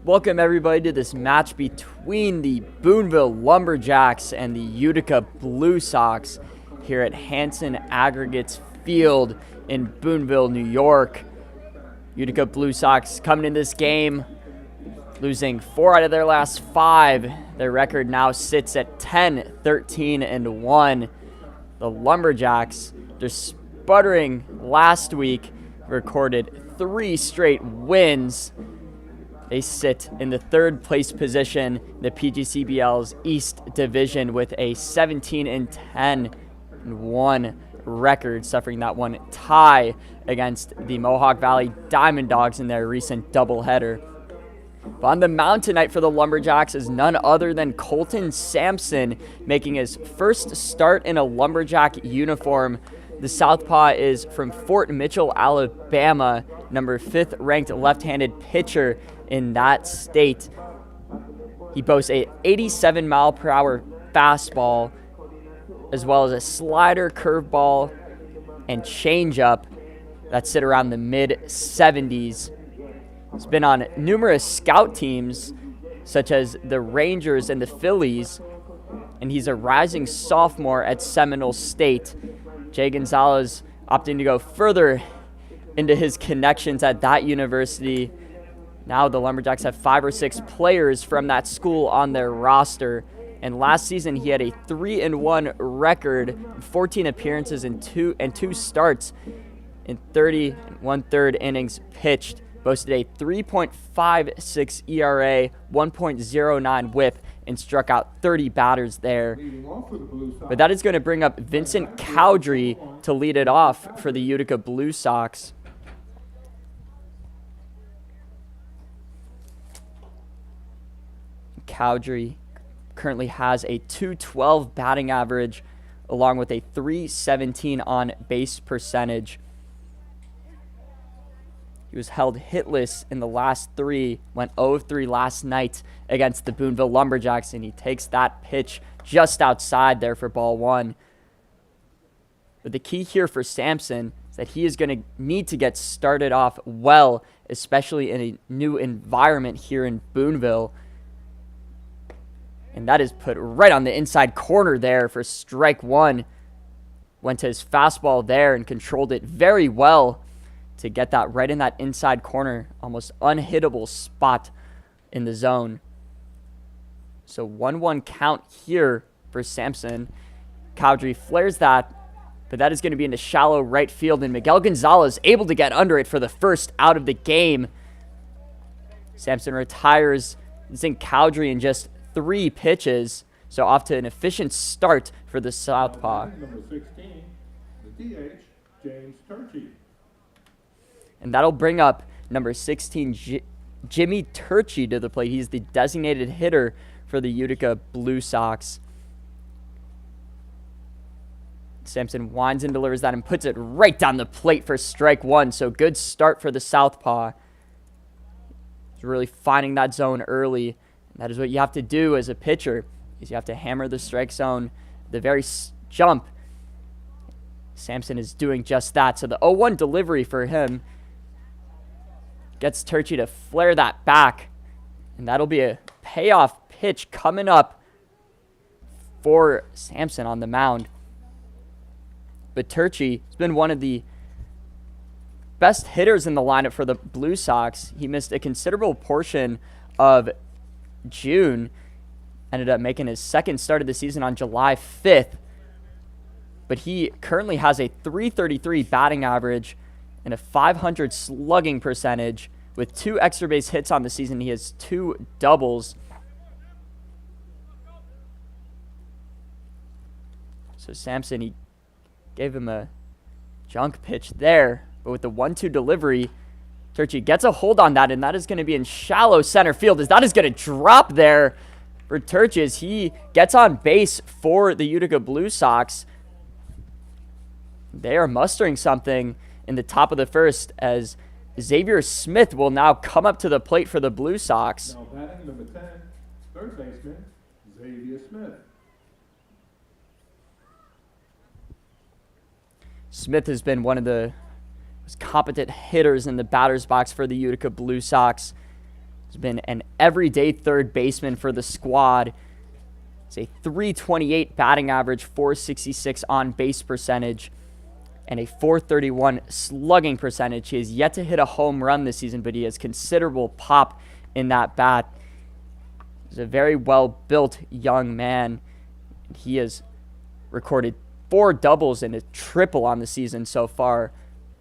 Welcome everybody to this match between the Boonville Lumberjacks and the Utica Blue Sox here at Hanson Aggregates Field in Boonville, New York. Utica Blue Sox coming in this game, losing 4 out of their last 5. Their record now sits at 10-13-1. The Lumberjacks, just sputtering last week, recorded 3 straight wins. They sit in the 3rd place position in the PGCBL's East Division with a 17-10-1 record, suffering that one tie against the Mohawk Valley Diamond Dogs in their recent doubleheader. But on the mound tonight for the Lumberjacks is none other than Colton Sampson, making his first start in a Lumberjack uniform. The Southpaw is from Fort Mitchell, Alabama, number 5th ranked left-handed pitcher in that state. He boasts a 87 mile per hour fastball, as well as a slider, curveball, and changeup that sit around the mid-70s. He's been on numerous scout teams, such as the Rangers and the Phillies, and he's a rising sophomore at Seminole State. Jay Gonzalez opting to go further into his connections at that university. Now the Lumberjacks have 5 or 6 players from that school on their roster. And last season he had a 3-1 record, 14 appearances and two starts in 30 1/3 innings pitched. Boasted a 3.56 ERA, 1.09 whip, and struck out 30 batters there. But that is going to bring up Vincent Cowdrey to lead it off for the Utica Blue Sox. Cowdrey currently has a .212 batting average along with a .317 on base percentage. He was held hitless in the last 3, went 0-3 last night against the Boonville Lumberjacks, and he takes that pitch just outside there for ball 1. But the key here for Sampson is that he is going to need to get started off well, especially in a new environment here in Boonville. And that is put right on the inside corner there for strike 1. Went to his fastball there and controlled it very well to get that right in that inside corner, almost unhittable spot in the zone. So 1-1 count here for Sampson. Cowdrey flares that, but that is going to be into shallow right field, and Miguel Gonzalez able to get under it for the first out of the game. Sampson retires Zinc Cowdrey in just 3 pitches, so off to an efficient start for the Southpaw. Number 16, the DH, James Turkey. And that'll bring up number 16, Jimmy Turchie to the plate. He's the designated hitter for the Utica Blue Sox. Sampson winds and delivers that and puts it right down the plate for strike 1. So good start for the Southpaw. He's really finding that zone early. That is what you have to do as a pitcher, is you have to hammer the strike zone, the very jump. Sampson is doing just that. So the 0-1 delivery for him gets Turchie to flare that back, and that'll be a payoff pitch coming up for Sampson on the mound. But Turchie has been one of the best hitters in the lineup for the Blue Sox. He missed a considerable portion of June, ended up making his 2nd start of the season on July 5th. But he currently has a .333 batting average and a .500 slugging percentage. With 2 extra base hits on the season, he has 2 doubles. So Sampson, he gave him a junk pitch there, but with the 1-2 delivery, Turchie gets a hold on that, and that is going to be in shallow center field, as that is going to drop there for Turchie as he gets on base for the Utica Blue Sox. They are mustering something in the top of the 1st as Xavier Smith will now come up to the plate for the Blue Sox. Now batting number 10, 3rd baseman, Xavier Smith. Smith has been one of the most competent hitters in the batter's box for the Utica Blue Sox. He's been an everyday third baseman for the squad. It's a .328 batting average, .466 on base percentage, and a .431 slugging percentage. He has yet to hit a home run this season, but he has considerable pop in that bat. He's a very well-built young man. He has recorded 4 doubles and a triple on the season so far.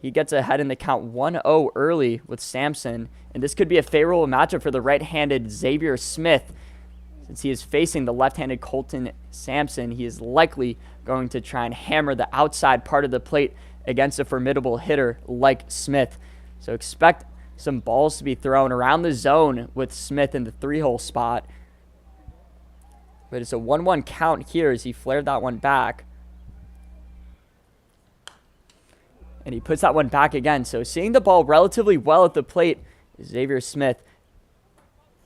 He gets ahead in the count 1-0 early with Sampson, and this could be a favorable matchup for the right-handed Xavier Smith. Since he is facing the left-handed Colton Sampson, he is likely going to try and hammer the outside part of the plate against a formidable hitter like Smith. So expect some balls to be thrown around the zone with Smith in the 3-hole spot. But it's a 1-1 count here as he flared that one back. And he puts that one back again. So seeing the ball relatively well at the plate is Xavier Smith.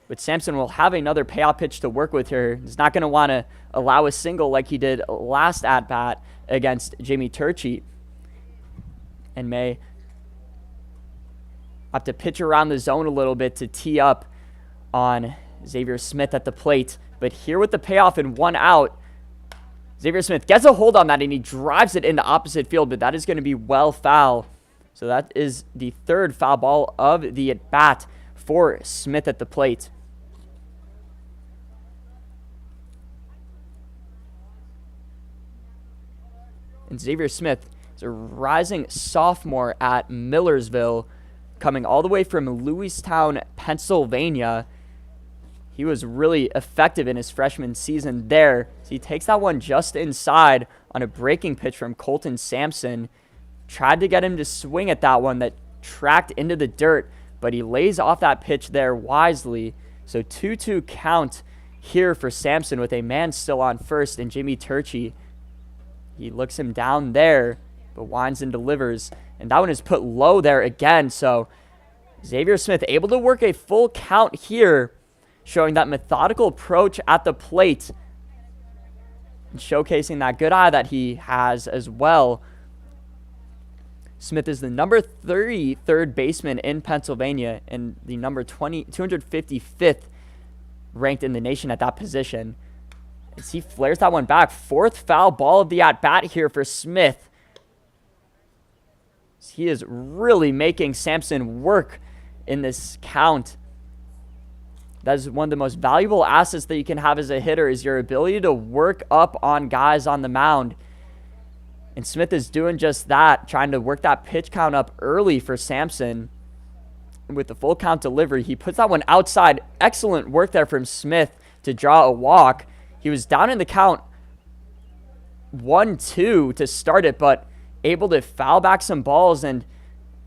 But Sampson will have another payoff pitch to work with here. He's not going to want to allow a single like he did last at-bat against Jimmy Turchi. And may have to pitch around the zone a little bit to tee up on Xavier Smith at the plate. But here with the payoff and 1 out, Xavier Smith gets a hold on that and he drives it into opposite field, but that is going to be well foul. So that is the 3rd foul ball of the at-bat for Smith at the plate. And Xavier Smith is a rising sophomore at Millersville, coming all the way from Lewistown, Pennsylvania. He was really effective in his freshman season there. So he takes that one just inside on a breaking pitch from Colton Sampson. Tried to get him to swing at that one that tracked into the dirt, but he lays off that pitch there wisely. So 2-2 count here for Sampson with a man still on first and Jimmy Turchi. He looks him down there, but winds and delivers. And that one is put low there again. So Xavier Smith able to work a full count here, showing that methodical approach at the plate and showcasing that good eye that he has as well. Smith is the number 30 third baseman in Pennsylvania and the number 255th ranked in the nation at that position. As he flares that one back, 4th foul ball of the at-bat here for Smith. He is really making Sampson work in this count. That is one of the most valuable assets that you can have as a hitter, is your ability to work up on guys on the mound. And Smith is doing just that, trying to work that pitch count up early for Sampson. And with the full count delivery, he puts that one outside. Excellent work there from Smith to draw a walk. He was down in the count 1-2 to start it, but able to foul back some balls and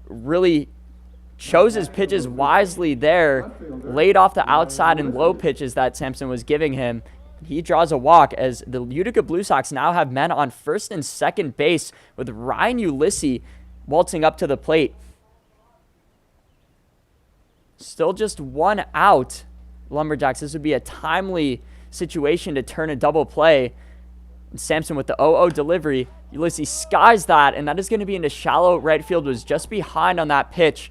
really chose his pitches wisely there. Laid off the outside and low pitches that Sampson was giving him. He draws a walk as the Utica Blue Sox now have men on first and second base with Ryan Ulysses waltzing up to the plate. Still just 1 out. Lumberjacks, this would be a timely situation to turn a double play. And Sampson with the 0-0 delivery. Ulysses skies that, and that is going to be into shallow right field. Was just behind on that pitch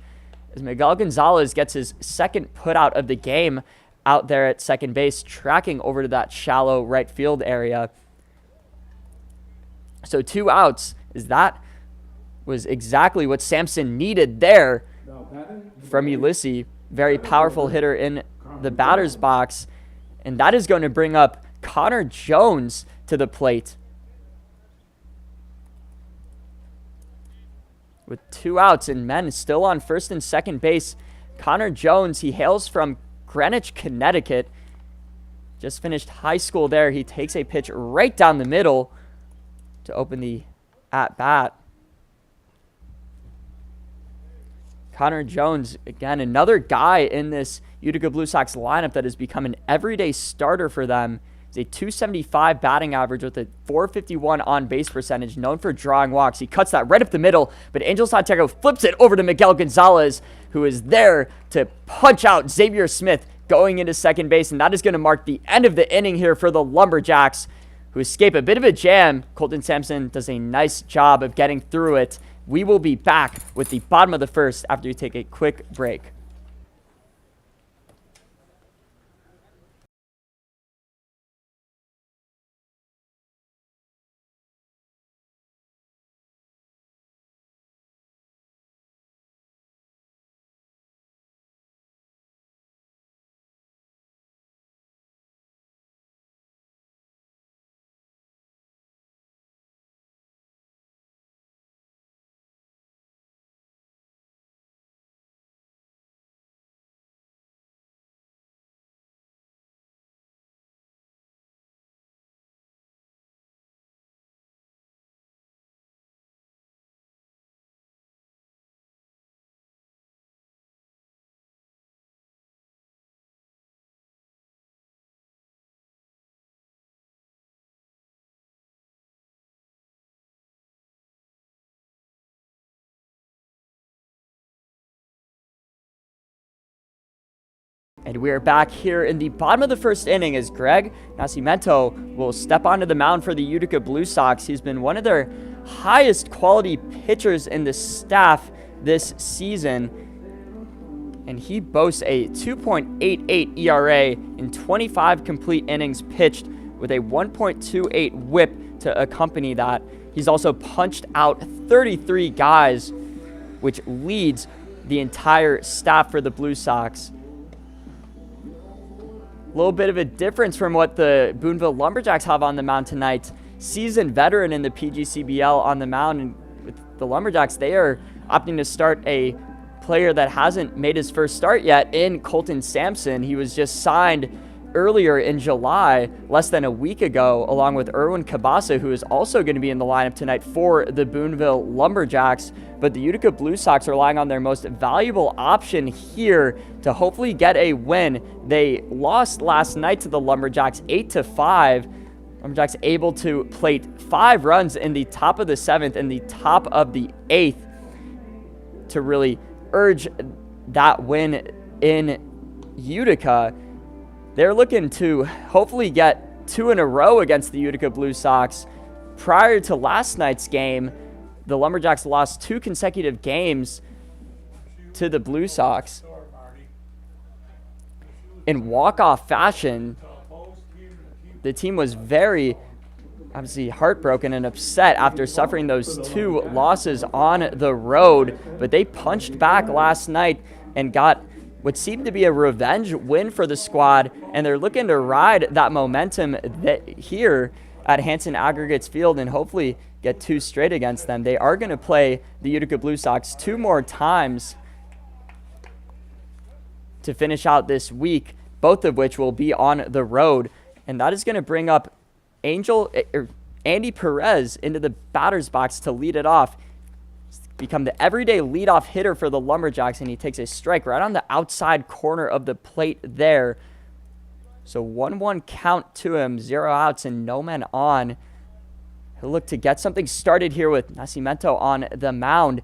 as Miguel Gonzalez gets his 2nd putout of the game out there at second base, tracking over to that shallow right field area. So 2 outs, as that was exactly what Sampson needed there from Ulysses. Very powerful hitter in the batter's box. And that is going to bring up Connor Jones to the plate. With 2 outs and men still on first and second base, Connor Jones, he hails from Greenwich, Connecticut. Just finished high school there. He takes a pitch right down the middle to open the at-bat. Connor Jones, again, another guy in this Utica Blue Sox lineup that has become an everyday starter for them. He's a .275 batting average with a .451 on-base percentage, known for drawing walks. He cuts that right up the middle, but Angel Santiago flips it over to Miguel Gonzalez, who is there to punch out Xavier Smith going into second base, and that is going to mark the end of the inning here for the Lumberjacks, who escape a bit of a jam. Colton Sampson does a nice job of getting through it. We will be back with the bottom of the first after we take a quick break. And we are back here in the bottom of the first inning as Greg Nascimento will step onto the mound for the Utica Blue Sox. He's been one of their highest quality pitchers in the staff this season, and he boasts a 2.88 ERA in 25 complete innings pitched with a 1.28 whip to accompany that. He's also punched out 33 guys, which leads the entire staff for the Blue Sox. A little bit of a difference from what the Boonville Lumberjacks have on the mound tonight. Seasoned veteran in the PGCBL on the mound, and with the Lumberjacks, they are opting to start a player that hasn't made his first start yet in Colton Sampson. He was just signed earlier in July, less than a week ago, along with Erwin Cabasa, who is also going to be in the lineup tonight for the Boonville Lumberjacks. But the Utica Blue Sox are relying on their most valuable option here to hopefully get a win. They lost last night to the Lumberjacks 8-5. Lumberjacks able to plate 5 runs in the top of the 7th and the top of the 8th to really urge that win in Utica. They're looking to hopefully get 2 in a row against the Utica Blue Sox. Prior to last night's game, the Lumberjacks lost 2 consecutive games to the Blue Sox in walk-off fashion. The team was very, obviously, heartbroken and upset after suffering those 2 losses on the road, but they punched back last night and got what seemed to be a revenge win for the squad, and they're looking to ride that momentum here at Hanson Aggregates Field and hopefully get 2 straight against them. They are going to play the Utica Blue Sox 2 more times to finish out this week, both of which will be on the road, and that is going to bring up Andy Perez into the batter's box to lead it off. Become the everyday leadoff hitter for the Lumberjacks, and he takes a strike right on the outside corner of the plate there. So 1-1 count to him, 0 outs and no men on. He'll look to get something started here with Nascimento on the mound.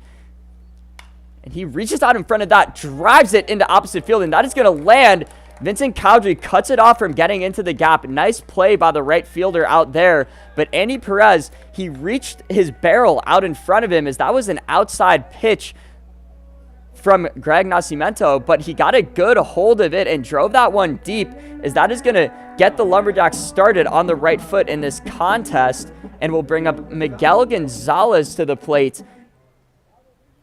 And he reaches out in front of that, drives it into opposite field, and that is going to land. Vincent Cowdrey cuts it off from getting into the gap. Nice play by the right fielder out there. But Andy Perez, he reached his barrel out in front of him as that was an outside pitch from Greg Nascimento, but he got a good hold of it and drove that one deep, as that is going to get the Lumberjacks started on the right foot in this contest and will bring up Miguel Gonzalez to the plate,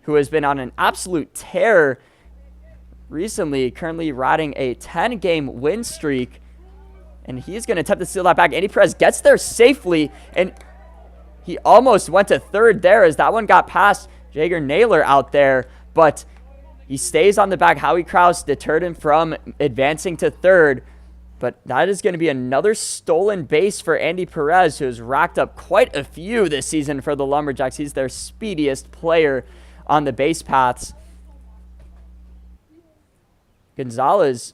who has been on an absolute tear recently, currently riding a 10-game win streak, and he's going to attempt to steal that back. Andy Perez gets there safely, and he almost went to third there as that one got past Jager Naylor out there, but he stays on the back. Howie Krause deterred him from advancing to third, but that is going to be another stolen base for Andy Perez, who has racked up quite a few this season for the Lumberjacks. He's their speediest player on the base paths. Gonzalez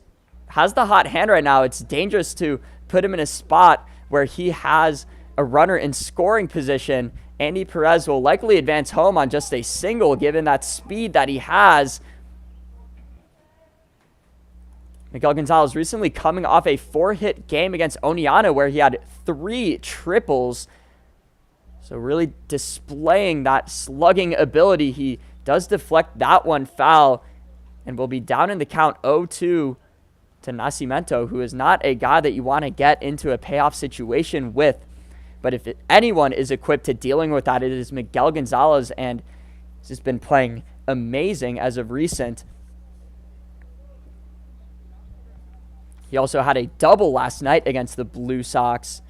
has the hot hand right now. It's dangerous to put him in a spot where he has a runner in scoring position. Andy Perez will likely advance home on just a single, given that speed that he has. Miguel Gonzalez recently coming off a 4-hit game against Oneonta where he had 3 triples. So really displaying that slugging ability. He does deflect that one foul and will be down in the count 0-2 to Nascimento, who is not a guy that you want to get into a payoff situation with. But if anyone is equipped to dealing with that, it is Miguel Gonzalez, and he's just been playing amazing as of recent. He also had a double last night against the Blue Sox.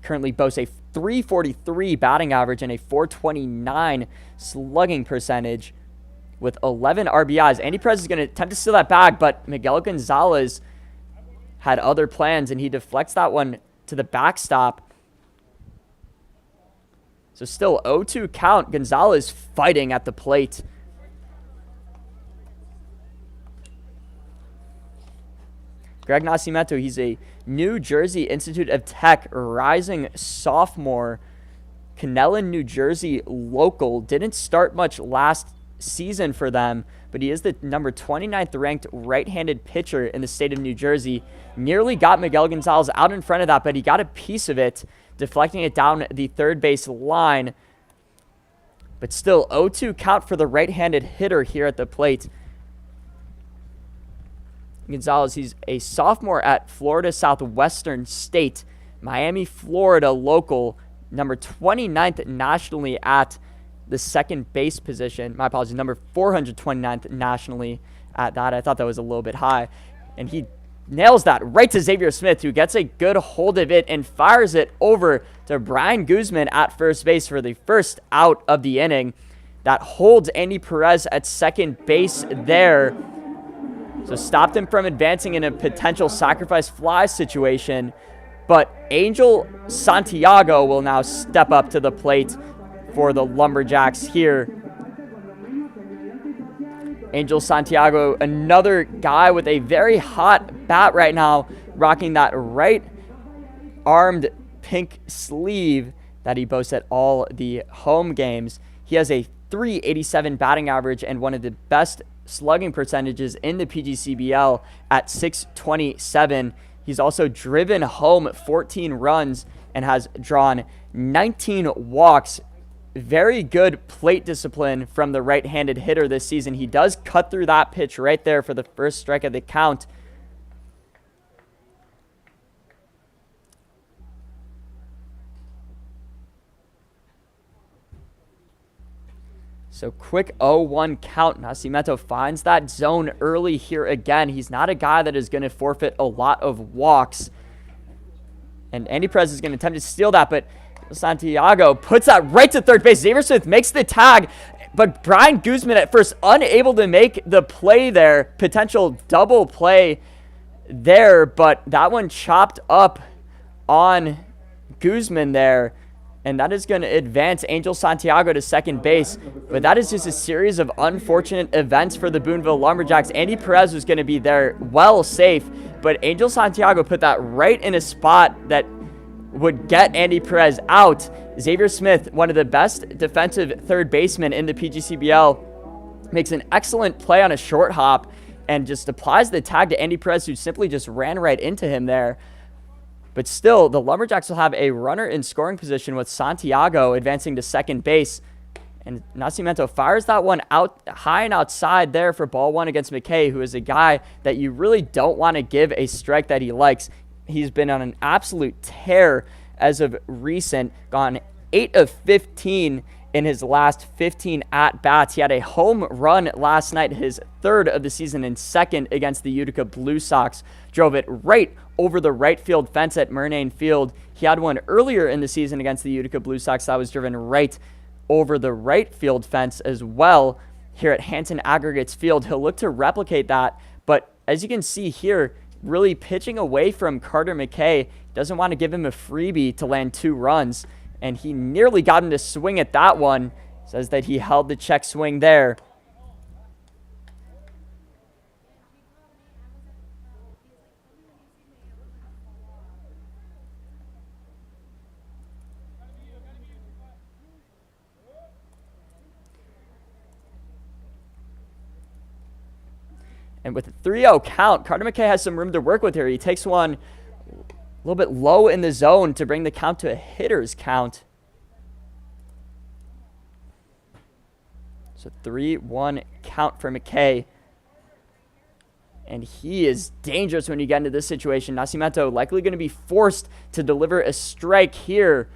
Currently boasts a 343 batting average and a 429 slugging percentage with 11 RBIs. Andy Perez is going to attempt to steal that bag, but Miguel Gonzalez had other plans, and he deflects that one to the backstop. So still 0-2 count. Gonzalez fighting at the plate. Greg Nascimento, he's a New Jersey Institute of Tech rising sophomore. Canellen, New Jersey local. Didn't start much last season for them, but he is the number 29th ranked right-handed pitcher in the state of New Jersey. Nearly got Miguel Gonzalez out in front of that, but he got a piece of it, deflecting it down the third base line. But still, 0-2 count for the right-handed hitter here at the plate. Gonzalez, he's a sophomore at Florida Southwestern State, Miami, Florida local, number 29th nationally at the second base position. My apologies, number 429th nationally at that. I thought that was a little bit high. And he nails that right to Xavier Smith, who gets a good hold of it and fires it over to Brian Guzman at first base for the first out of the inning. That holds Andy Perez at second base there. So stopped him from advancing in a potential sacrifice fly situation. But Angel Santiago will now step up to the plate for the Lumberjacks here. Angel Santiago, another guy with a very hot bat right now, rocking that right-armed pink sleeve that he boasts at all the home games. He has a .387 batting average and one of the best slugging percentages in the PGCBL at .627. He's also driven home 14 runs and has drawn 19 walks. Very good plate discipline from the right-handed hitter this season. He does cut through that pitch right there for the first strike of the count. So quick 0-1 count. Nascimento finds that zone early here again. He's not a guy that is going to forfeit a lot of walks. And Andy Perez is going to attempt to steal that, but Santiago puts that right to third base. Xavier Smith makes the tag, but Brian Guzman at first unable to make the play there. Potential double play there, but that one chopped up on Guzman there. And that is going to advance Angel Santiago to second base. But that is just a series of unfortunate events for the Boonville Lumberjacks. Andy Perez was going to be there well safe, but Angel Santiago put that right in a spot that would get Andy Perez out. Xavier Smith, one of the best defensive third basemen in the PGCBL, makes an excellent play on a short hop and just applies the tag to Andy Perez, who simply just ran right into him there. But still, the Lumberjacks will have a runner in scoring position with Santiago advancing to second base. And Nascimento fires that one out high and outside there for ball one against McKay, who is a guy that you really don't want to give a strike that he likes. He's been on an absolute tear as of recent, gone 8 of 15 in his last 15 at-bats. He had a home run last night, his third of the season, and second against the Utica Blue Sox. Drove it right over the right field fence at Murnane Field. He had one earlier in the season against the Utica Blue Sox that was driven right over the right field fence as well here at Hanson Aggregates Field. He'll look to replicate that, but as you can see here, really pitching away from Carter McKay. Doesn't want to give him a freebie to land 2 runs, and he nearly got him to swing at that one. Says that he held the check swing there. And with a 3-0 count, Carter McKay has some room to work with here. He takes one a little bit low in the zone to bring the count to a hitter's count. So 3-1 count for McKay. And he is dangerous when you get into this situation. Nascimento likely going to be forced to deliver a strike here.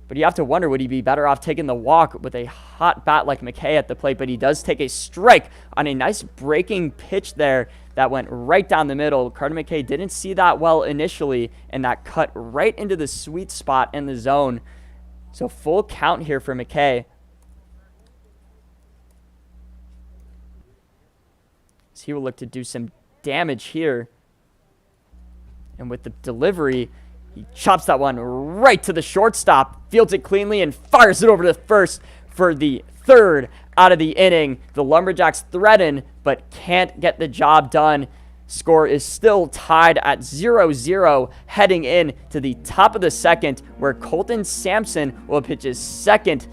But you have to wonder, would he be better off taking the walk with a hot bat like McKay at the plate? But he does take a strike on a nice breaking pitch there that went right down the middle. Carter McKay didn't see that well initially, and that cut right into the sweet spot in the zone. So full count here for McKay. So he will look to do some damage here. And with the delivery, he chops that one right to the shortstop, fields it cleanly, and fires it over to first for the third out of the inning. The Lumberjacks threaten, but can't get the job done. Score is still tied at 0-0, heading in to the top of the second, where Colton Sampson will pitch his second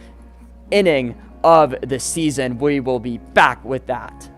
inning of the season. We will be back with that.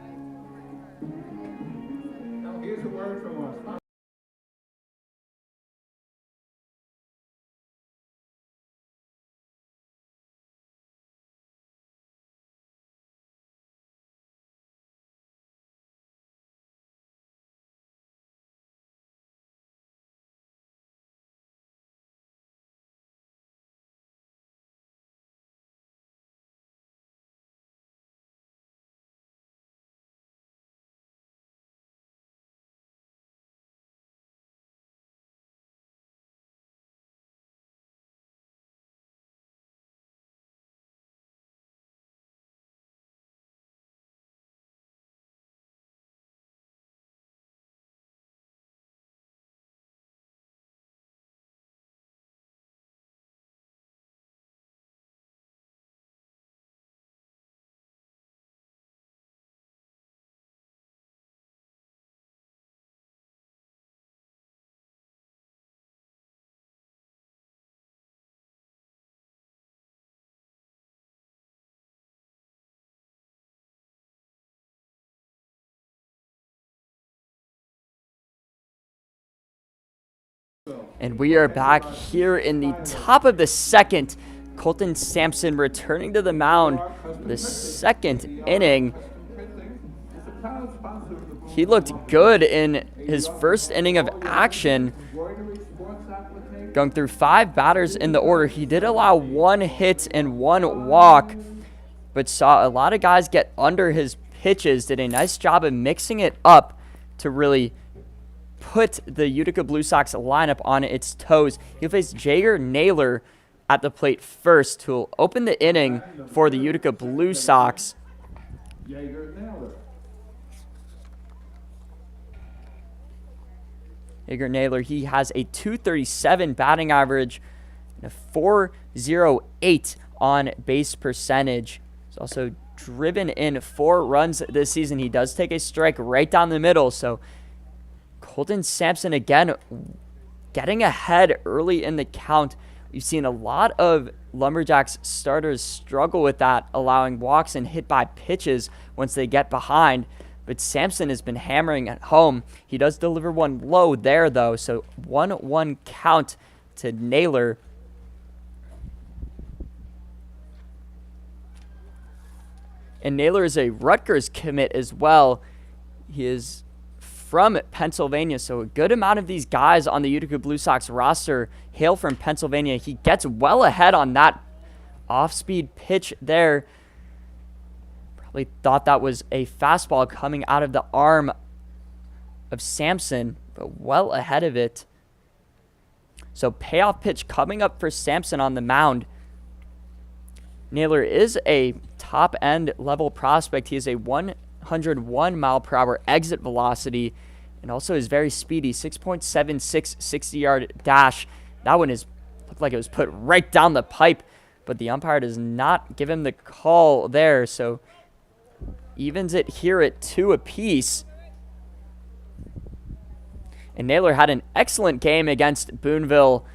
And we are back here in the top of the second. Colton Sampson returning to the mound for the second inning. He looked good in his first inning of action. Going through 5 batters in the order. He did allow 1 hit and 1 walk, but saw a lot of guys get under his pitches. Did a nice job of mixing it up to really put the Utica Blue Sox lineup on its toes. He'll face Jager Naylor at the plate first, who will open the inning for the Utica Blue Sox. Jager Naylor, he has a .237 batting average and a .408 on base percentage. He's also driven in 4 runs this season. He does take a strike right down the middle, so Colton Sampson again getting ahead early in the count. We've seen a lot of Lumberjacks starters struggle with that, allowing walks and hit by pitches once they get behind. But Sampson has been hammering at home. He does deliver one low there, though, so 1-1 count to Naylor. And Naylor is a Rutgers commit as well. He is from Pennsylvania, so a good amount of these guys on the Utica Blue Sox roster hail from Pennsylvania. He gets well ahead on that off-speed pitch there. Probably thought that was a fastball coming out of the arm of Sampson, but well ahead of it. So payoff pitch coming up for Sampson on the mound. Naylor is a top-end level prospect. He is a 101 mile per hour exit velocity and also is very speedy. 6.76 60-yard dash. That one looked like it was put right down the pipe, but the umpire does not give him the call there, so evens it here at 2 apiece. And Naylor had an excellent game against Boonville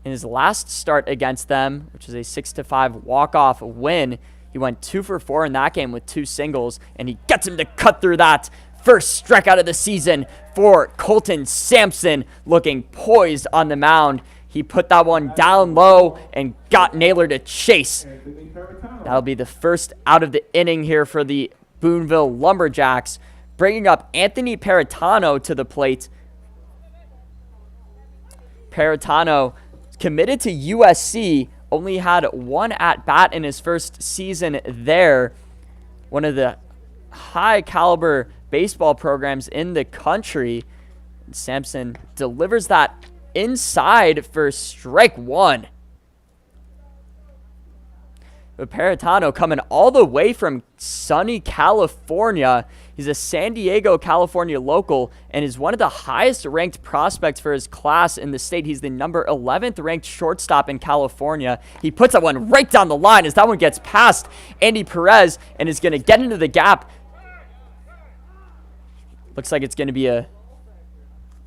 in his last start against them, which is a 6-5 walk-off win. He went 2 for 4 in that game with 2 singles, and he gets him to cut through that. First strikeout of the season for Colton Sampson, looking poised on the mound. He put that one down low and got Naylor to chase. That'll be the first out of the inning here for the Boonville Lumberjacks, bringing up Anthony Peritano to the plate. Peritano committed to USC, only had 1 at-bat in his first season there. One of the high-caliber baseball programs in the country. Sampson delivers that inside for strike 1. But Peritano coming all the way from sunny California. He's a San Diego, California local and is one of the highest ranked prospects for his class in the state. He's the number 11th ranked shortstop in California. He puts that one right down the line as that one gets past Andy Perez and is going to get into the gap. Looks like it's going to be a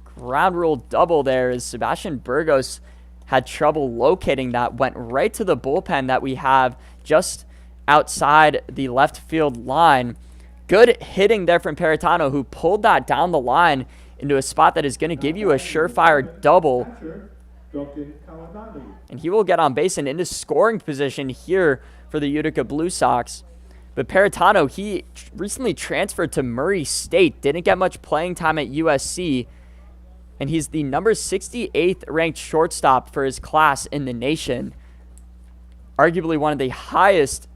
ground rule double there as Sebastian Burgos had trouble locating that. Went right to the bullpen that we have just outside the left field line. Good hitting there from Peritano, who pulled that down the line into a spot that is going to give you a surefire double. And he will get on base and into scoring position here for the Utica Blue Sox. But Peritano, he recently transferred to Murray State, didn't get much playing time at USC, and he's the number 68th ranked shortstop for his class in the nation. Arguably one of the highest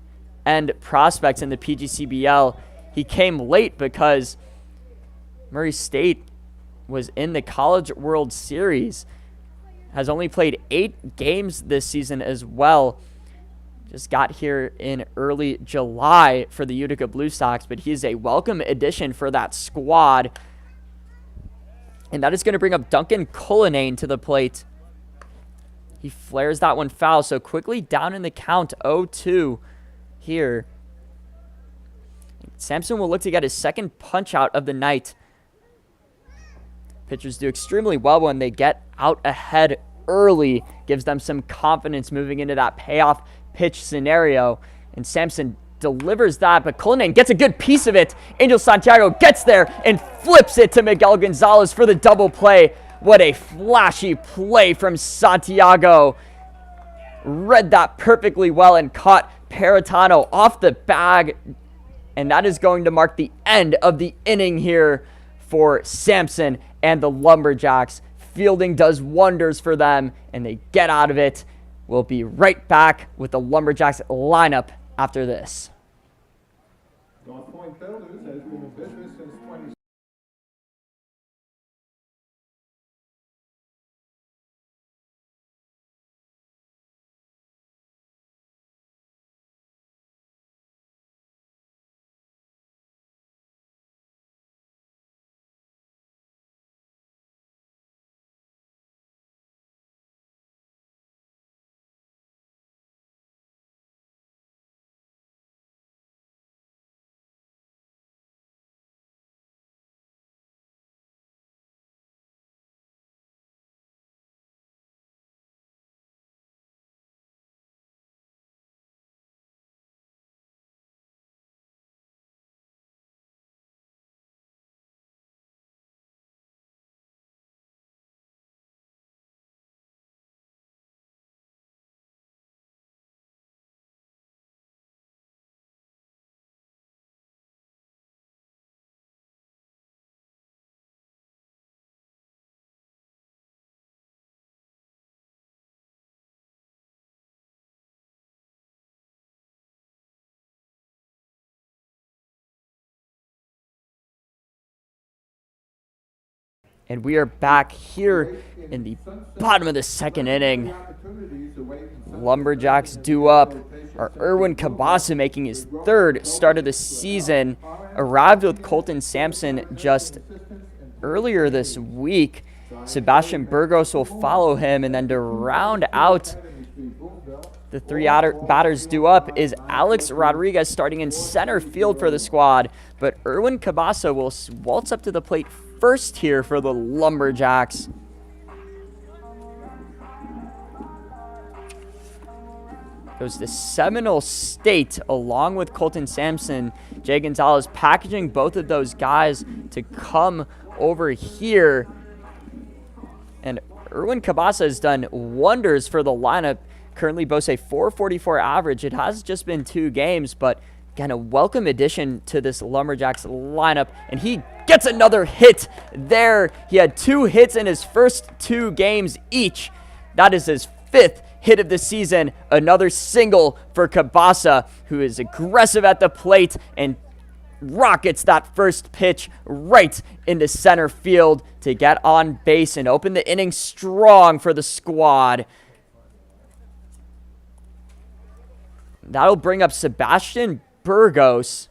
end prospects in the PGCBL. He came late because Murray State was in the College World Series. Has only played 8 games this season as well. Just got here in early July for the Utica Blue Sox, but he's a welcome addition for that squad. And that is going to bring up Duncan Cullinane to the plate. He flares that one foul, so quickly down in the count, 0-2 here. Sampson will look to get his second punch out of the night. Pitchers do extremely well when they get out ahead early. Gives them some confidence moving into that payoff pitch scenario. And Sampson delivers that, but Cullinane gets a good piece of it. Angel Santiago gets there and flips it to Miguel Gonzalez for the double play. What a flashy play from Santiago. Read that perfectly well and caught Peritano off the bag. And that is going to mark the end of the inning here for Sampson and the Lumberjacks. Fielding does wonders for them, and they get out of it. We'll be right back with the Lumberjacks lineup after this. North Point Builders has been in business since 20. And we are back here in the bottom of the second inning. Lumberjacks due up. Our Erwin Cabasa, making his third start of the season, arrived with Colton Sampson just earlier this week. Sebastian Burgos will follow him, and then to round out the three batters due up is Alex Rodriguez starting in center field for the squad. But Erwin Cabasa will waltz up to the plate first here for the Lumberjacks. Goes to Seminole State along with Colton Sampson. Jay Gonzalez packaging both of those guys to come over here. And Erwin Cabasa has done wonders for the lineup. Currently boasts a .444 average. It has just been 2 games, but again, a welcome addition to this Lumberjacks lineup. And he gets another hit there. He had 2 hits in his first 2 games each. That is his 5th hit of the season. Another single for Cabasa, who is aggressive at the plate and rockets that first pitch right into center field to get on base and open the inning strong for the squad. That'll bring up Sebastian Burgos.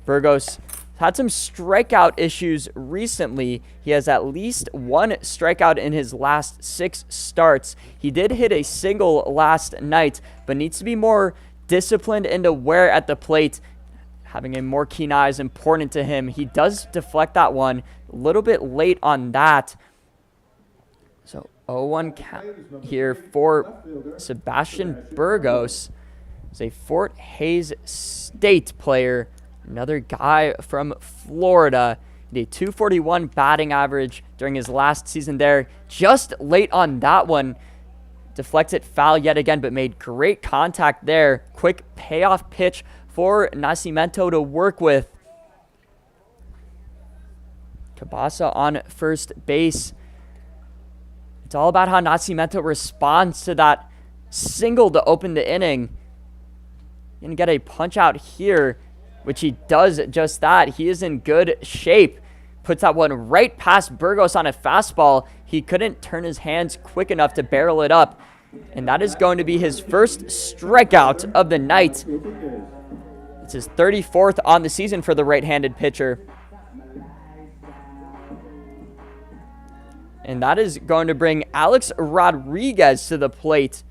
Burgos had some strikeout issues recently. He has at least 1 strikeout in his last 6 starts. He did hit a single last night, but needs to be more disciplined and aware at the plate. Having a more keen eye is important to him. He does deflect that one a little bit late on that. So 0-1 count here for Sebastian Burgos. He's a Fort Hays State player. Another guy from Florida. A .241 batting average during his last season there. Just late on that one. Deflects it foul yet again, but made great contact there. Quick payoff pitch for Nascimento to work with. Cabasa on first base. It's all about how Nascimento responds to that single to open the inning. Gonna get a punch out here, which he does just that. He is in good shape. Puts that one right past Burgos on a fastball. He couldn't turn his hands quick enough to barrel it up. And that is going to be his first strikeout of the night. It's his 34th on the season for the right-handed pitcher. And that is going to bring Alex Rodriguez to the plate.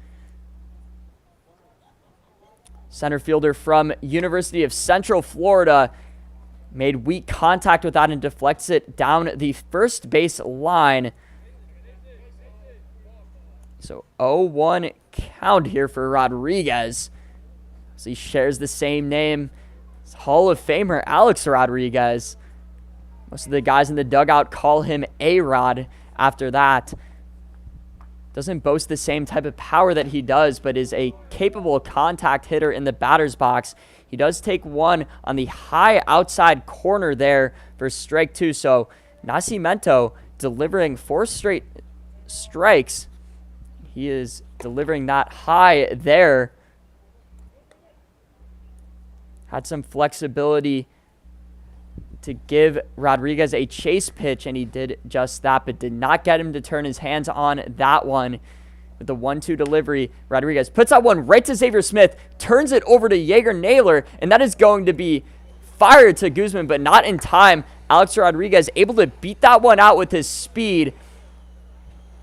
Center fielder from University of Central Florida. Made weak contact with that and deflects it down the first base line. So 0-1 count here for Rodriguez. So he shares the same name as Hall of Famer Alex Rodriguez. Most of the guys in the dugout call him A-Rod after that. Doesn't boast the same type of power that he does, but is a capable contact hitter in the batter's box. He does take one on the high outside corner there for strike 2. So Nascimento delivering 4 straight strikes. He is delivering that high there. Had some flexibility to give Rodriguez a chase pitch, and he did just that, but did not get him to turn his hands on that one. With the 1-2 delivery, Rodriguez puts that one right to Xavier Smith, turns it over to Jaeger Naylor, and that is going to be fired to Guzman, but not in time. Alex Rodriguez able to beat that one out with his speed.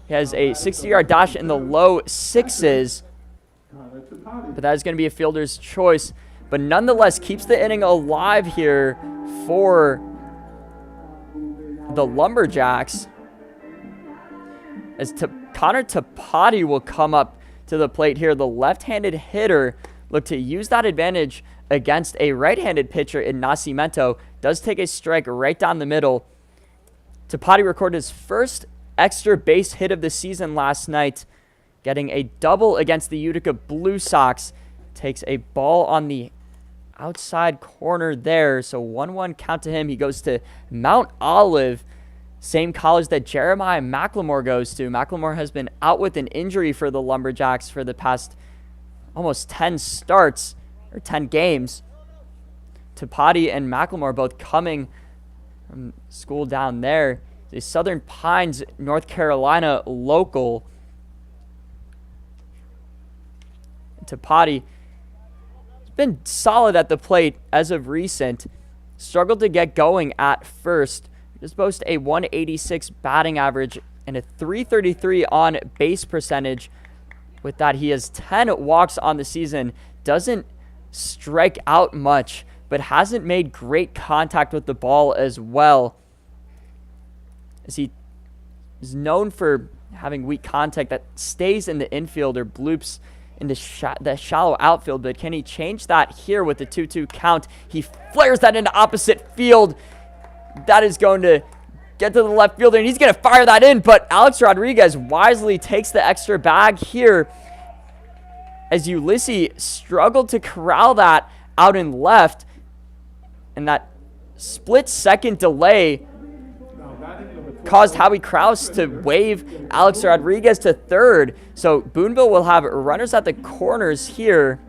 He has a 60-yard dash in the low 6s, but that is going to be a fielder's choice. But nonetheless, keeps the inning alive here for the Lumberjacks. As Connor Tapati will come up to the plate here. The left-handed hitter looked to use that advantage against a right-handed pitcher in Nascimento. Does take a strike right down the middle. Tapati recorded his first extra base hit of the season last night, getting a double against the Utica Blue Sox. Takes a ball on the outside corner there, so 1-1 count to him. He goes to Mount Olive, same college that Jeremiah McLemore goes to. McLemore has been out with an injury for the Lumberjacks for the past almost 10 starts, or 10 games. Tapati and McLemore both coming from school down there. The Southern Pines, North Carolina local. Tapati been solid at the plate as of recent. Struggled to get going at first. Just boasts a 186 batting average and a 333 on base percentage. With that, he has 10 walks on the season. Doesn't strike out much, but hasn't made great contact with the ball as well. As he is known for having weak contact that stays in the infield or bloops in the shallow outfield, but can he change that here with the 2-2 count? He flares that into opposite field. That is going to get to the left fielder, and he's going to fire that in, but Alex Rodriguez wisely takes the extra bag here as Ulysses struggled to corral that out in left, and that split-second delay caused Howie Krause to wave Alex Rodriguez to third. So Boonville will have runners at the corners here.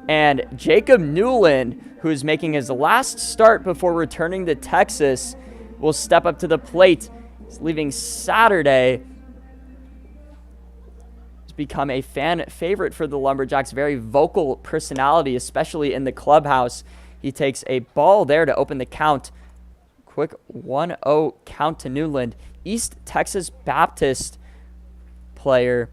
And Jacob Newland, who is making his last start before returning to Texas, will step up to the plate. He's leaving Saturday. He's become a fan favorite for the Lumberjacks. Very vocal personality, especially in the clubhouse. He takes a ball there to open the count. Quick 1-0 count to Newland. East Texas Baptist player.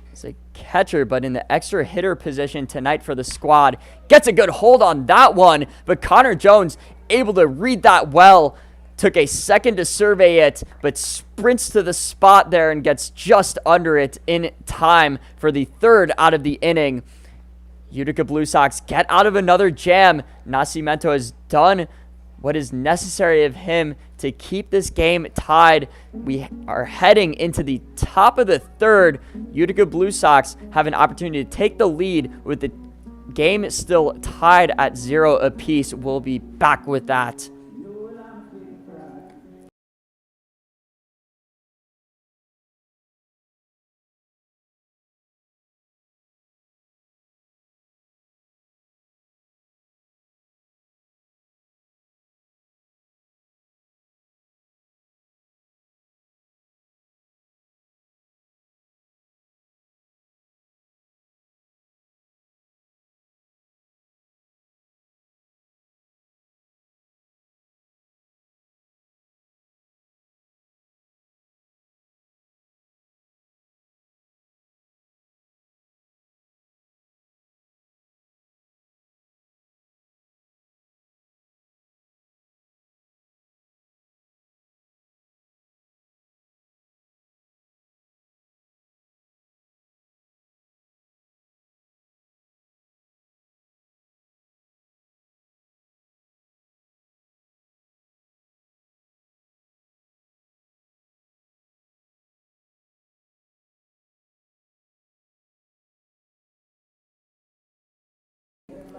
He's a catcher, but in the extra hitter position tonight for the squad. Gets a good hold on that one, but Connor Jones able to read that well. Took a second to survey it, but sprints to the spot there and gets just under it in time for the third out of the inning. Utica Blue Sox get out of another jam. Nascimento has done what is necessary of him to keep this game tied. We are heading into the top of the third. Utica Blue Sox have an opportunity to take the lead with the game still tied at 0 apiece. We'll be back with that.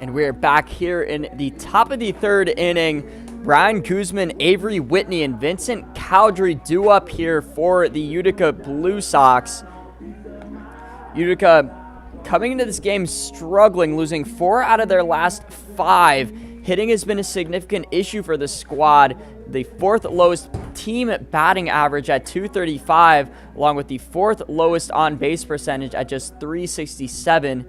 And we're back here in the top of the third inning. Brian Guzman, Avery Whitney, and Vincent Cowdery due up here for the Utica Blue Sox. Utica coming into this game struggling, losing 4 out of their last 5. Hitting has been a significant issue for the squad. The 4th lowest team batting average at .235, along with the 4th lowest on-base percentage at just .367.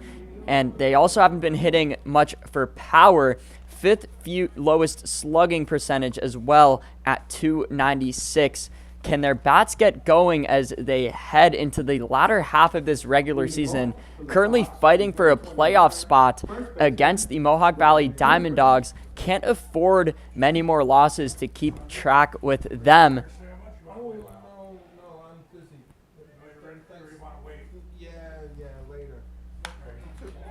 And they also haven't been hitting much for power. 5th lowest slugging percentage as well at .296. Can their bats get going as they head into the latter half of this regular season? Currently fighting for a playoff spot against the Mohawk Valley Diamond Dogs. Can't afford many more losses to keep track with them.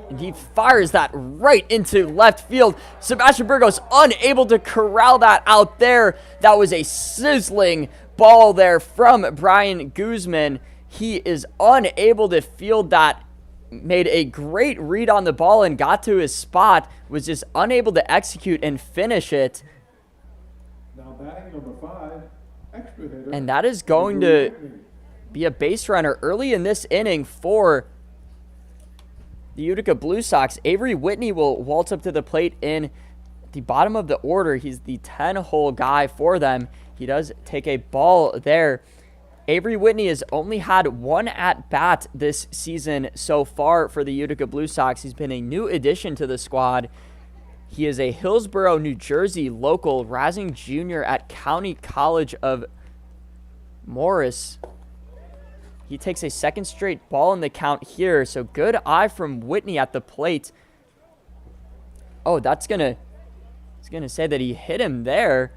And he fires that right into left field. Sebastian Burgos unable to corral that out there. That was a sizzling ball there from Brian Guzman. He is unable to field that. Made a great read on the ball and got to his spot. Was just unable to execute and finish it. Now batting number 5, extra hitter. And that is going to be a base runner early in this inning for the Utica Blue Sox. Avery Whitney will waltz up to the plate in the bottom of the order. He's the 10-hole guy for them. He does take a ball there. Avery Whitney has only had 1 at-bat this season so far for the Utica Blue Sox. He's been a new addition to the squad. He is a Hillsborough, New Jersey local, rising junior at County College of Morris. He takes a second straight ball in the count here, so good eye from Whitney at the plate. Oh, it's gonna say that he hit him there.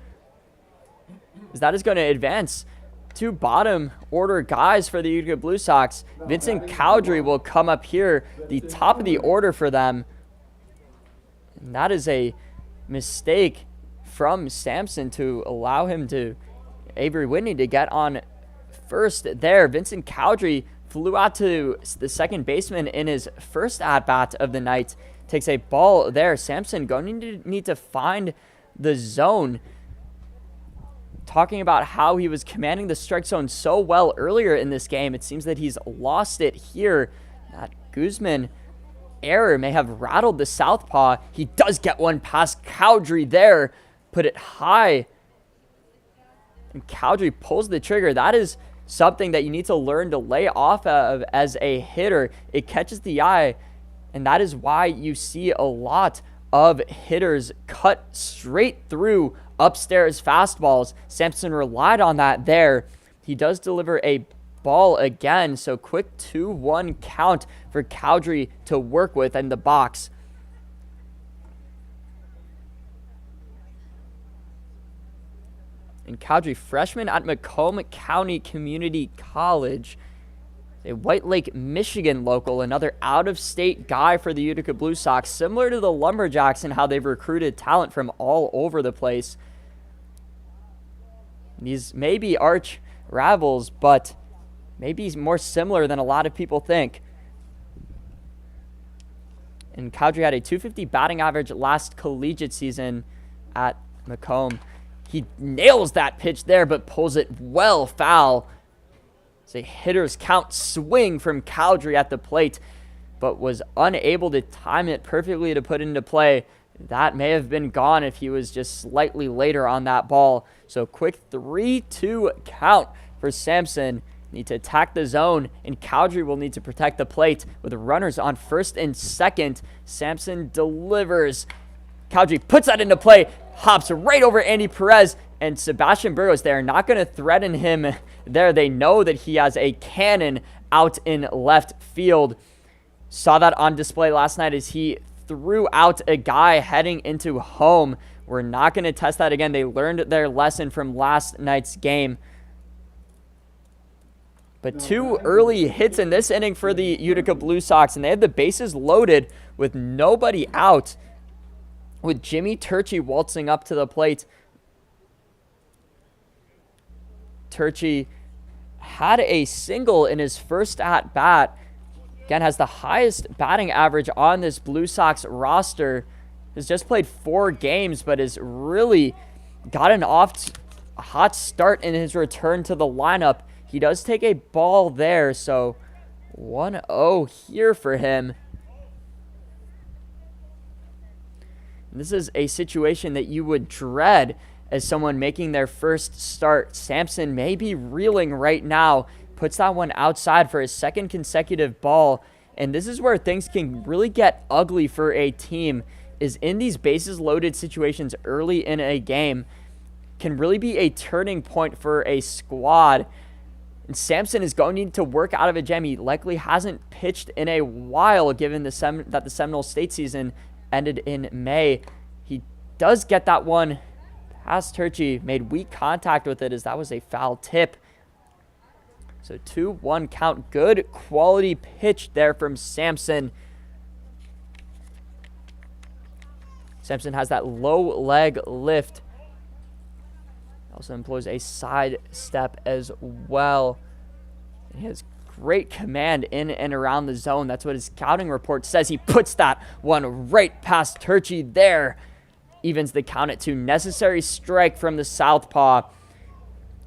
That is going to advance 2 bottom order guys for the Utica Blue Sox. Vincent Cowdery will come up here, the top of the order for them. And that is a mistake from Sampson to allow Avery Whitney to get on first there. Vincent Cowdery flew out to the second baseman in his first at-bat of the night. Takes a ball there. Sampson going to need to find the zone. Talking about how he was commanding the strike zone so well earlier in this game, it seems that he's lost it here. That Guzman error may have rattled the southpaw. He does get one past Cowdery there. Put it high. And Cowdery pulls the trigger. That is something that you need to learn to lay off of as a hitter. It catches the eye, and that is why you see a lot of hitters cut straight through upstairs fastballs. Sampson relied on that there. He does deliver a ball again, so quick 2-1 count for Cowdery to work with in the box. And Cowdery, freshman at Macomb County Community College, a White Lake, Michigan local, another out-of-state guy for the Utica Blue Sox, similar to the Lumberjacks in how they've recruited talent from all over the place. These may be arch rivals, but maybe more similar than a lot of people think. And Cowdery had a .250 batting average last collegiate season at Macomb. He nails that pitch there, but pulls it well foul. It's a hitter's count swing from Cowdery at the plate, but was unable to time it perfectly to put into play. That may have been gone if he was just slightly later on that ball. So quick 3-2 count for Sampson. Need to attack the zone, and Cowdery will need to protect the plate with runners on first and second. Sampson delivers. Cowdery puts that into play, hops right over Andy Perez, and Sebastian Burgos. They are not going to threaten him there. They know that he has a cannon out in left field. Saw that on display last night as he threw out a guy heading into home. We're not going to test that again. They learned their lesson from last night's game. But 2 early hits in this inning for the Utica Blue Sox, and they had the bases loaded with nobody out, with Jimmy Turchi waltzing up to the plate. Turchi had a single in his first at-bat, again, has the highest batting average on this Blue Sox roster. Has just played 4 games, but has really gotten off a hot start in his return to the lineup. He does take a ball there, so 1-0 here for him. And this is a situation that you would dread as someone making their first start. Sampson may be reeling right now. Puts that one outside for his second consecutive ball. And this is where things can really get ugly for a team, is in these bases loaded situations early in a game can really be a turning point for a squad. And Sampson is going to need to work out of a jam. He likely hasn't pitched in a while, given that the Seminole State season ended in May. He does get that one past Turchi, made weak contact with it as that was a foul tip. So 2-1 count. Good quality pitch there from Sampson. Sampson has that low leg lift. Also employs a side step as well. He has great command in and around the zone. That's what his scouting report says. He puts that one right past Turchi there. Evens the count at 2. Necessary strike from the southpaw.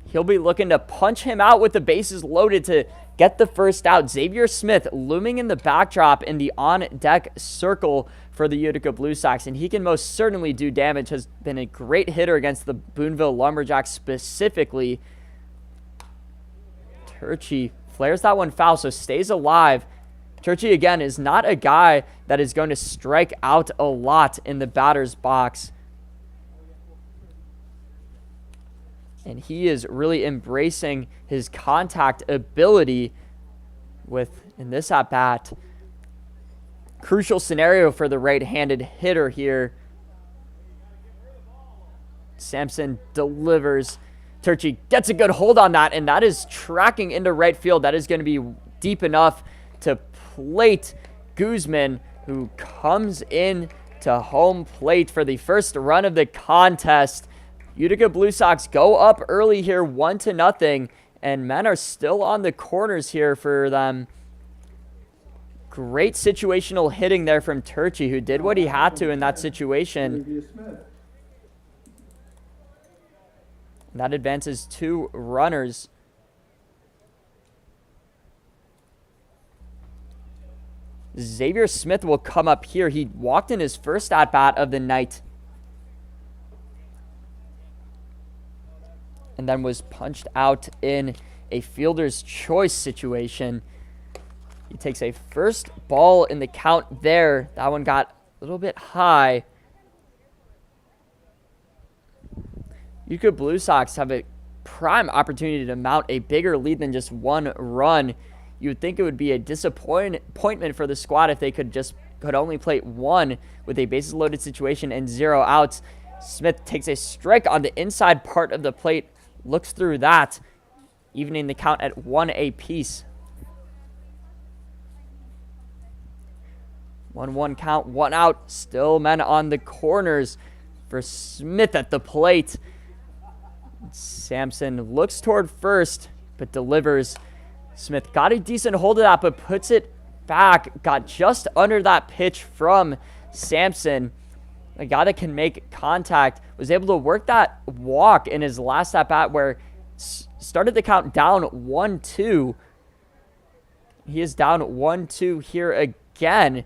He'll be looking to punch him out with the bases loaded to get the first out. Xavier Smith looming in the backdrop in the on-deck circle for the Utica Blue Sox, and he can most certainly do damage. Has been a great hitter against the Boonville Lumberjacks specifically. Turchi flares that one foul, so stays alive. Turchi, again, is not a guy that is going to strike out a lot in the batter's box. And he is really embracing his contact ability with, in this at-bat, crucial scenario for the right-handed hitter here. Sampson delivers. Turchi gets a good hold on that, and that is tracking into right field. That is going to be deep enough to plate Guzman, who comes in to home plate for the first run of the contest. Utica Blue Sox go up early here, 1-0, and men are still on the corners here for them. Great situational hitting there from Turchi, who did what he had to in that situation. That advances 2 runners. Xavier Smith will come up here. He walked in his first at-bat of the night, and then was punched out in a fielder's choice situation. He takes a first ball in the count there. That one got a little bit high. Utica Blue Sox have a prime opportunity to mount a bigger lead than just 1 run. You would think it would be a disappointment for the squad if they could only plate 1 with a bases loaded situation and 0 outs. Smith takes a strike on the inside part of the plate, looks through that, evening the count at 1 apiece. 1-1 count, 1 out. Still men on the corners for Smith at the plate. Sampson looks toward first, but delivers. Smith got a decent hold of that, but puts it back. Got just under that pitch from Sampson. A guy that can make contact. Was able to work that walk in his last at-bat where started the count down 1-2. He is down 1-2 here again.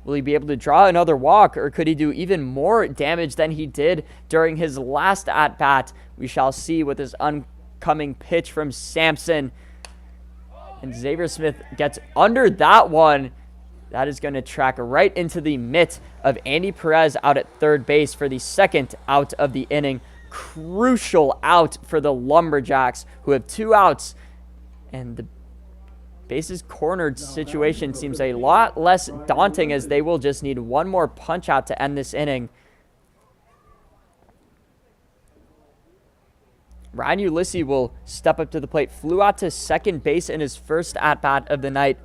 Will he be able to draw another walk, or could he do even more damage than he did during his last at-bat? We shall see with this oncoming pitch from Sampson. And Xavier Smith gets under that one. That is going to track right into the mitt of Andy Perez out at third base for the second out of the inning. Crucial out for the Lumberjacks, who have 2 outs. And the bases cornered situation seems a lot less daunting, as they will just need 1 more punch out to end this inning. Ryan Ulysses will step up to the plate. Flew out to second base in his first at-bat of the night.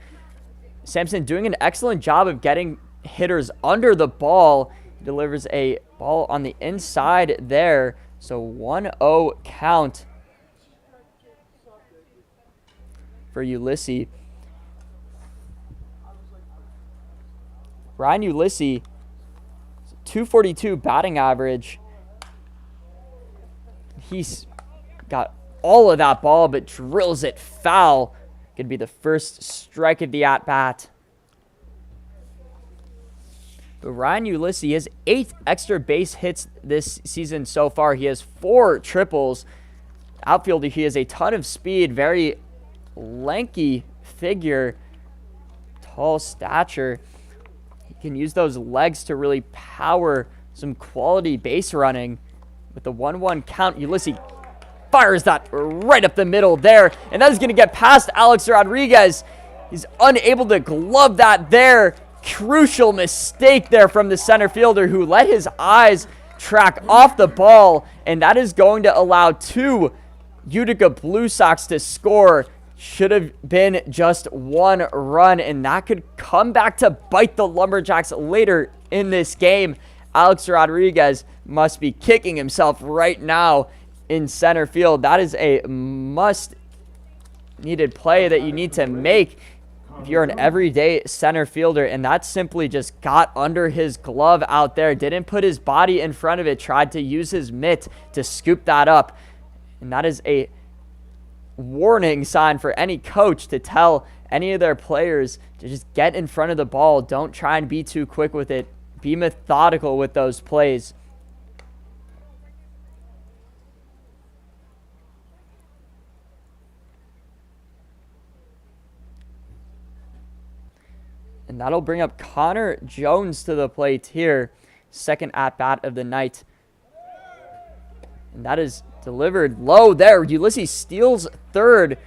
Sampson doing an excellent job of getting hitters under the ball. He delivers a ball on the inside there. So 1-0 count for Ulysses. Ryan Ulysses, 242 batting average. He's got all of that ball, but drills it foul. Could be the first strike of the at-bat. But Ryan Ulysses has 8 extra base hits this season so far. He has 4 triples. Outfielder, he has a ton of speed, very lanky figure, tall stature. He can use those legs to really power some quality base running. With the 1-1 count, Ulysses fires that right up the middle there, and that is going to get past Alex Rodriguez. He's unable to glove that there. Crucial mistake there from the center fielder, who let his eyes track off the ball, and that is going to allow 2 Utica Blue Sox to score. Should have been just 1 run, and that could come back to bite the Lumberjacks later in this game. Alex Rodriguez must be kicking himself right now in center field. That is a must-needed play that you need to make if you're an everyday center fielder, and that simply just got under his glove out there. Didn't put his body in front of it, tried to use his mitt to scoop that up. And that is a warning sign for any coach to tell any of their players to just get in front of the ball. Don't try and be too quick with it. Be methodical with those plays. And that'll bring up Connor Jones to the plate here. Second at-bat of the night. And that is delivered low there. Ulysses steals third.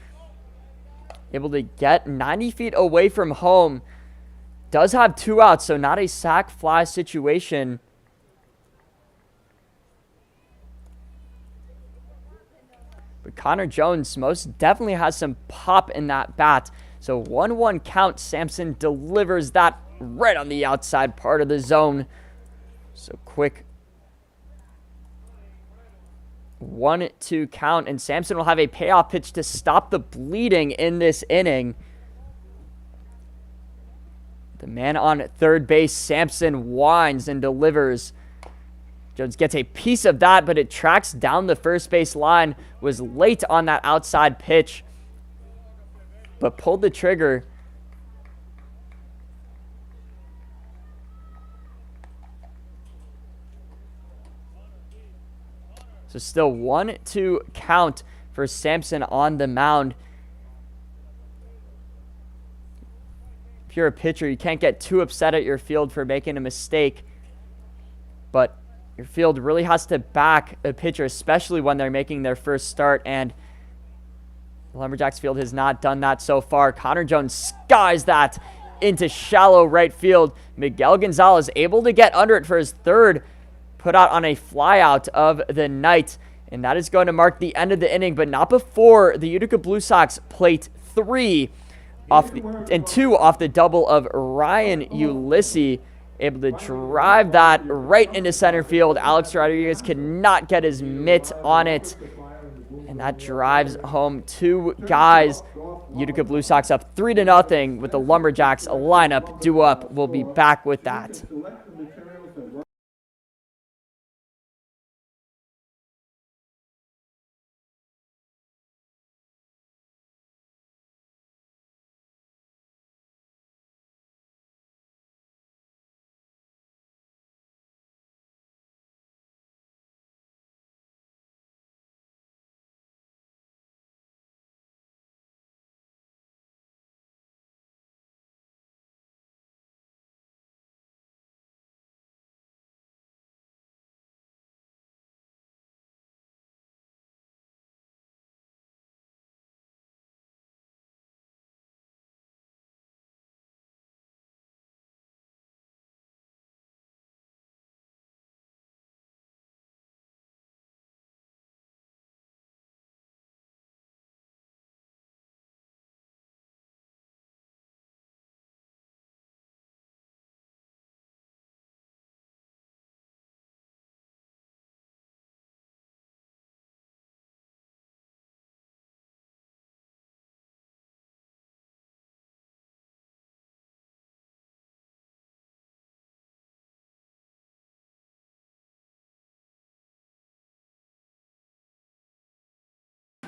Able to get 90 feet away from home. Does have 2 outs, so not a sac fly situation. But Connor Jones most definitely has some pop in that bat. So 1-1 count. Sampson delivers that right on the outside part of the zone. So quick 1-2 count, and Sampson will have a payoff pitch to stop the bleeding in this inning. The man on third base, Sampson, winds and delivers. Jones gets a piece of that, but it tracks down the first base line. Was late on that outside pitch, but pulled the trigger. So still 1-2 count for Sampson on the mound. If you're a pitcher, you can't get too upset at your field for making a mistake. But your field really has to back a pitcher, especially when they're making their first start. And the Lumberjacks field has not done that so far. Connor Jones skies that into shallow right field. Miguel Gonzalez able to get under it for his third put out on a flyout of the night. And that is going to mark the end of the inning, but not before the Utica Blue Sox plate 3 and 2 off the double of Ryan Ulysses. Able to drive that right into center field. Alex Rodriguez cannot get his mitt on it. And that drives home 2 guys. Utica Blue Sox up 3-0 with the Lumberjacks lineup due up. We'll be back with that.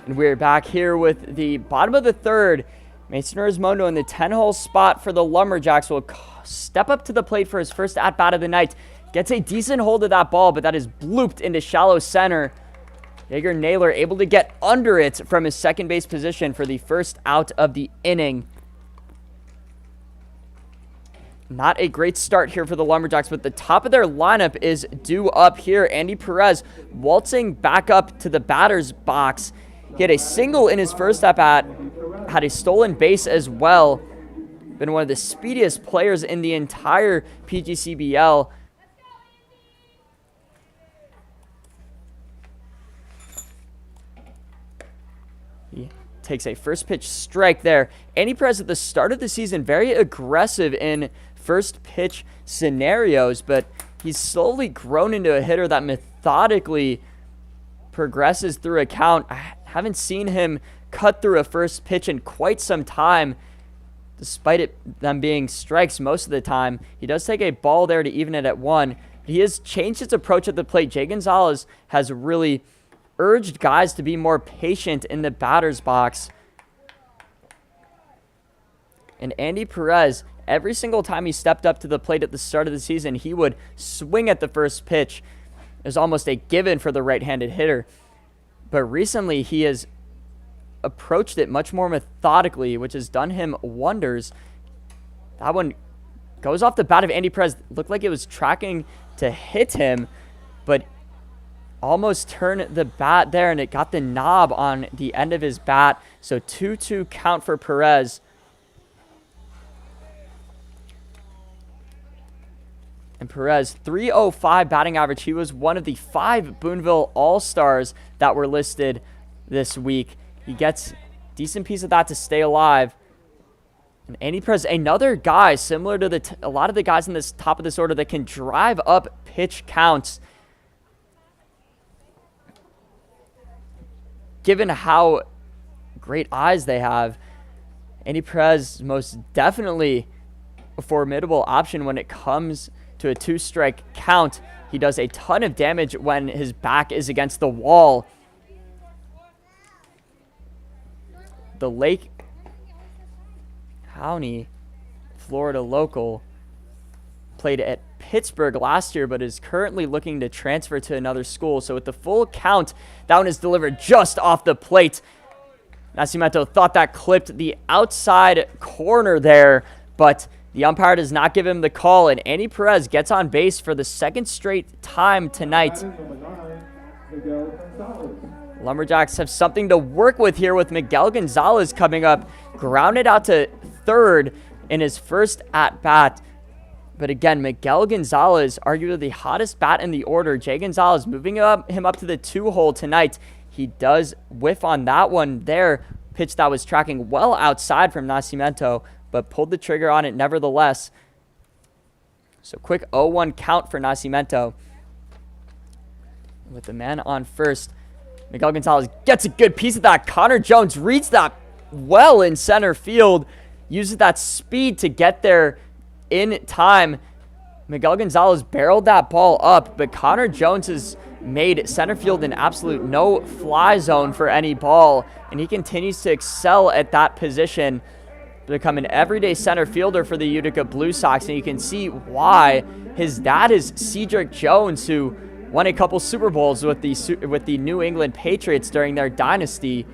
And we're back here with the bottom of the third. Mason Rismondo in the 10-hole spot for the Lumberjacks will step up to the plate for his first at-bat of the night. Gets a decent hold of that ball, but that is blooped into shallow center. Jaeger Naylor able to get under it from his second base position for the first out of the inning. Not a great start here for the Lumberjacks, but the top of their lineup is due up here. Andy Perez waltzing back up to the batter's box. He had a single in his first at-bat, had a stolen base as well. Been one of the speediest players in the entire PGCBL. He takes a first pitch strike there. Andy Perez at the start of the season, very aggressive in first pitch scenarios, but he's slowly grown into a hitter that methodically progresses through a count. I haven't seen him cut through a first pitch in quite some time, despite them being strikes most of the time. He does take a ball there to even it at 1. But he has changed his approach at the plate. Jay Gonzalez has really urged guys to be more patient in the batter's box. And Andy Perez, every single time he stepped up to the plate at the start of the season, he would swing at the first pitch. It was almost a given for the right-handed hitter. But recently, he has approached it much more methodically, which has done him wonders. That one goes off the bat of Andy Perez. Looked like it was tracking to hit him, but almost turned the bat there, and it got the knob on the end of his bat. So 2-2 count for Perez. And Perez, .305 batting average. He was one of the 5 Boonville All-Stars that were listed this week. He gets a decent piece of that to stay alive. And Andy Perez, another guy similar to a lot of the guys in this top of this order that can drive up pitch counts. Given how great eyes they have, Andy Perez is most definitely a formidable option when it comes to a 2-strike count. He does a ton of damage when his back is against the wall. The Lake County, Florida local, played at Pittsburgh last year, but is currently looking to transfer to another school. So with the full count, that one is delivered just off the plate. Nascimento thought that clipped the outside corner there, but the umpire does not give him the call, and Andy Perez gets on base for the second straight time tonight. Lumberjacks have something to work with here with Miguel Gonzalez coming up. Grounded out to third in his first at-bat. But again, Miguel Gonzalez, arguably the hottest bat in the order. Jay Gonzalez moving him up to the 2-hole tonight. He does whiff on that one there. Pitch that was tracking well outside from Nascimento, but pulled the trigger on it nevertheless. So quick 0-1 count for Nascimento. With the man on first, Miguel Gonzalez gets a good piece of that. Connor Jones reads that well in center field. Uses that speed to get there in time. Miguel Gonzalez barreled that ball up, but Connor Jones has made center field an absolute no-fly zone for any ball, and he continues to excel at that position, become an everyday center fielder for the Utica Blue Sox, and you can see why. His dad is Cedric Jones, who won a couple Super Bowls with the New England Patriots during their dynasty.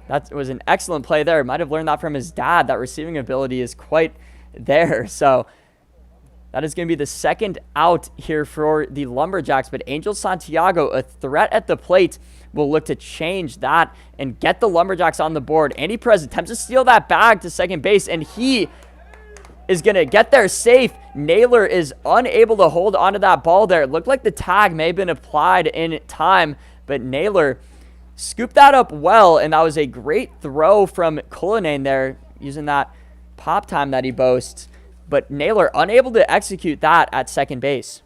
That was an excellent play there. Might have learned that from his dad. That receiving ability is quite there. So that is going to be the second out here for the Lumberjacks. But Angel Santiago, a threat at the plate, will look to change that and get the Lumberjacks on the board. Andy Perez attempts to steal that bag to second base, and he is going to get there safe. Naylor is unable to hold onto that ball there. It looked like the tag may have been applied in time, but Naylor scooped that up well, and that was a great throw from Cullinane there, using that pop time that he boasts. But Naylor unable to execute that at second base.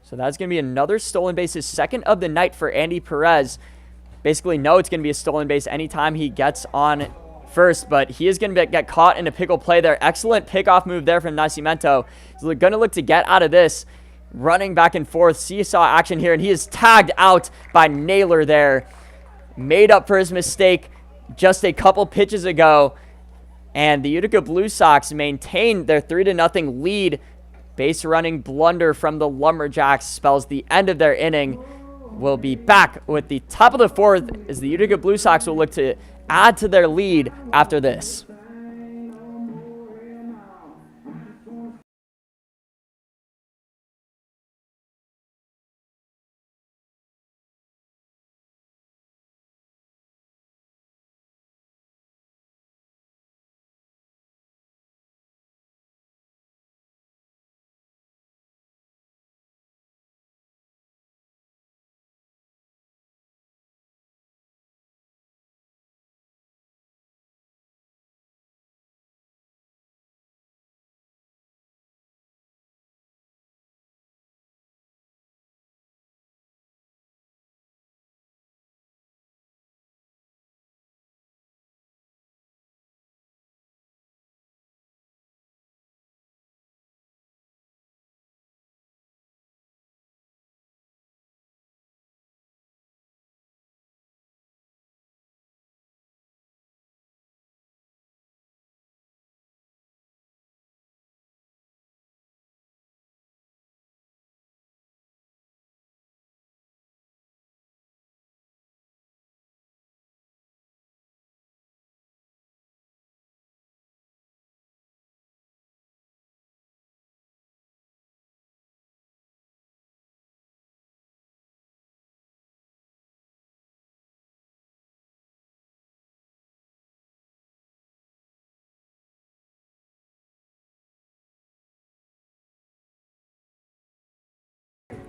So that's going to be another stolen base, his second of the night for Andy Perez. Basically, no, it's going to be a stolen base anytime he gets on first, but he is going to get caught in a pickle play there. Excellent pickoff move there from Nascimento. He's going to look to get out of this. Running back and forth, seesaw action here, and he is tagged out by Naylor there. Made up for his mistake just a couple pitches ago, and the Utica Blue Sox maintain their 3-0 lead. Base running blunder from the Lumberjacks spells the end of their inning. We'll be back with the top of the fourth as the Utica Blue Sox will look to add to their lead after this.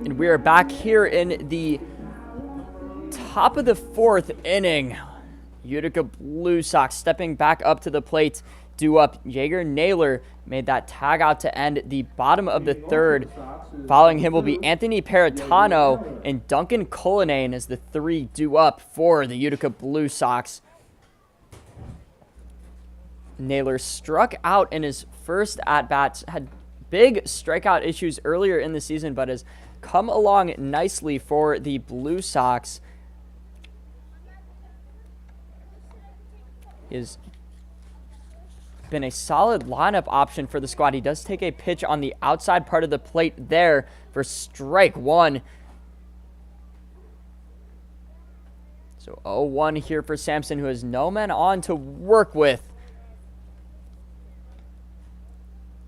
And we are back here in the top of the fourth inning. Utica Blue Sox stepping back up to the plate, due up. Jaeger Naylor made that tag out to end the bottom of the third. Following him will be Anthony Peritano and Duncan Cullinane as the three due up for the Utica Blue Sox. Naylor struck out in his first at-bats, had big strikeout issues earlier in the season, but has come along nicely for the Blue Sox. He has been a solid lineup option for the squad. He does take a pitch on the outside part of the plate there for strike one. So 0-1 here for Sampson, who has no men on to work with.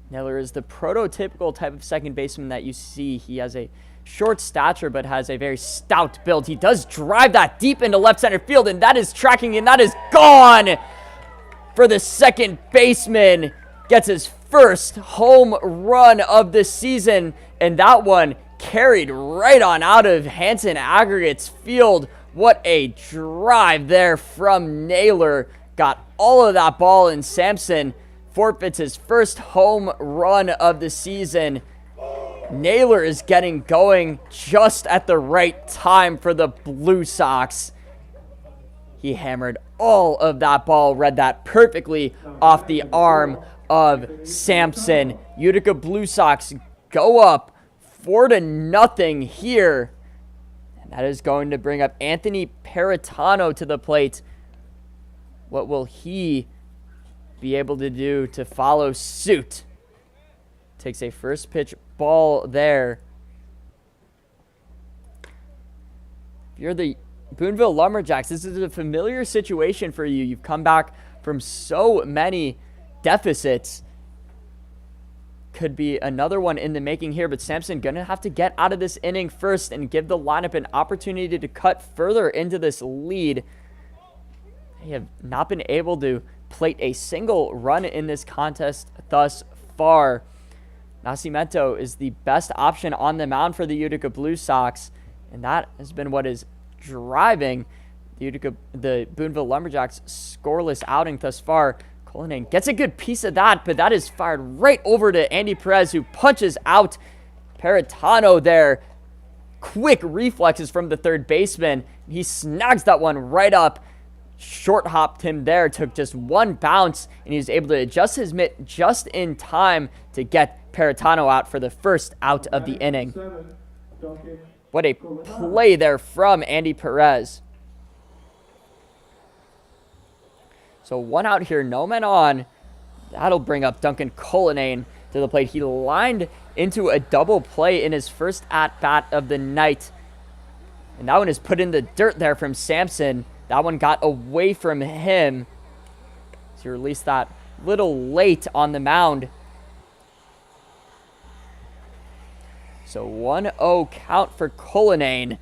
Naylor is the prototypical type of second baseman that you see. He has a short stature but has a very stout build. He does drive that deep into left center field, and that is tracking, and that is gone for the second baseman. Gets his first home run of the season, and that one carried right on out of Hanson Aggregates Field. What a drive there from Naylor. Got all of that ball, and Sampson forfeits his first home run of the season. Naylor is getting going just at the right time for the Blue Sox. He hammered all of that ball, read that perfectly off the arm of Sampson. Utica Blue Sox go up 4-0 here. And that is going to bring up Anthony Peritano to the plate. What will he be able to do to follow suit? Takes a first pitch ball there. If you're the Boonville Lumberjacks, this is a familiar situation for you. You've come back from so many deficits. Could be another one in the making here, but Sampson gonna have to get out of this inning first and give the lineup an opportunity to cut further into this lead. They have not been able to plate a single run in this contest thus far. Nascimento is the best option on the mound for the Utica Blue Sox, and that has been what is driving the Boonville Lumberjacks scoreless outing thus far. Cullinane gets a good piece of that, but that is fired right over to Andy Perez, who punches out Peritano there. Quick reflexes from the third baseman. He snags that one right up. short hopped him there, took just one bounce, and he was able to adjust his mitt just in time to get Peritano out for the first out of the inning. What a play there from Andy Perez. So one out here, no men on. That'll bring up Duncan Cullinane to the plate. He lined into a double play in his first at-bat of the night. And that one is put in the dirt there from Sampson. That one got away from him. So he released that little late on the mound. So 1-0 count for Cullinane.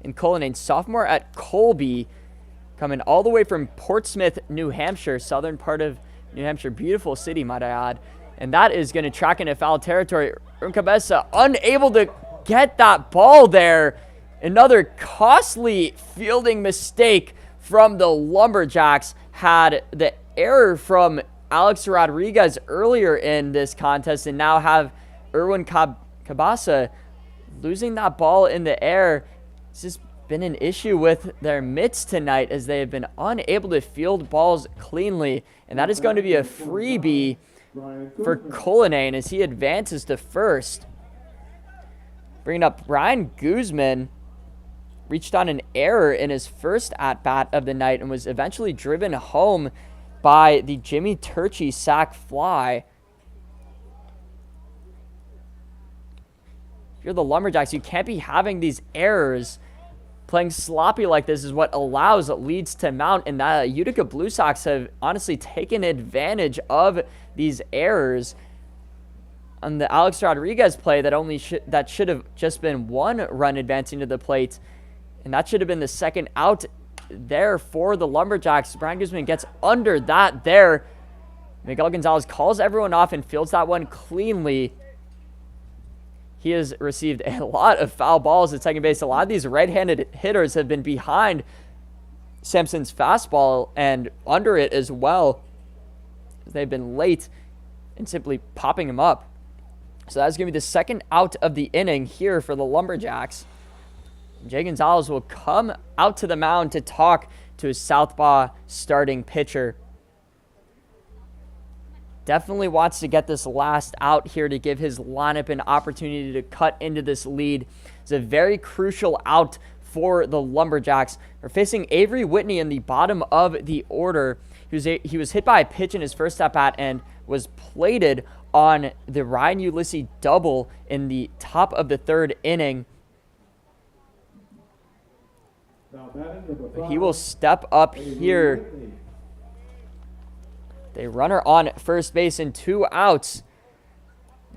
And Cullinane, sophomore at Colby, coming all the way from Portsmouth, New Hampshire, southern part of New Hampshire. Beautiful city, might I add. And that is going to track into foul territory. Cabeza unable to get that ball there. Another costly fielding mistake from the Lumberjacks. Had the error from Alex Rodriguez earlier in this contest, and now have Erwin Cabeza losing that ball in the air. It's just been an issue with their mitts tonight, as they have been unable to field balls cleanly. And that is going to be a freebie for Cullinane as he advances to first. Bringing up Brian Guzman. Reached on an error in his first at-bat of the night and was eventually driven home by the Jimmy Turchi sac fly. If you're the Lumberjacks, you can't be having these errors. Playing sloppy like this is what allows leads to mount, and the Utica Blue Sox have honestly taken advantage of these errors. On the Alex Rodriguez play, that should have just been one run advancing to the plate, and that should have been the second out there for the Lumberjacks. Brian Guzman gets under that there. Miguel Gonzalez calls everyone off and fields that one cleanly. He has received a lot of foul balls at second base. A lot of these right-handed hitters have been behind Sampson's fastball and under it as well. They've been late in simply popping him up. So that's going to be the second out of the inning here for the Lumberjacks. Jay Gonzalez will come out to the mound to talk to his southpaw starting pitcher. Definitely wants to get this last out here to give his lineup an opportunity to cut into this lead. It's a very crucial out for the Lumberjacks. They're facing Avery Whitney in the bottom of the order. He was hit by a pitch in his first at-bat and was plated on the Ryan Ulysses double in the top of the third inning. But he will step up here. The runner on first base and 2 outs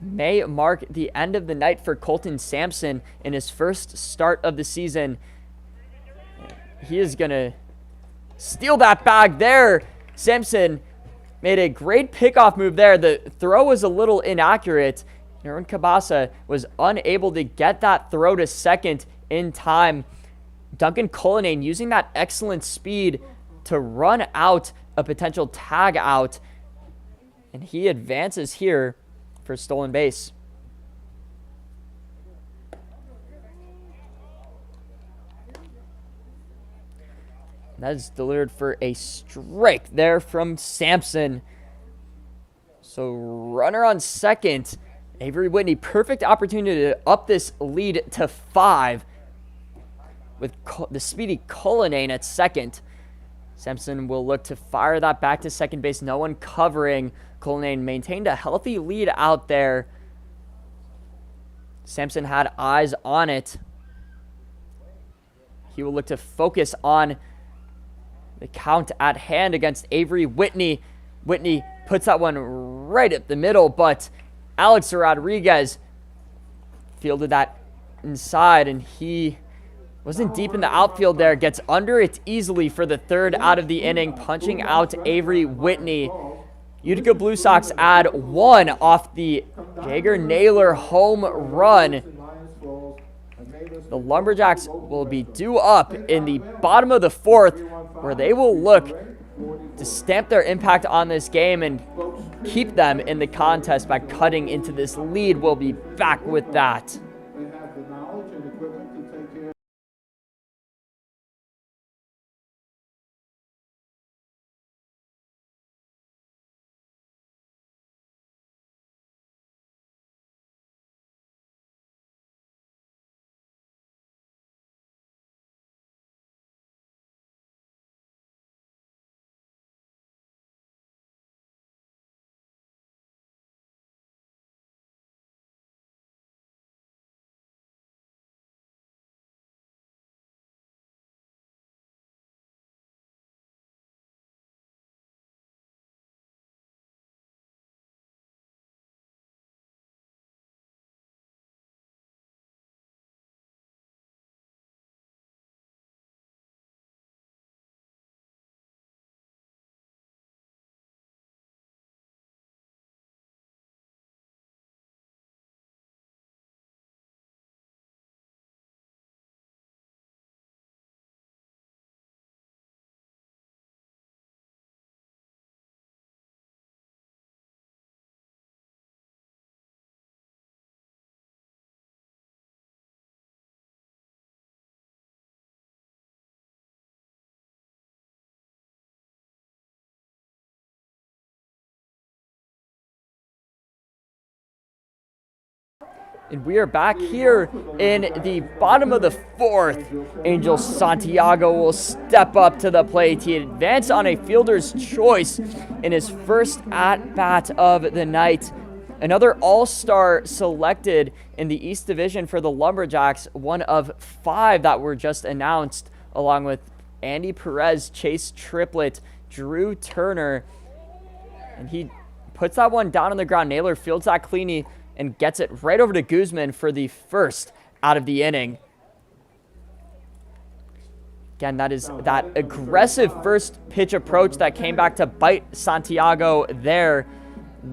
may mark the end of the night for Colton Sampson in his first start of the season. He is going to steal that bag there. Sampson made a great pickoff move there. The throw was a little inaccurate. Aaron Cabasa was unable to get that throw to second in time. Duncan Cullinane using that excellent speed to run out a potential tag out, and he advances here for stolen base. That is delivered for a strike there from Sampson. So runner on second. Avery Whitney, perfect opportunity to up this lead to 5 with the speedy Cullinane at second. Sampson will look to fire that back to second base. No one covering. Cullinane maintained a healthy lead out there. Sampson had eyes on it. He will look to focus on the count at hand against Avery Whitney. Whitney puts that one right up the middle, but Alex Rodriguez fielded that inside, and he wasn't deep in the outfield there. Gets under it easily for the third out of the inning, punching out Avery Whitney. Utica Blue Sox add 1 off the Jaeger Naylor home run. The Lumberjacks will be due up in the bottom of the 4th, where they will look to stamp their impact on this game and keep them in the contest by cutting into this lead. We'll be back with that. And we are back here in the bottom of the fourth. Angel Santiago will step up to the plate. He advanced on a fielder's choice in his first at-bat of the night. Another all-star selected in the East Division for the Lumberjacks, one of 5 that were just announced, along with Andy Perez, Chase Triplett, Drew Turner. And he puts that one down on the ground. Naylor fields that cleanly and gets it right over to Guzman for the first out of the inning. Again, that is that aggressive first pitch approach that came back to bite Santiago there.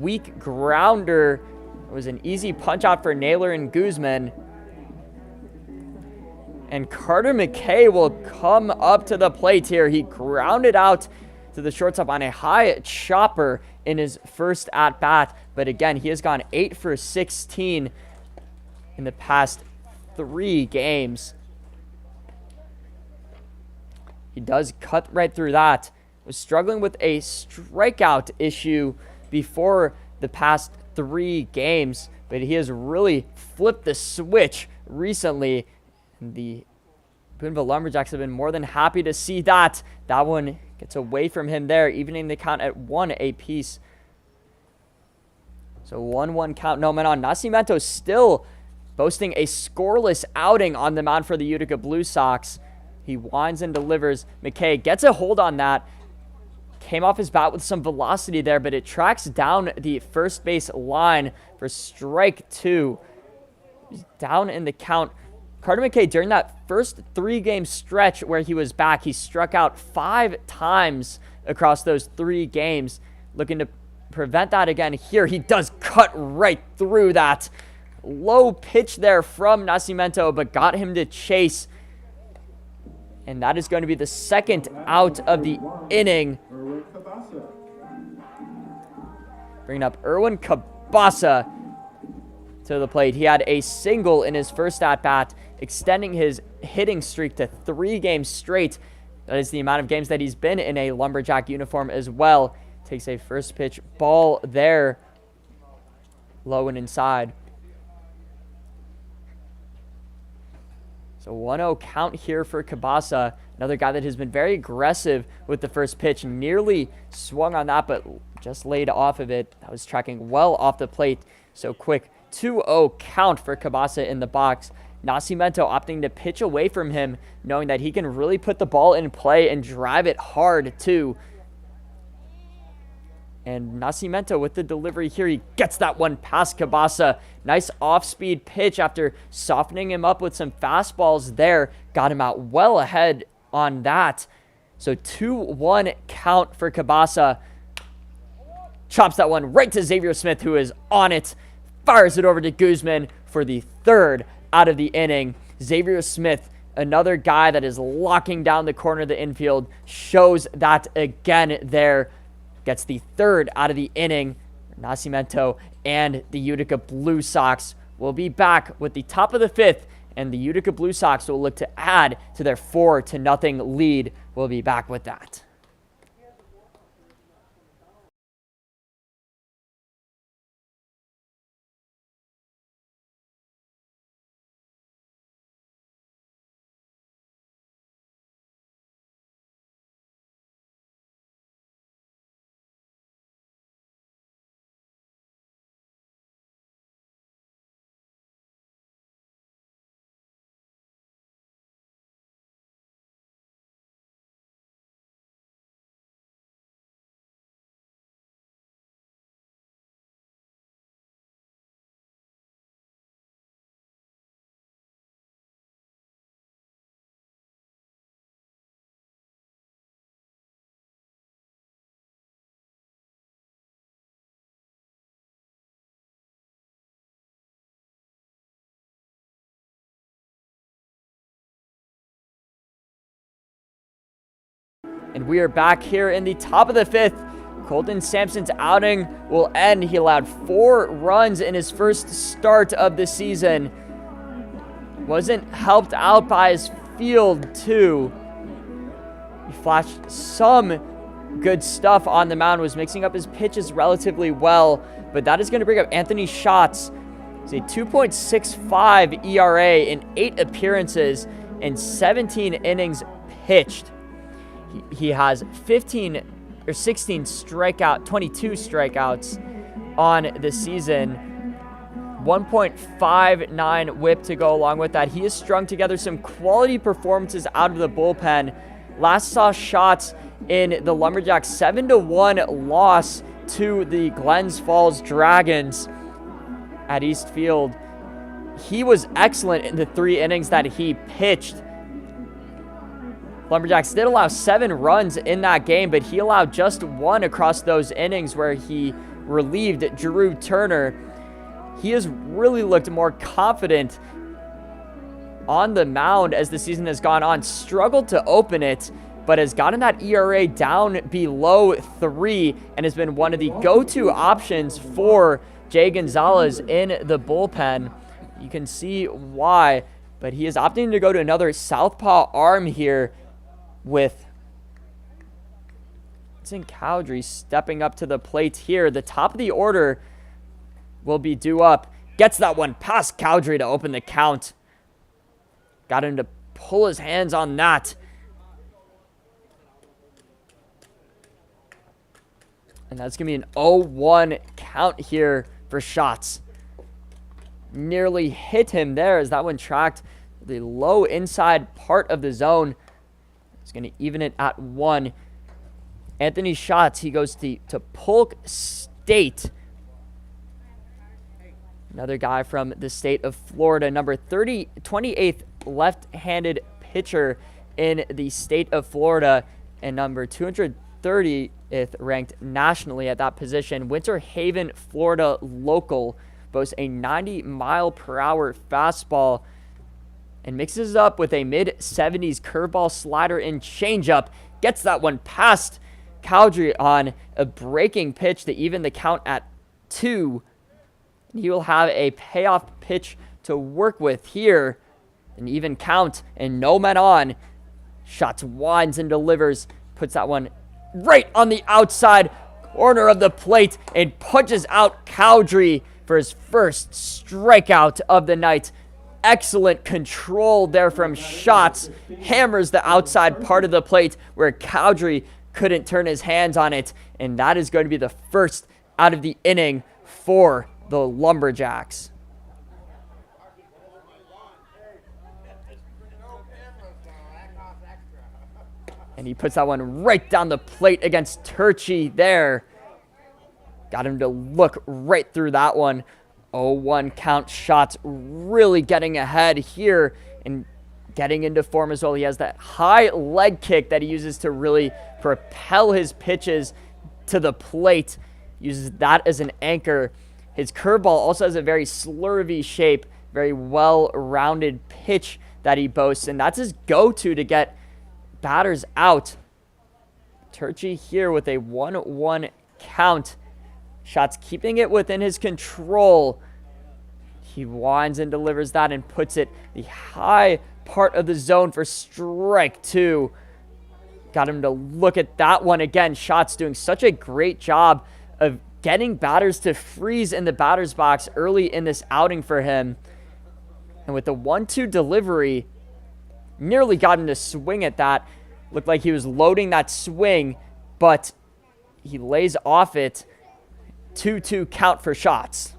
Weak grounder. It was an easy punch out for Naylor and Guzman. And Carter McKay will come up to the plate here. He grounded out to the shortstop on a high chopper in his first at-bat. But again, he has gone 8 for 16 in the past 3 games. He does cut right through that. Was struggling with a strikeout issue before the past 3 games, but he has really flipped the switch recently. And the Boonville Lumberjacks have been more than happy to see that. That one gets away from him there, evening the count at 1 apiece. So 1-1 count, no men on. Nascimento still boasting a scoreless outing on the mound for the Utica Blue Sox. He winds and delivers. McKay gets a hold on that. Came off his bat with some velocity there, but it tracks down the first base line for strike 2. He's down in the count. Carter McKay, during that first 3-game stretch where he was back, he struck out 5 times across those 3 games. Looking to prevent that again here. He does cut right through that. Low pitch there from Nascimento, but got him to chase. And that is going to be the second out of the inning. Bringing up Erwin Cabasa to the plate. He had a single in his first at-bat, extending his hitting streak to 3 games straight. That is the amount of games that he's been in a Lumberjack uniform as well. Takes a first pitch ball there, low and inside. So 1-0 count here for Cabasa. Another guy that has been very aggressive with the first pitch. Nearly swung on that, but just laid off of it. That was tracking well off the plate. So quick 2-0 count for Cabasa in the box. Nascimento opting to pitch away from him, knowing that he can really put the ball in play and drive it hard too. And Nascimento with the delivery here. He gets that one past Cabasa. Nice off-speed pitch after softening him up with some fastballs there. Got him out well ahead on that. So 2-1 count for Cabasa. Chops that one right to Xavier Smith, who is on it. Fires it over to Guzman for the third out of the inning. Xavier Smith, another guy that is locking down the corner of the infield, shows that again there. Gets the third out of the inning. Nascimento and the Utica Blue Sox will be back with the top of the 5th, and the Utica Blue Sox will look to add to their 4-0 lead. We'll be back with that. And we are back here in the top of the 5th. Colton Sampson's outing will end. He allowed 4 runs in his first start of the season. Wasn't helped out by his field, too. He flashed some good stuff on the mound, was mixing up his pitches relatively well. But that is going to bring up Anthony Schatz It's a 2.65 ERA in 8 appearances and 17 innings pitched. He has 16 strikeout, 22 strikeouts on the season. 1.59 whip to go along with that. He has strung together some quality performances out of the bullpen. Last saw shots in the Lumberjacks 7-1 loss to the Glens Falls Dragons at East Field. He was excellent in the 3 innings that he pitched. Lumberjacks did allow 7 runs in that game, but he allowed just 1 across those innings where he relieved Drew Turner. He has really looked more confident on the mound as the season has gone on. Struggled to open it, but has gotten that ERA down below 3 and has been one of the go-to options for Jay Gonzalez in the bullpen. You can see why, but he is opting to go to another southpaw arm here with Hanson Cowdrey stepping up to the plate here. The top of the order will be due up. Gets that one past Cowdrey to open the count. Got him to pull his hands on that. And that's going to be an 0-1 count here for Shots. Nearly hit him there as that one tracked the low inside part of the zone. It's going to even it at 1. Anthony Shots, he goes to Polk State. Another guy from the state of Florida, number 28th left-handed pitcher in the state of Florida, and number 230th ranked nationally at that position. Winter Haven, Florida local, boasts a 90-mile-per-hour fastball and mixes it up with a mid-70s curveball, slider, and changeup. Gets that one past Cowdrey on a breaking pitch to even the count at 2. He will have a payoff pitch to work with here. An even count and no men on. Shots winds and delivers. Puts that one right on the outside corner of the plate and punches out Cowdrey for his first strikeout of the night. Excellent control there from Shots. Hammers the outside part of the plate where Cowdrey couldn't turn his hands on it. And that is going to be the first out of the inning for the Lumberjacks. And he puts that one right down the plate against Turchi there. Got him to look right through that one. 0-1 count. Shots really getting ahead here and getting into form as well. He has that high leg kick that he uses to really propel his pitches to the plate. Uses that as an anchor. His curveball also has a very slurvy shape, very well-rounded pitch that he boasts, and that's his go-to to get batters out. Turchi here with a 1-1 count. Shots keeping it within his control. He winds and delivers that and puts it the high part of the zone for strike 2. Got him to look at that one again. Shots doing such a great job of getting batters to freeze in the batter's box early in this outing for him. And with the 1-2 delivery, nearly got him to swing at that. Looked like he was loading that swing, but he lays off it. 2-2 count for Shots.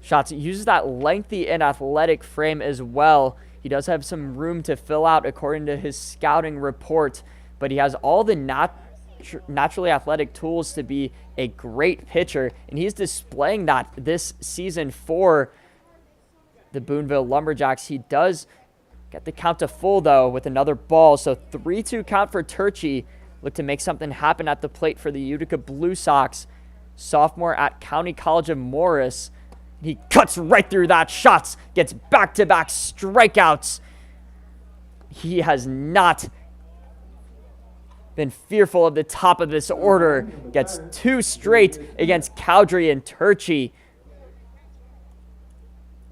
Shots uses that lengthy and athletic frame as well. He does have some room to fill out according to his scouting report, but he has all the naturally athletic tools to be a great pitcher, and he's displaying that this season for the Boonville Lumberjacks. He does get the count to full, though, with another ball, so 3-2 count for Turchi. Look to make something happen at the plate for the Utica Blue Sox. Sophomore at County College of Morris. He cuts right through that. Shots, gets back-to-back strikeouts. He has not been fearful of the top of this order. Gets 2 straight against Cowdrey and Turchi.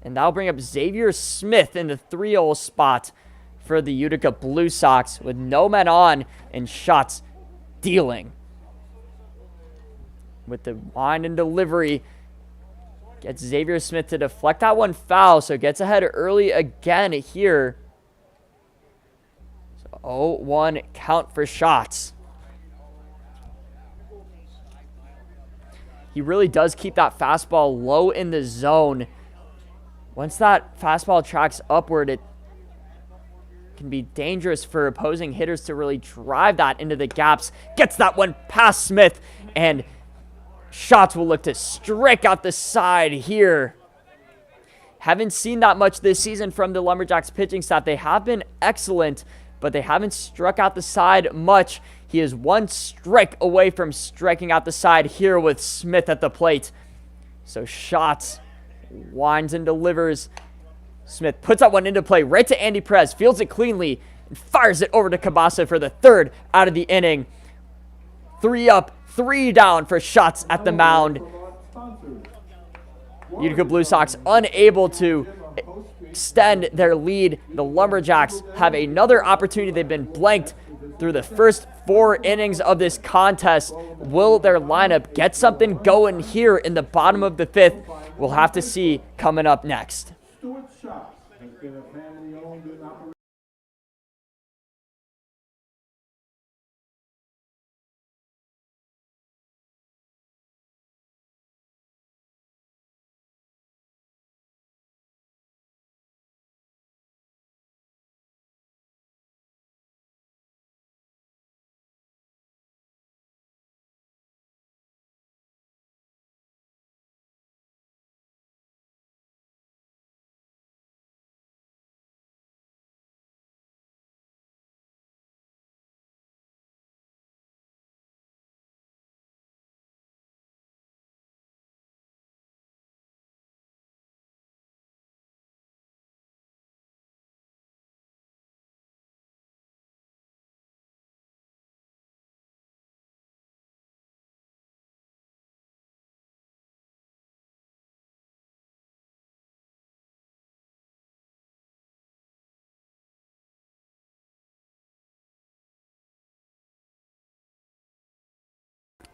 And that'll bring up Xavier Smith in the 3-0 spot for the Utica Blue Sox with no men on and Shots dealing. with the wind and delivery. Gets Xavier Smith to deflect that one foul, so gets ahead early again here. So 0-1 count for Shots. He really does keep that fastball low in the zone. Once that fastball tracks upward, it can be dangerous for opposing hitters to really drive that into the gaps. Gets that one past Smith, and Shots will look to strike out the side here. Haven't seen that much this season from the Lumberjacks pitching staff. They have been excellent, but they haven't struck out the side much. He is one strike away from striking out the side here with Smith at the plate. So Shots winds and delivers. Smith puts that one into play right to Andy Perez, fields it cleanly, and fires it over to Cabasa for the third out of the inning. 3 up, 3 down for Shots at the mound. Utica Blue Sox unable to extend their lead. The Lumberjacks have another opportunity. They've been blanked through the first 4 innings of this contest. Will their lineup get something going here in the bottom of the 5th? We'll have to see coming up next.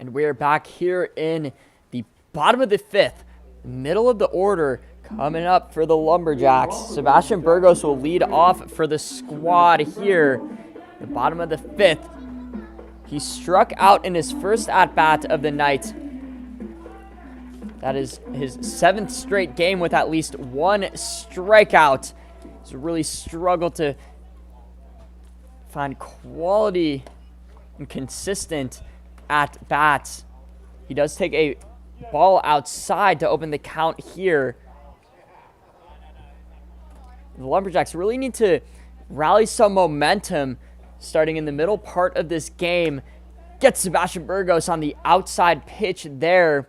And we're back here in the bottom of the 5th, middle of the order, coming up for the Lumberjacks. Sebastian Burgos will lead off for the squad here. The bottom of the 5th. He struck out in his first at-bat of the night. That is his 7th straight game with at least 1 strikeout. He's really struggled to find quality and consistent at bats. He does take a ball outside to open the count here. The Lumberjacks really need to rally some momentum starting in the middle part of this game. Gets Sebastian Burgos on the outside pitch there.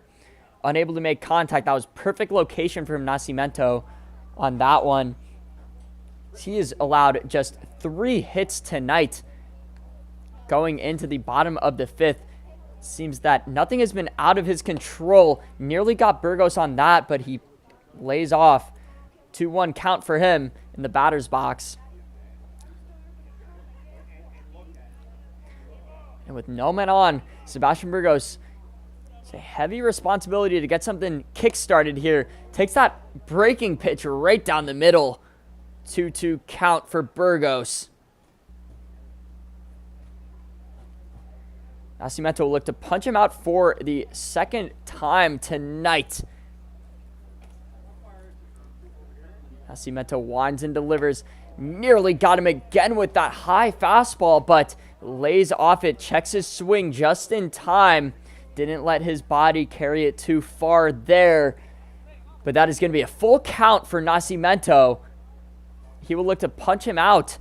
Unable to make contact. That was perfect location from Nascimento on that one. He has allowed just 3 hits tonight going into the bottom of the 5th. Seems that nothing has been out of his control. Nearly got Burgos on that, but he lays off. 2-1 count for him in the batter's box. And with no men on, Sebastian Burgos, it's a heavy responsibility to get something kick-started here. Takes that breaking pitch right down the middle. 2-2 count for Burgos. Nascimento will look to punch him out for the 2nd time tonight. Nascimento winds and delivers. Nearly got him again with that high fastball, but lays off it. Checks his swing just in time. Didn't let his body carry it too far there. But that is going to be a full count for Nascimento. He will look to punch him out.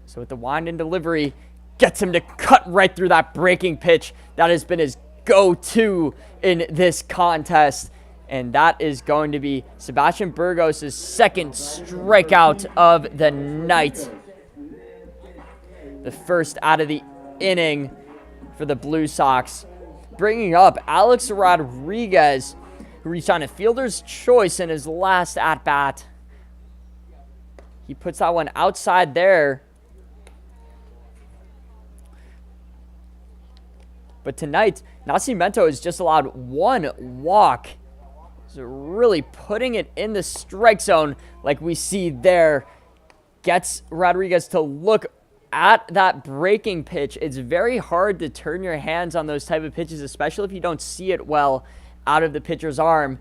So with the wind and delivery, gets him to cut right through that breaking pitch. That has been his go-to in this contest. And that is going to be Sebastian Burgos' 2nd strikeout of the night. The first out of the inning for the Blue Sox. Bringing up Alex Rodriguez, who reached on a fielder's choice in his last at-bat. He puts that one outside there. But tonight, Nascimento has just allowed 1 walk. So really putting it in the strike zone like we see there. Gets Rodriguez to look at that breaking pitch. It's very hard to turn your hands on those type of pitches, especially if you don't see it well out of the pitcher's arm.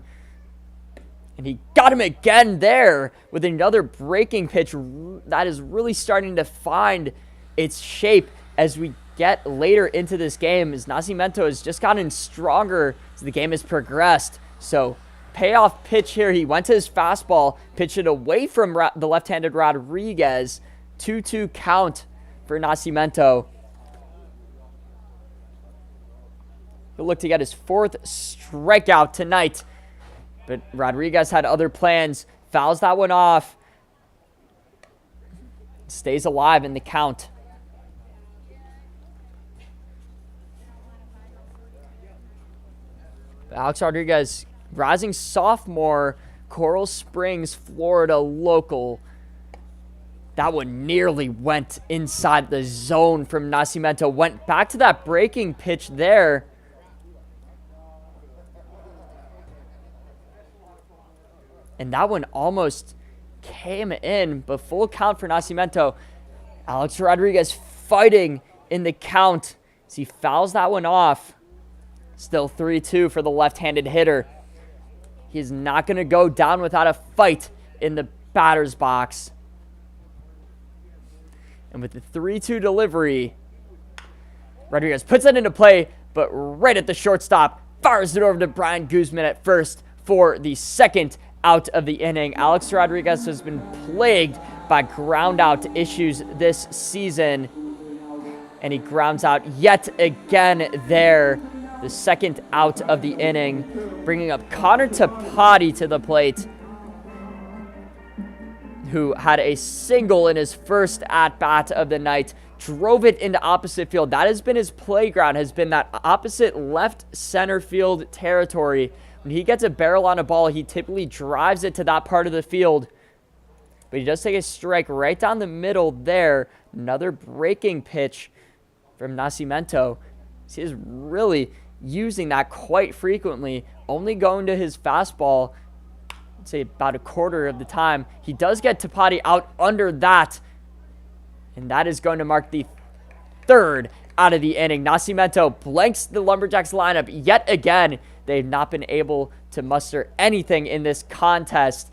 And he got him again there with another breaking pitch that is really starting to find its shape as we get later into this game, as Nascimento has just gotten stronger as the game has progressed. So payoff pitch here. He went to his fastball, pitched it away from the left-handed Rodriguez. 2-2 count for Nascimento. He'll look to get his 4th strikeout tonight. But Rodriguez had other plans. Fouls that one off. Stays alive in the count. Alex Rodriguez, rising sophomore, Coral Springs, Florida local. That one nearly went inside the zone from Nascimento. Went back to that breaking pitch there. And that one almost came in, but full count for Nascimento. Alex Rodriguez fighting in the count as he fouls that one off. Still 3-2 for the left-handed hitter. He's not going to go down without a fight in the batter's box. And with the 3-2 delivery, Rodriguez puts it into play, but right at the shortstop, fires it over to Brian Guzman at first for the 2nd out of the inning. Alex Rodriguez has been plagued by ground out issues this season, and he grounds out yet again there. The 2nd out of the inning, bringing up Connor Tapati to the plate, who had a single in his first at-bat of the night, drove it into opposite field. That has been his playground, has been that opposite left center field territory. When he gets a barrel on a ball, he typically drives it to that part of the field. But he does take a strike right down the middle there. Another breaking pitch from Nascimento. He is really using that quite frequently, only going to his fastball, I'd say about a quarter of the time. He does get Tapati out under that, and that is going to mark the 3rd out of the inning. Nascimento blanks the Lumberjacks lineup yet again. They've not been able to muster anything in this contest.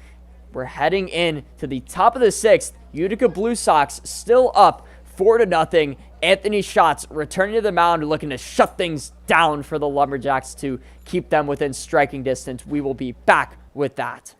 We're heading in to the top of the 6th. Utica Blue Sox still up 4-0. Anthony Schatz returning to the mound, looking to shut things down for the Lumberjacks to keep them within striking distance. We will be back with that.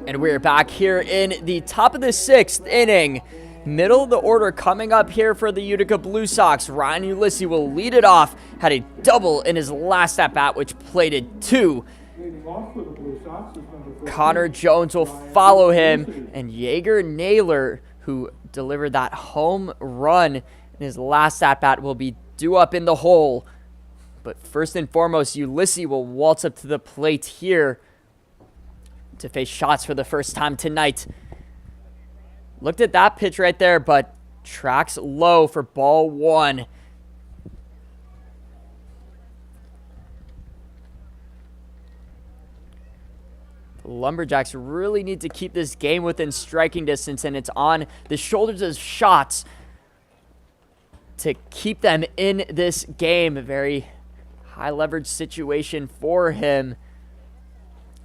And we're back here in the top of the 6th inning. Middle of the order coming up here for the Utica Blue Sox. Ryan Ulysses will lead it off. Had a double in his last at-bat, which plated 2. Connor Jones will follow him. And Jaeger Naylor, who delivered that home run in his last at-bat, will be due up in the hole. But first and foremost, Ulysses will waltz up to the plate here to face Schatz for the first time tonight. Looked at that pitch right there, but tracks low for ball 1. The Lumberjacks really need to keep this game within striking distance, and it's on the shoulders of Schatz to keep them in this game. A very high leverage situation for him.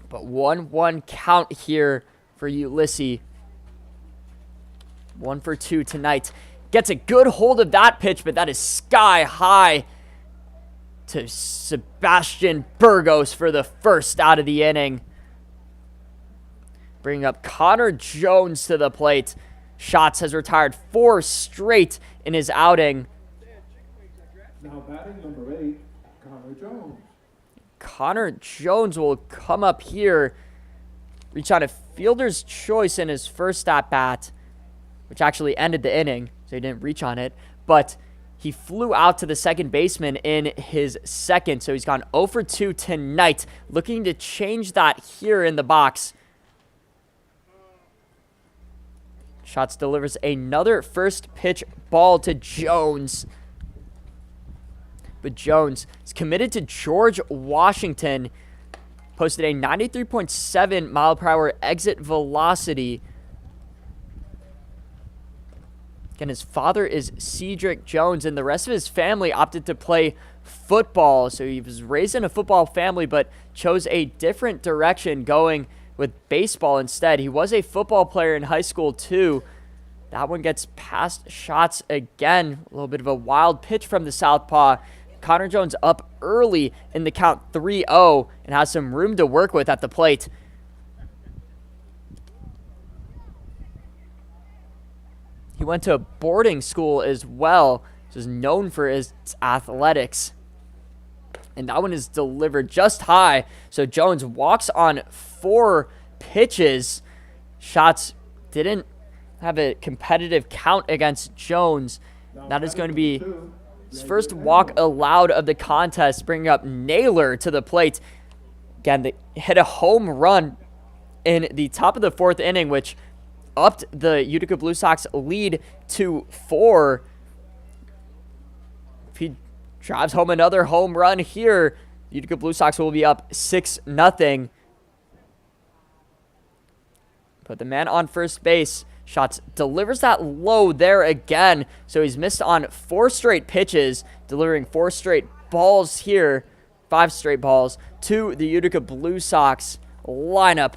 But 1-1 count here for Ulysses. 1 for 2 tonight. Gets a good hold of that pitch, but that is sky high to Sebastian Burgos for the first out of the inning. Bringing up Connor Jones to the plate. Schatz has retired 4 straight in his outing. Now batting number 8, Connor Jones. Connor Jones will come up here, reach on a fielder's choice in his first at-bat, which actually ended the inning, so he didn't reach on it. But he flew out to the second baseman in his second, so he's gone 0 for 2 tonight, looking to change that here in the box. Schatz delivers another first pitch ball to Jones. But Jones is committed to George Washington. Posted a 93.7 mile per hour exit velocity. Again, his father is Cedric Jones, and the rest of his family opted to play football. So he was raised in a football family, but chose a different direction, going with baseball instead. He was a football player in high school too. That one gets past Schatz again. A little bit of a wild pitch from the southpaw. Connor Jones up early in the count 3-0 and has some room to work with at the plate. He went to a boarding school as well, so is known for his athletics. And that one is delivered just high. So Jones walks on 4 pitches. Schatz didn't have a competitive count against Jones. That is going to be his first walk allowed of the contest, bringing up Naylor to the plate. Again, they hit a home run in the top of the 4th inning, which upped the Utica Blue Sox lead to 4. If he drives home another home run here, the Utica Blue Sox will be up 6-0. But the man on first base, Schatz, delivers that low there again. So he's missed on 4 straight pitches, delivering 4 straight balls here, 5 straight balls to the Utica Blue Sox lineup.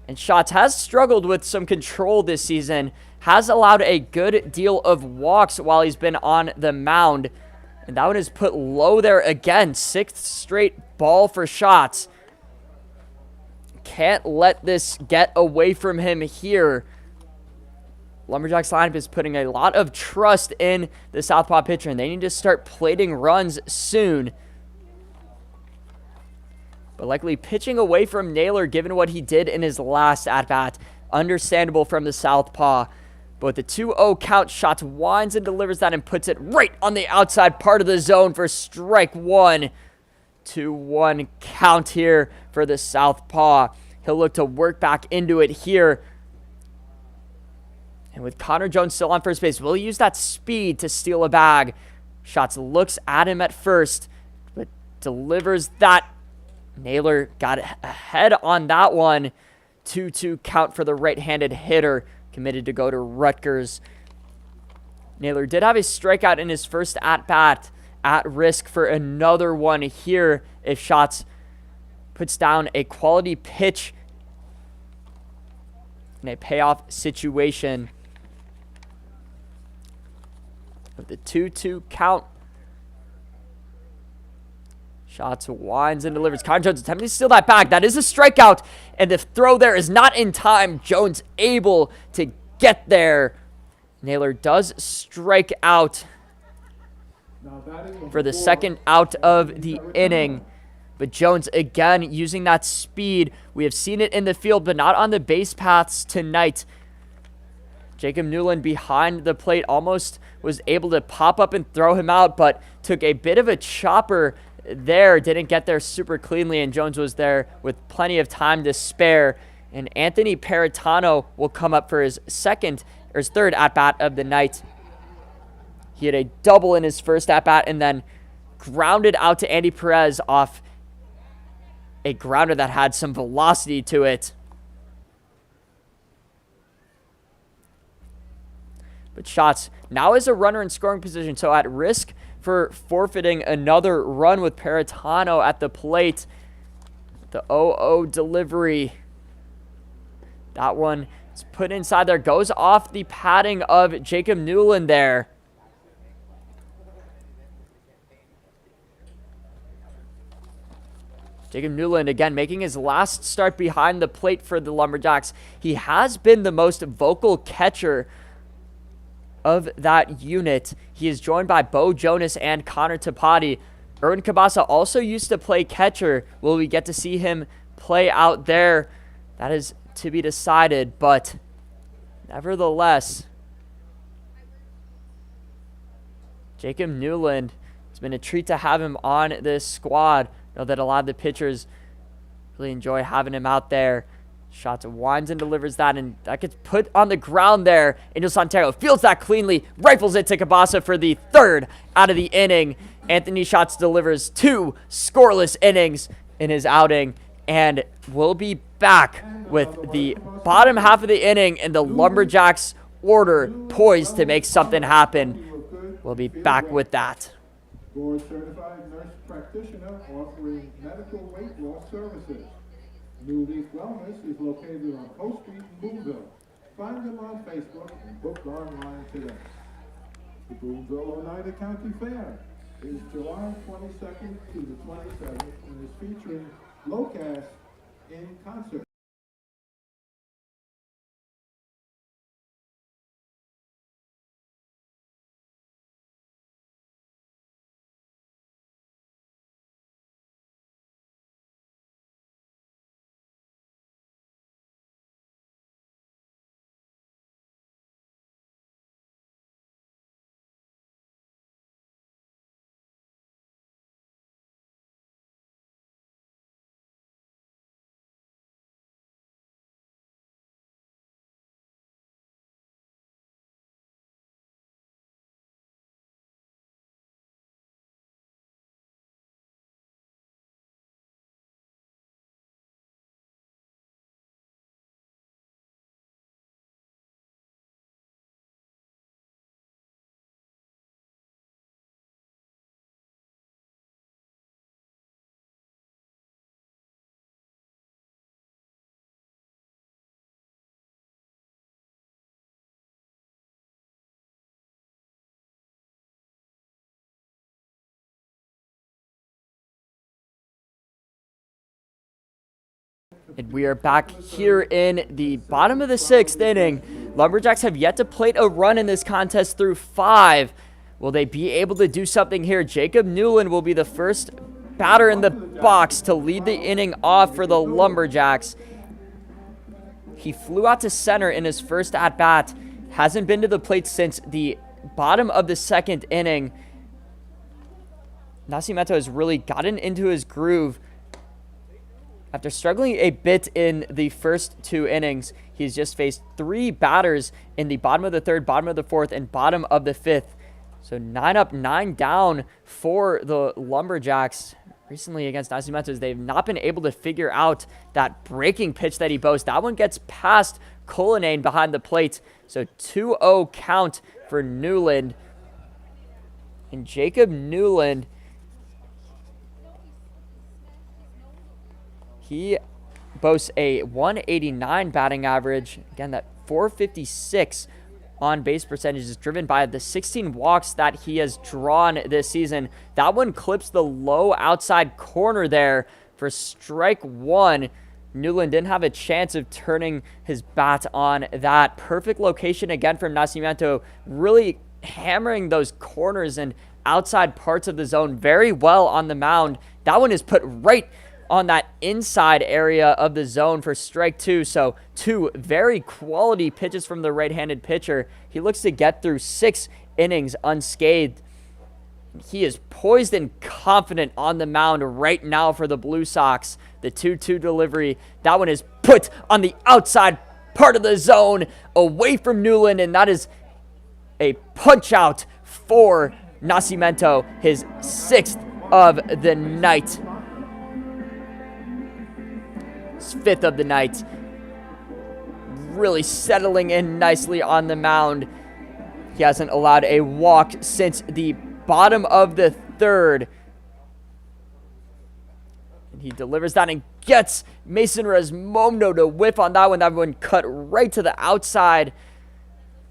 And Schatz has struggled with some control this season, has allowed a good deal of walks while he's been on the mound. And that one is put low there again. 6th straight ball for Schatz. Can't let this get away from him here. Lumberjacks lineup is putting a lot of trust in the southpaw pitcher, and they need to start plating runs soon. But likely pitching away from Naylor, given what he did in his last at-bat. Understandable from the southpaw. But with the 2-0 count, Schatz winds and delivers that and puts it right on the outside part of the zone for strike 1. 2-1 count here for the southpaw. He'll look to work back into it here. And with Connor Jones still on first base, will he use that speed to steal a bag? Schatz looks at him at first, but delivers that. Naylor got ahead on that one. 2-2 count for the right-handed hitter, committed to go to Rutgers. Naylor did have a strikeout in his first at-bat, at risk for another one here if Schatz puts down a quality pitch in a payoff situation. With the 2-2 count, Schatz winds and delivers. Connor Jones attempting to steal that bag. That is a strikeout, and the throw there is not in time. Jones able to get there. Naylor does strike out for the second out of the inning. But Jones again using that speed. We have seen it in the field, but not on the base paths tonight. Jacob Newland behind the plate almost was able to pop up and throw him out, but took a bit of a chopper there. Didn't get there super cleanly, and Jones was there with plenty of time to spare. And Anthony Peritano will come up for his third at-bat of the night. He had a double in his first at-bat and then grounded out to Andy Perez off a grounder that had some velocity to it. But Schatz now is a runner in scoring position, so at risk for forfeiting another run with Peritano at the plate. The 0-0 delivery. That one is put inside there. Goes off the padding of Jacob Newland there. Jacob Newland, again, making his last start behind the plate for the Lumberjacks. He has been the most vocal catcher of that unit. He is joined by Bo Jonas and Connor Tapati. Erwin Cabasa also used to play catcher. Will we get to see him play out there? That is to be decided, but nevertheless, Jacob Newland, it's been a treat to have him on this squad. I know that a lot of the pitchers really enjoy having him out there. Shots winds and delivers that, and that gets put on the ground there. Angel Santiago fields that cleanly, rifles it to Cabasa for the third out of the inning. Anthony Schatz delivers 2 scoreless innings in his outing, and we'll be back with the bottom half of the inning and the Lumberjacks order poised to make something happen. We'll be back with that. Board certified nurse practitioner offering medical weight loss services. New Leaf Wellness is located on Post Street in Boonville. Find them on Facebook and book online today. The Boonville Oneida County Fair is July 22nd to the 27th and is featuring Locast in concert. And we are back here in the bottom of the 6th inning. Lumberjacks have yet to plate a run in this contest through 5. Will they be able to do something here? Jacob Newland will be the first batter in the box to lead the inning off for the Lumberjacks. He flew out to center in his first at-bat. Hasn't been to the plate since the bottom of the 2nd inning. Nascimento has really gotten into his groove. After struggling a bit in the first 2 innings, he's just faced 3 batters in the bottom of the 3rd, bottom of the 4th, and bottom of the 5th. So 9 up, 9 down for the Lumberjacks. Recently against Nascimento, they've not been able to figure out that breaking pitch that he boasts. That one gets past Cullinane behind the plate. So 2-0 count for Newland. And Jacob Newland, he boasts a 189 batting average. Again, that 456 on base percentage is driven by the 16 walks that he has drawn this season. That one clips the low outside corner there for strike 1. Newland didn't have a chance of turning his bat on that. Perfect location again from Nascimento, really hammering those corners and outside parts of the zone very well on the mound. That one is put right on that inside area of the zone for strike 2. So 2 very quality pitches from the right-handed pitcher. He looks to get through 6 innings unscathed. He is poised and confident on the mound right now for the Blue Sox. The 2-2 delivery, that one is put on the outside part of the zone away from Newland, and that is a punch out for Nascimento, his 6th of the night. his 5th of the night. Really settling in nicely on the mound. He hasn't allowed a walk since the bottom of the 3rd. And he delivers that and gets Mason Resmondo to whiff on that one. That one cut right to the outside.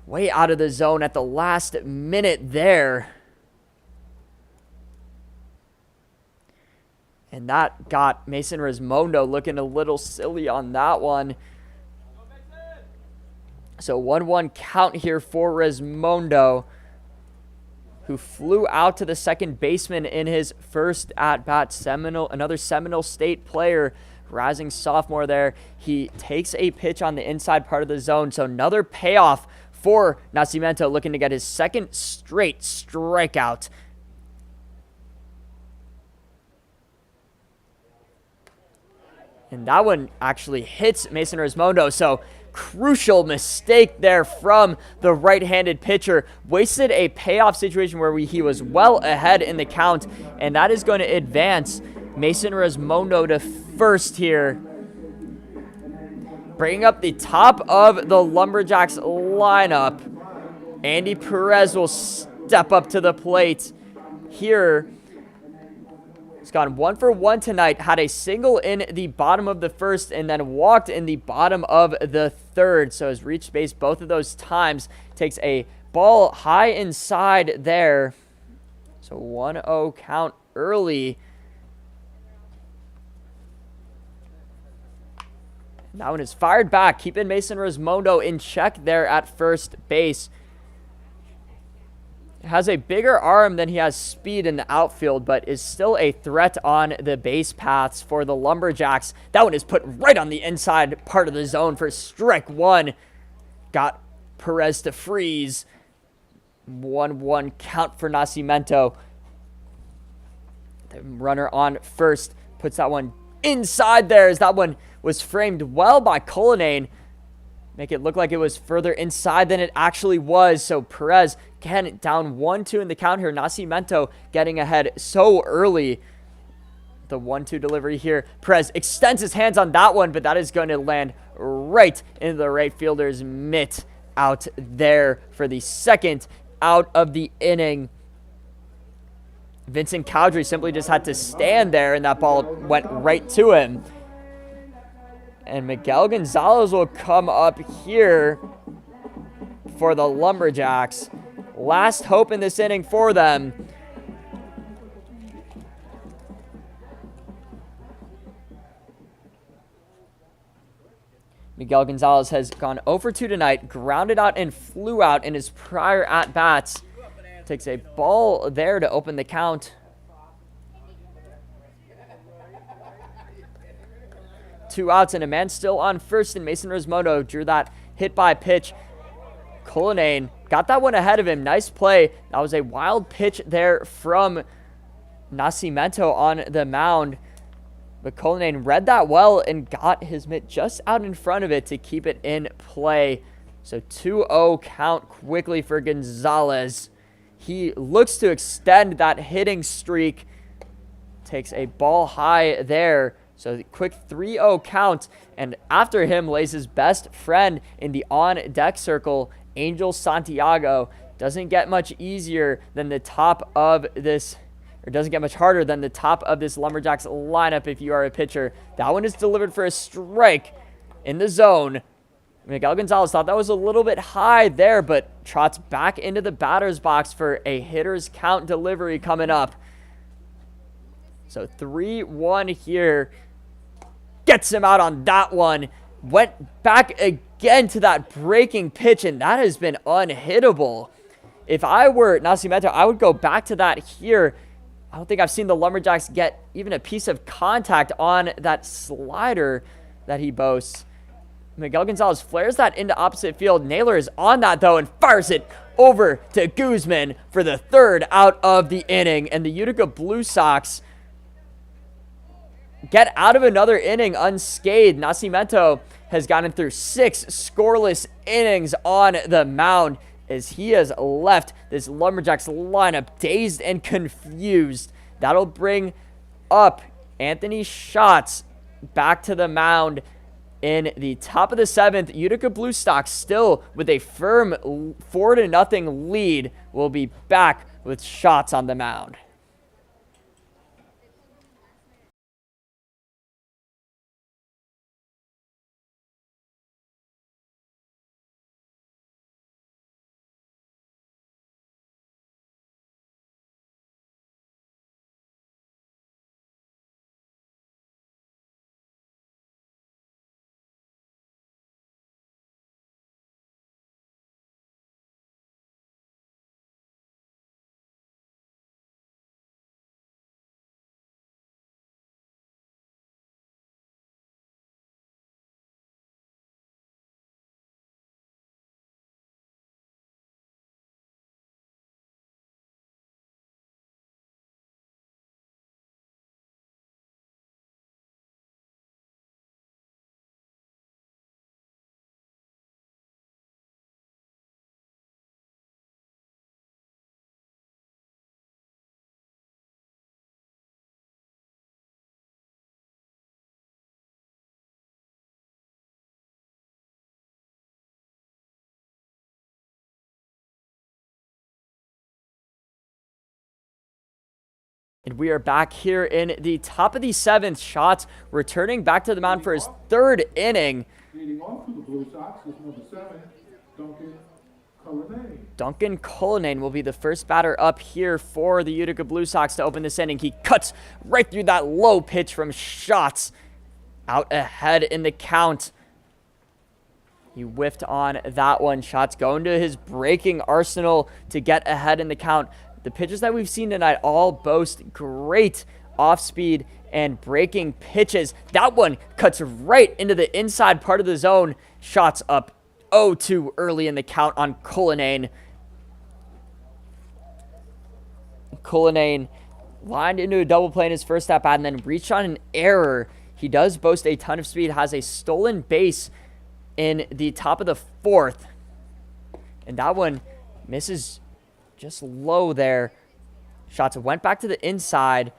Way out of the zone at the last minute there. And that got Mason Resmondo looking a little silly on that one. So 1-1 count here for Resmondo, who flew out to the second baseman in his first at-bat. Another Seminole State player, rising sophomore there. He takes a pitch on the inside part of the zone. So another payoff for Nascimento, looking to get his 2nd straight strikeout. And that one actually hits Mason Resmondo. So crucial mistake there from the right-handed pitcher. Wasted a payoff situation where he was well ahead in the count. And that is going to advance Mason Resmondo to first here. Bringing up the top of the Lumberjacks lineup. Andy Perez will step up to the plate here. He's gone 1 for 1 tonight. Had a single in the bottom of the 1st and then walked in the bottom of the 3rd. So has reached base both of those times. Takes a ball high inside there. So 1-0 count early. That one is fired back, keeping Mason Resmondo in check there at first base. Has a bigger arm than he has speed in the outfield, but is still a threat on the base paths for the Lumberjacks. That one is put right on the inside part of the zone for strike 1. Got Perez to freeze. 1-1 count for Nascimento. The runner on first puts that one inside there, as that one was framed well by Cullinane. Make it look like it was further inside than it actually was. So Perez, again, down 1-2 in the count here. Nascimento getting ahead so early. The 1-2 delivery here. Perez extends his hands on that one, but that is going to land right into the right fielder's mitt out there for the 2nd out of the inning. Vincent Cowdrey simply just had to stand there, and that ball went right to him. And Miguel Gonzalez will come up here for the Lumberjacks. Last hope in this inning for them. Miguel Gonzalez has gone 0 for 2 tonight, grounded out and flew out in his prior at-bats. Takes a ball there to open the count. 2 outs and a man still on first, and Mason Resmondo drew that hit by pitch. Cullinane got that one ahead of him. Nice play. That was a wild pitch there from Nascimento on the mound. But Cullinane read that well and got his mitt just out in front of it to keep it in play. So 2-0 count quickly for Gonzalez. He looks to extend that hitting streak. Takes a ball high there. So the quick 3-0 count, and after him lays his best friend in the on-deck circle, Angel Santiago. Doesn't get much easier than the top of this, or doesn't get much harder than the top of this Lumberjacks lineup if you are a pitcher. That one is delivered for a strike in the zone. Miguel Gonzalez thought that was a little bit high there, but trots back into the batter's box for a hitter's count delivery coming up. So 3-1 here. Gets him out on that one. Went back again to that breaking pitch, and that has been unhittable. If I were Nascimento, I would go back to that here. I don't think I've seen the Lumberjacks get even a piece of contact on that slider that he boasts. Miguel Gonzalez flares that into opposite field. Naylor is on that, though, and fires it over to Guzman for the 3rd out of the inning. And the Utica Blue Sox get out of another inning unscathed. Nascimento has gotten through 6 scoreless innings on the mound as he has left this Lumberjacks lineup dazed and confused. That'll bring up Anthony Schatz back to the mound in the top of the 7th. Utica Blue Sox still with a firm 4-0 lead. Will be back with Shots on the mound. And we are back here in the top of the 7th. Shots returning back to the mound for his 3rd inning. Leading off for the Blue Sox is number 7, Duncan Cullinane will be the first batter up here for the Utica Blue Sox to open this inning. He cuts right through that low pitch from Shots. Out ahead in the count. He whiffed on that one. Shots going to his breaking arsenal to get ahead in the count. The pitchers that we've seen tonight all boast great off-speed and breaking pitches. That one cuts right into the inside part of the zone. Shots up 0-2 early in the count on Cullinane. Cullinane lined into a double play in his first at bat and then reached on an error. He does boast a ton of speed, has a stolen base in the top of the 4th. And that one misses just low there. Shots went back to the inside.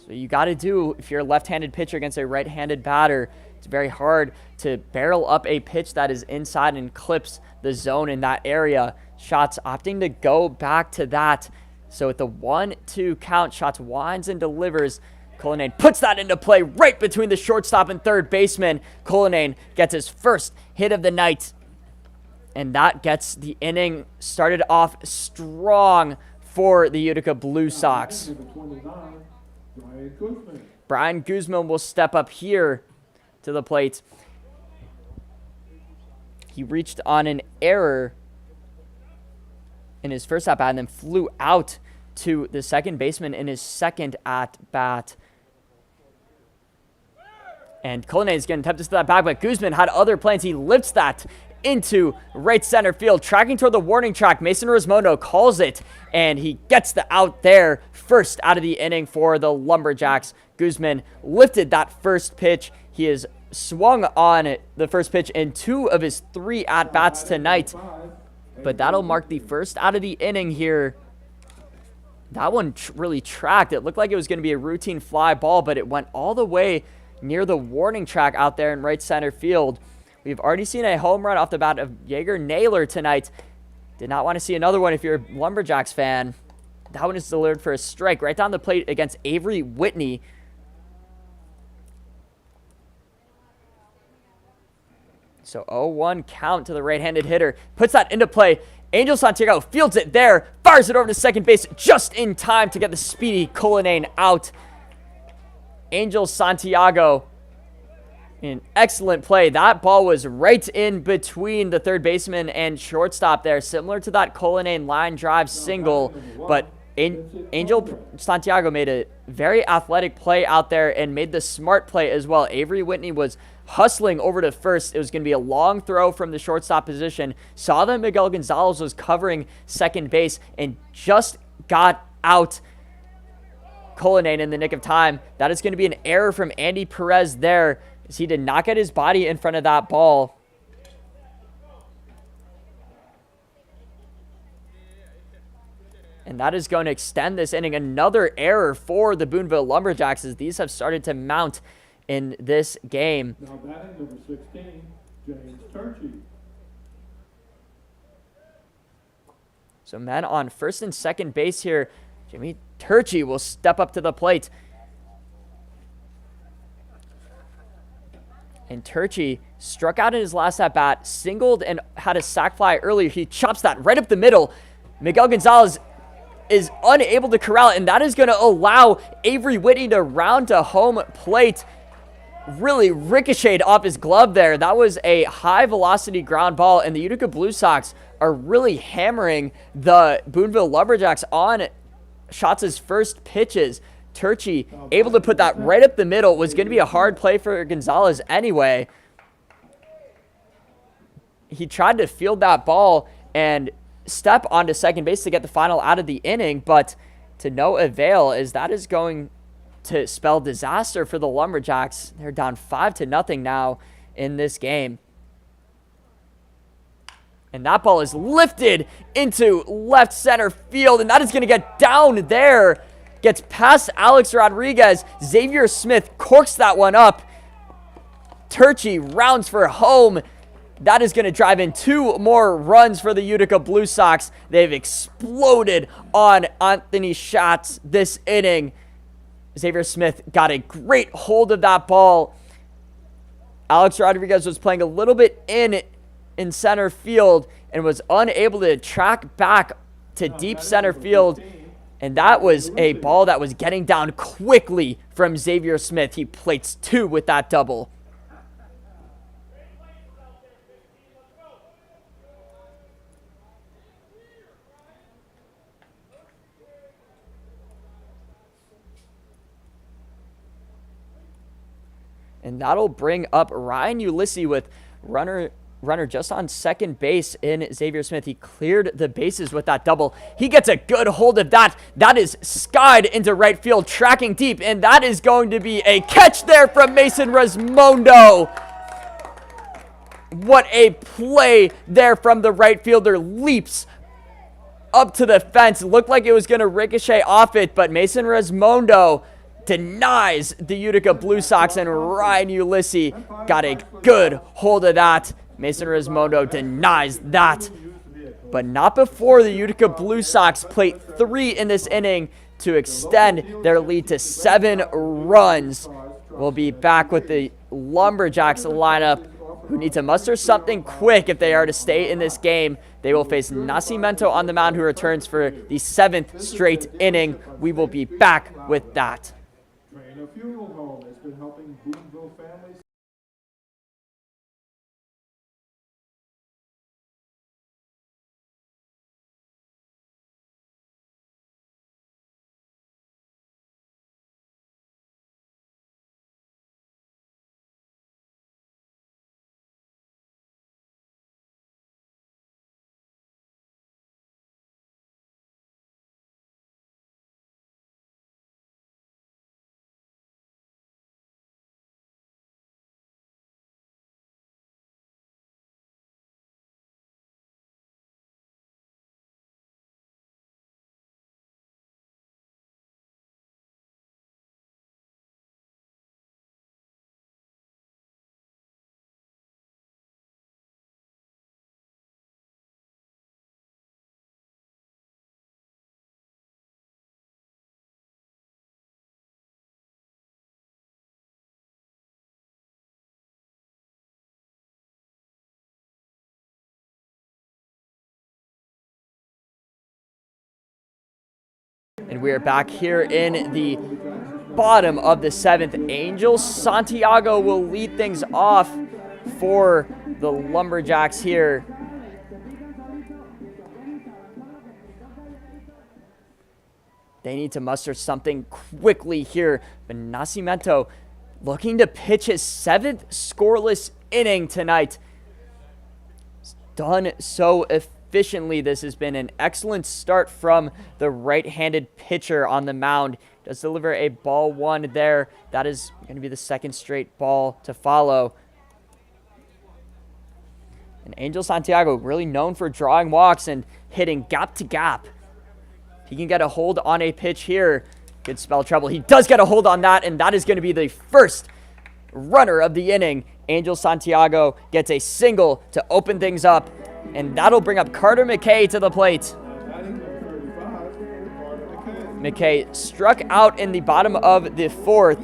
So you got to do, if you're a left-handed pitcher against a right-handed batter, it's very hard to barrel up a pitch that is inside and clips the zone in that area. Shots opting to go back to that. So at the 1-2 count, Shots winds and delivers. Cullinane puts that into play right between the shortstop and third baseman. Cullinane gets his first hit of the night. And that gets the inning started off strong for the Utica Blue Sox. Brian Guzman will step up here to the plate. He reached on an error in his first at-bat and then flew out to the second baseman in his second at-bat. And Cullinane is getting tempted to that bag, but Guzman had other plans. He lifts that into right center field, tracking toward the warning track. Mason Rosmono calls it, and he gets the out there. First out of the inning for the Lumberjacks. Guzman lifted that first pitch. He has swung on the first pitch in 2 of his 3 at-bats tonight. But that'll mark the first out of the inning here. That one really tracked. It looked like it was going to be a routine fly ball, but it went all the way near the warning track out there in right center field. We've already seen a home run off the bat of Jaeger Naylor tonight. Did not want to see another one if you're a Lumberjacks fan. That one is delivered for a strike right down the plate against Avery Whitney. So 0-1 count to the right-handed hitter. Puts that into play. Angel Santiago fields it there. Fires it over to second base just in time to get the speedy Cullinane out. Angel Santiago, an excellent play. That ball was right in between the third baseman and shortstop there, similar to that Cullinane line drive single. But Angel Santiago made a very athletic play out there and made the smart play as well. Avery Whitney was hustling over to first. It was going to be a long throw from the shortstop position. Saw that Miguel Gonzalez was covering second base and just got out Cullinane in the nick of time. That is going to be an error from Andy Perez there, as he did not get his body in front of that ball. And that is going to extend this inning. Another error for the Boonville Lumberjacks, as these have started to mount in this game. Now batting number 16, James Turkey. So men on first and second base here. Jimmy Turkey will step up to the plate. And Turkey struck out in his last at-bat, singled and had a sac fly earlier. He chops that right up the middle. Miguel Gonzalez is unable to corral it, and that is going to allow Avery Whitney to round to home plate. Really ricocheted off his glove there. That was a high-velocity ground ball, and the Utica Blue Sox are really hammering the Boonville Lumberjacks on Schatz' first pitches. Turkey able to put that right up the middle. Was going to be a hard play for Gonzalez anyway. He tried to field that ball and step onto second base to get the final out of the inning, but to no avail, as that is going to spell disaster for the Lumberjacks. They're down 5-0 now in this game. And that ball is lifted into left center field, and that is going to get down there. Gets past Alex Rodriguez. Xavier Smith corks that one up. Turkey rounds for home. That is going to drive in 2 more runs for the Utica Blue Sox. They've exploded on Anthony Schatz this inning. Xavier Smith got a great hold of that ball. Alex Rodriguez was playing a little bit in center field and was unable to track back to deep center field. And that was a ball that was getting down quickly from Xavier Smith. He plates 2 with that double. And that'll bring up Ryan Ulysses with runner just on second base in Xavier Smith. He cleared the bases with that double. He gets a good hold of that. That is skied into right field, tracking deep, and that is going to be a catch there from Mason Resmondo. What a play there from the right fielder. Leaps up to the fence. Looked like it was going to ricochet off it, but Mason Resmondo denies the Utica Blue Sox, and Ryan Ulysses got a good hold of that. Mason Resmondo denies that, but not before the Utica Blue Sox plate 3 in this inning to extend their lead to 7 runs. We'll be back with the Lumberjacks lineup, who need to muster something quick if they are to stay in this game. They will face Nascimento on the mound, who returns for the 7th straight inning. We will be back with that. Trainer Funeral Home has been helping Boonville families. And we are back here in the bottom of the 7th. Angel Santiago will lead things off for the Lumberjacks here. They need to muster something quickly here. But Nascimento looking to pitch his 7th scoreless inning tonight. It's done so efficiently. This has been an excellent start from the right-handed pitcher on the mound. Does deliver a ball 1 there. That is going to be the 2nd straight ball to follow. And Angel Santiago, really known for drawing walks and hitting gap to gap. He can get a hold on a pitch here. Could spell trouble. He does get a hold on that, and that is going to be the first runner of the inning. Angel Santiago gets a single to open things up, and that'll bring up Carter McKay to the plate. Batting number 35, Carter McKay. McKay struck out in the bottom of the fourth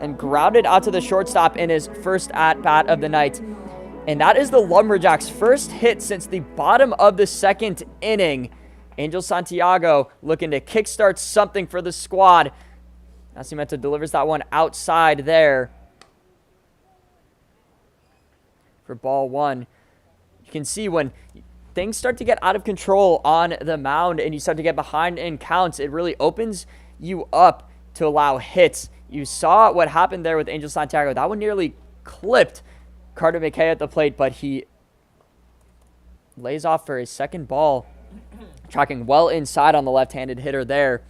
and grounded out to the shortstop in his first at-bat of the night. And that is the Lumberjacks' first hit since the bottom of the second inning. Angel Santiago looking to kickstart something for the squad. Nascimento delivers that one outside there for ball one. You can see when things start to get out of control on the mound and you start to get behind in counts, it really opens you up to allow hits. You saw what happened there with Angel Santiago. That one nearly clipped Carter McKay at the plate, but he lays off for his second ball, tracking well inside on the left-handed hitter there.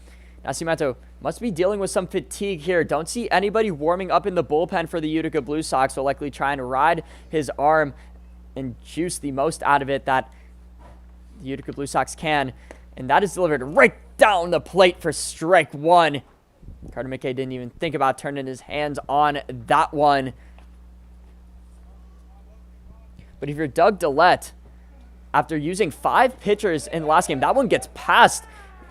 Nascimento must be dealing with some fatigue here. Don't see anybody warming up in the bullpen for the Utica Blue Sox. Will likely try and ride his arm and juice the most out of it that the Utica Blue Sox can. And that is delivered right down the plate for strike one. Carter McKay didn't even think about turning his hands on that one. But if you're Doug Dillette, after using 5 pitchers in the last game, that one gets past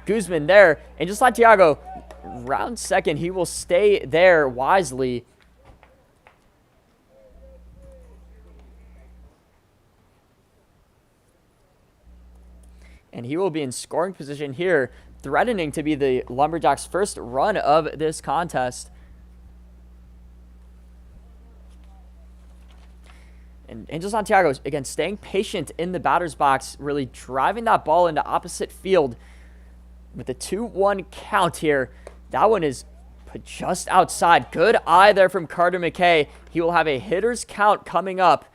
Guzman there. Angel Santiago, round second, he will stay there wisely. And he will be in scoring position here, threatening to be the Lumberjacks' first run of this contest. And Angel Santiago, again, staying patient in the batter's box, really driving that ball into opposite field with a 2-1 count here. That one is put just outside. Good eye there from Carter McKay. He will have a hitter's count coming up.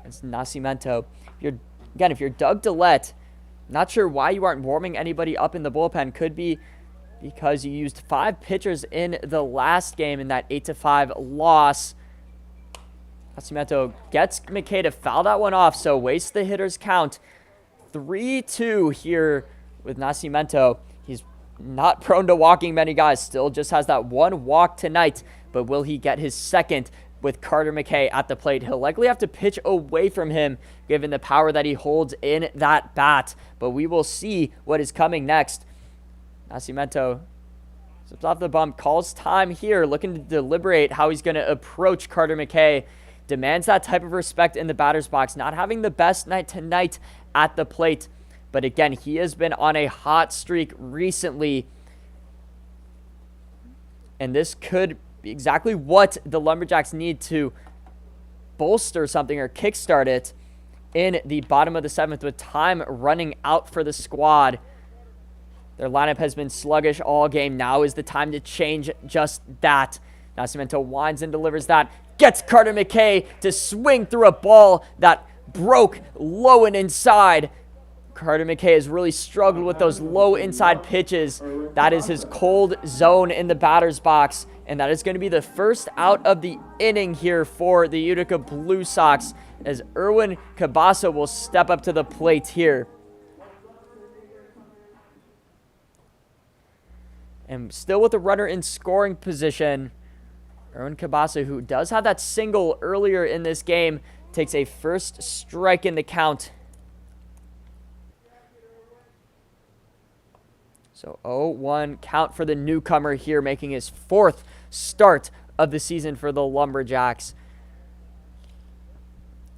It's Nascimento. If you're Doug Dillette, not sure why you aren't warming anybody up in the bullpen. Could be because you used 5 pitchers in the last game in that 8-5 loss. Nascimento gets McKay to foul that one off, so wastes the hitter's count. 3-2 here with Nascimento. He's not prone to walking many guys. Still just has that 1 walk tonight, but will he get his second with Carter McKay at the plate? He'll likely have to pitch away from him given the power that he holds in that bat, but we will see what is coming next. Nascimento slips off the bump, calls time here, looking to deliberate how he's going to approach Carter McKay. Demands that type of respect in the batter's box. Not having the best night tonight at the plate. But again, he has been on a hot streak recently. And this could be exactly what the Lumberjacks need to bolster something or kickstart it in the bottom of the 7th with time running out for the squad. Their lineup has been sluggish all game. Now is the time to change just that. Nascimento winds and delivers that. Gets Carter McKay to swing through a ball that broke low and inside. Carter McKay has really struggled with those low inside pitches. That is his cold zone in the batter's box. And that is going to be the first out of the inning here for the Utica Blue Sox as Erwin Cabasa will step up to the plate here. And still with the runner in scoring position, Erwin Cabasa, who does have that single earlier in this game, takes a first strike in the count. So 0-1 count for the newcomer here, making his 4th start of the season for the Lumberjacks.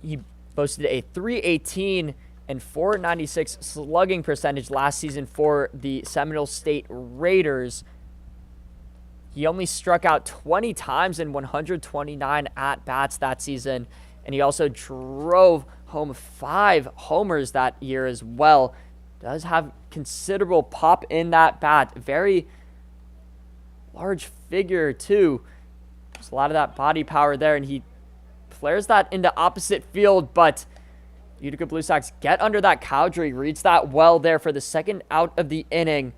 He boasted a .318 and .496 slugging percentage last season for the Seminole State Raiders. He only struck out 20 times in 129 at-bats that season, and he also drove home 5 homers that year as well. Does have considerable pop in that bat. Very large figure, too. There's a lot of that body power there, and he flares that into opposite field, but Utica Blue Sox get under that Cowdrey, reads that well there for the second out of the inning.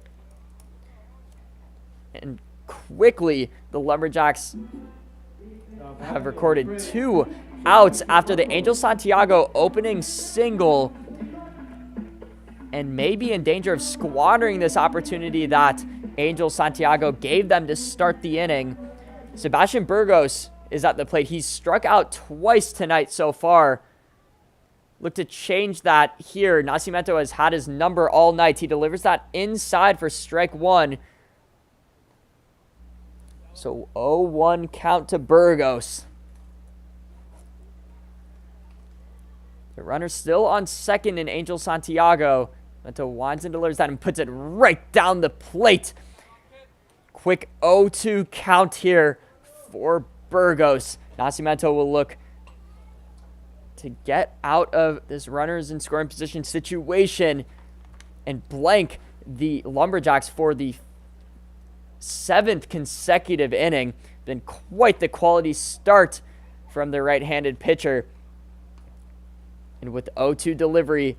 And quickly, the Lumberjacks have recorded 2 outs after the Angel Santiago opening single and may be in danger of squandering this opportunity that Angel Santiago gave them to start the inning. Sebastian Burgos is at the plate. He's struck out twice tonight so far. Look to change that here. Nascimento has had his number all night. He delivers that inside for strike one. So 0-1 count to Burgos. The runner still on second in Angel Santiago. Nascimento winds and delivers that and puts it right down the plate. Quick 0-2 count here for Burgos. Nascimento will look to get out of this runners in scoring position situation and blank the Lumberjacks for the 7th consecutive inning. Been quite the quality start from the right-handed pitcher. And with 0-2 delivery,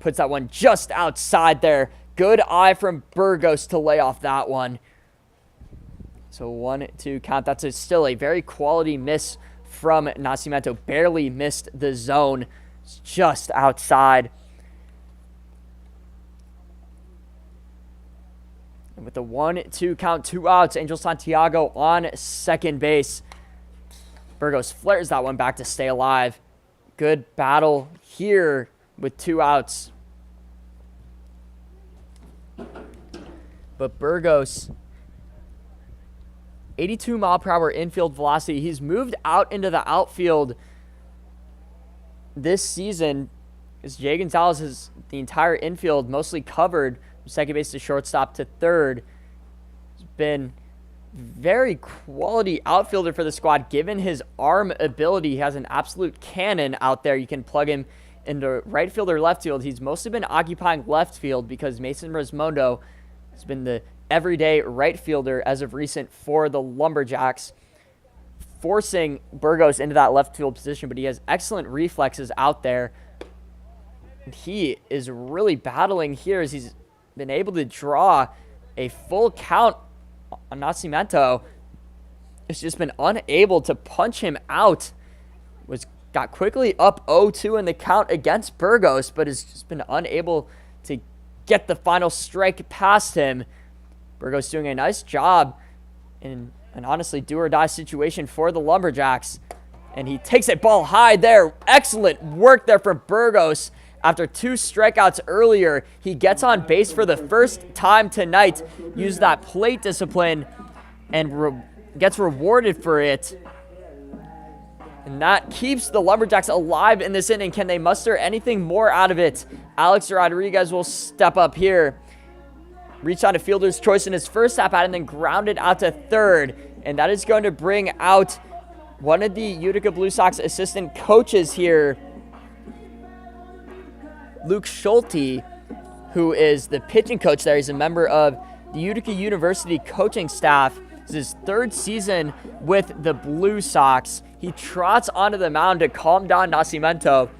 puts that one just outside there. Good eye from Burgos to lay off that one. So 1-2 count. That's still a very quality miss from Nascimento. Barely missed the zone. It's just outside. And with the 1-2 count, 2 outs, Angel Santiago on second base. Burgos flares that one back to stay alive. Good battle here with 2 outs. But Burgos, 82-mile-per-hour infield velocity. He's moved out into the outfield this season, as Jay Gonzalez has the entire infield mostly covered from second base to shortstop to third. He's been very quality outfielder for the squad, given his arm ability. He has an absolute cannon out there. You can plug him into right field or left field. He's mostly been occupying left field because Mason Rismondo has been the everyday right fielder as of recent for the Lumberjacks, forcing Burgos into that left field position, but he has excellent reflexes out there. And he is really battling here as he's been able to draw a full count on Nascimento. It's just been unable to punch him out. Got quickly up 0-2 in the count against Burgos, but has just been unable to get the final strike past him. Burgos doing a nice job in an honestly do-or-die situation for the Lumberjacks. And he takes a ball high there. Excellent work there from Burgos. After 2 strikeouts earlier, he gets on base for the first time tonight. Used that plate discipline and gets rewarded for it. And that keeps the Lumberjacks alive in this inning. Can they muster anything more out of it? Alex Rodriguez will step up here. Reached on a fielder's choice in his first at-bat and then grounded out to third. And that is going to bring out one of the Utica Blue Sox assistant coaches here, Luke Schulte, who is the pitching coach there. He's a member of the Utica University coaching staff. This is his 3rd season with the Blue Sox. He trots onto the mound to calm down Nascimento.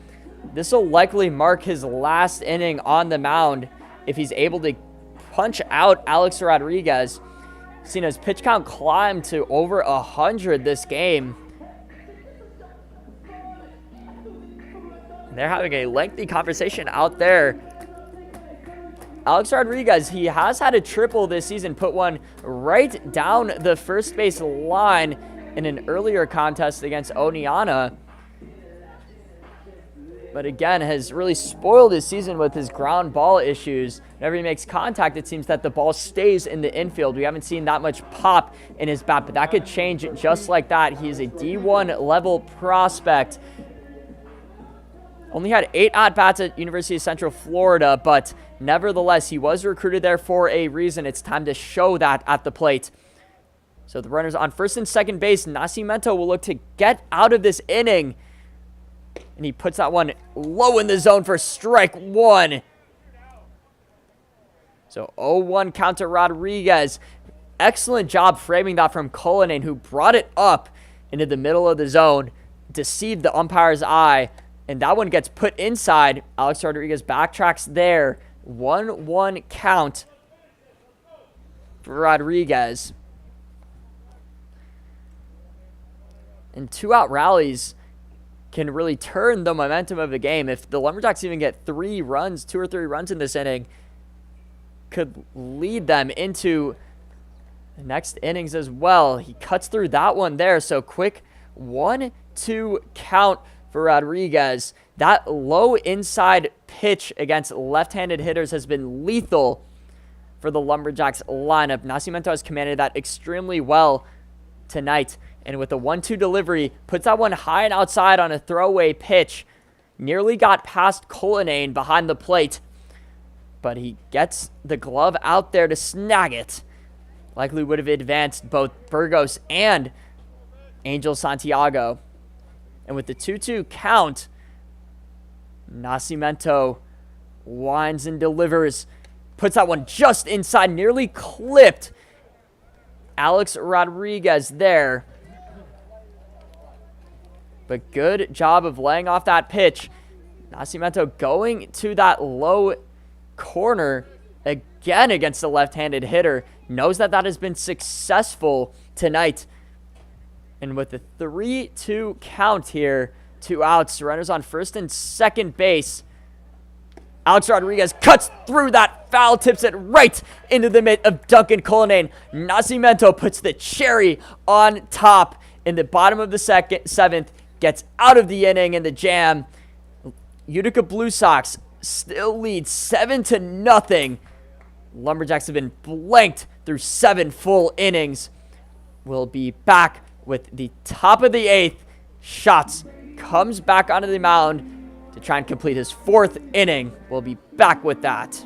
This will likely mark his last inning on the mound if he's able to punch out Alex Rodriguez. Seen his pitch count climb to over 100 this game. They're having a lengthy conversation out there. Alex Rodriguez, he has had a triple this season, put one right down the first base line in an earlier contest against Oneonta. But again, has really spoiled his season with his ground ball issues. Whenever he makes contact, it seems that the ball stays in the infield. We haven't seen that much pop in his bat, but that could change just like that. He is a D1 level prospect. Only had 8 at-bats at University of Central Florida, but nevertheless, he was recruited there for a reason. It's time to show that at the plate. So the runners on first and second base. Nascimento will look to get out of this inning. And he puts that one low in the zone for strike one. So 0-1 count to Rodriguez. Excellent job framing that from Cullinan, who brought it up into the middle of the zone, deceived the umpire's eye, and that one gets put inside. Alex Rodriguez backtracks there. 1-1 count for Rodriguez. And 2-out rallies can really turn the momentum of the game. If the Lumberjacks even get 3 runs, 2 or 3 runs in this inning, could lead them into the next innings as well. He cuts through that one there. So quick 1-2 count for Rodriguez. That low inside pitch against left-handed hitters has been lethal for the Lumberjacks lineup. Nascimento has commanded that extremely well tonight. And with the 1-2 delivery, puts that one high and outside on a throwaway pitch. Nearly got past Cullinane behind the plate, but he gets the glove out there to snag it. Likely would have advanced both Burgos and Angel Santiago. And with the 2-2 count, Nascimento winds and delivers. Puts that one just inside, nearly clipped Alex Rodriguez there. But good job of laying off that pitch. Nascimento going to that low corner again against the left-handed hitter. Knows that that has been successful tonight. And with the 3-2 count here, 2 outs, runners on first and second base. Alex Rodriguez cuts through that foul, tips it right into the mitt of Duncan Cullinane. Nascimento puts the cherry on top in the bottom of the seventh, gets out of the inning in the jam. Utica Blue Sox still lead 7-0. Lumberjacks have been blanked through 7 full innings. We'll be back with the top of the 8th. Schatz comes back onto the mound to try and complete his 4th inning. We'll be back with that.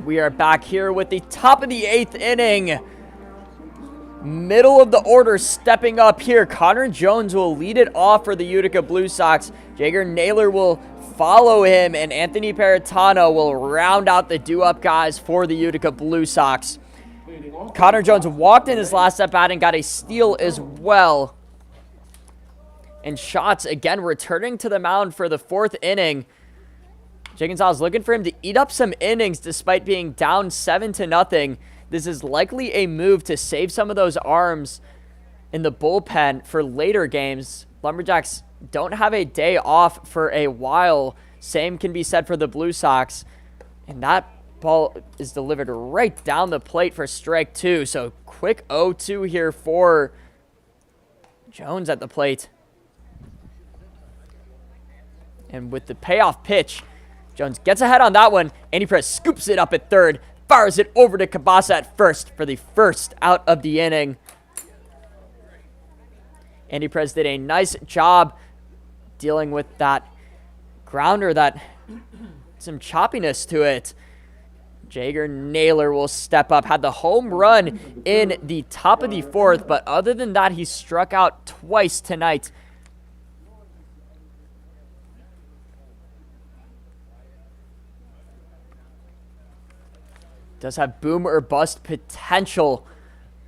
We are back here with the top of the 8th inning. Middle of the order stepping up here. Connor Jones will lead it off for the Utica Blue Sox. Jager Naylor will follow him, and Anthony Peritano will round out the do-up guys for the Utica Blue Sox. Connor Jones walked in his last at-bat and got a steal as well. And Schatz again returning to the mound for the 4th inning. Jay Gonzalez looking for him to eat up some innings despite being down 7-0. This is likely a move to save some of those arms in the bullpen for later games. Lumberjacks don't have a day off for a while. Same can be said for the Blue Sox. And that ball is delivered right down the plate for strike 2. So quick 0-2 here for Jones at the plate. And with the payoff pitch, Jones gets ahead on that one. Andy Perez scoops it up at third, fires it over to Cabasa at first for the first out of the inning. Andy Perez did a nice job dealing with that grounder that some choppiness to it. Jager Naylor will step up, had the home run in the top of the 4th, but other than that, he struck out twice tonight. Does have boom or bust potential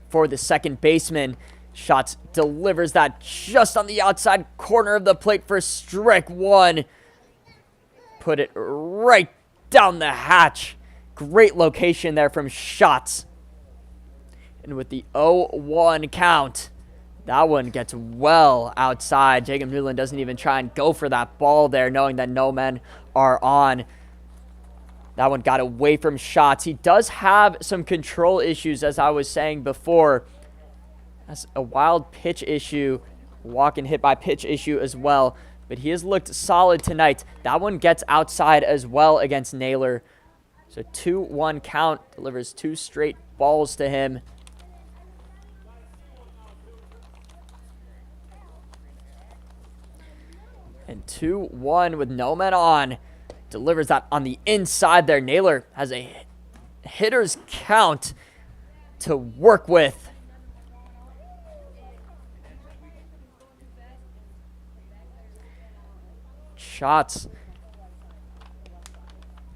for the second baseman. Schatz delivers that just on the outside corner of the plate for strike 1. Put it right down the hatch. Great location there from Schatz. And with the 0-1 count, that one gets well outside. Jacob Newland doesn't even try and go for that ball there, knowing that no men are on. That one got away from Schatz. He does have some control issues, as I was saying before. Has a wild pitch issue, walk and hit by pitch issue as well. But he has looked solid tonight. That one gets outside as well against Naylor. So 2-1 count, delivers 2 straight balls to him. And 2-1 with no men on. Delivers that on the inside there. Naylor has a hitter's count to work with. Shots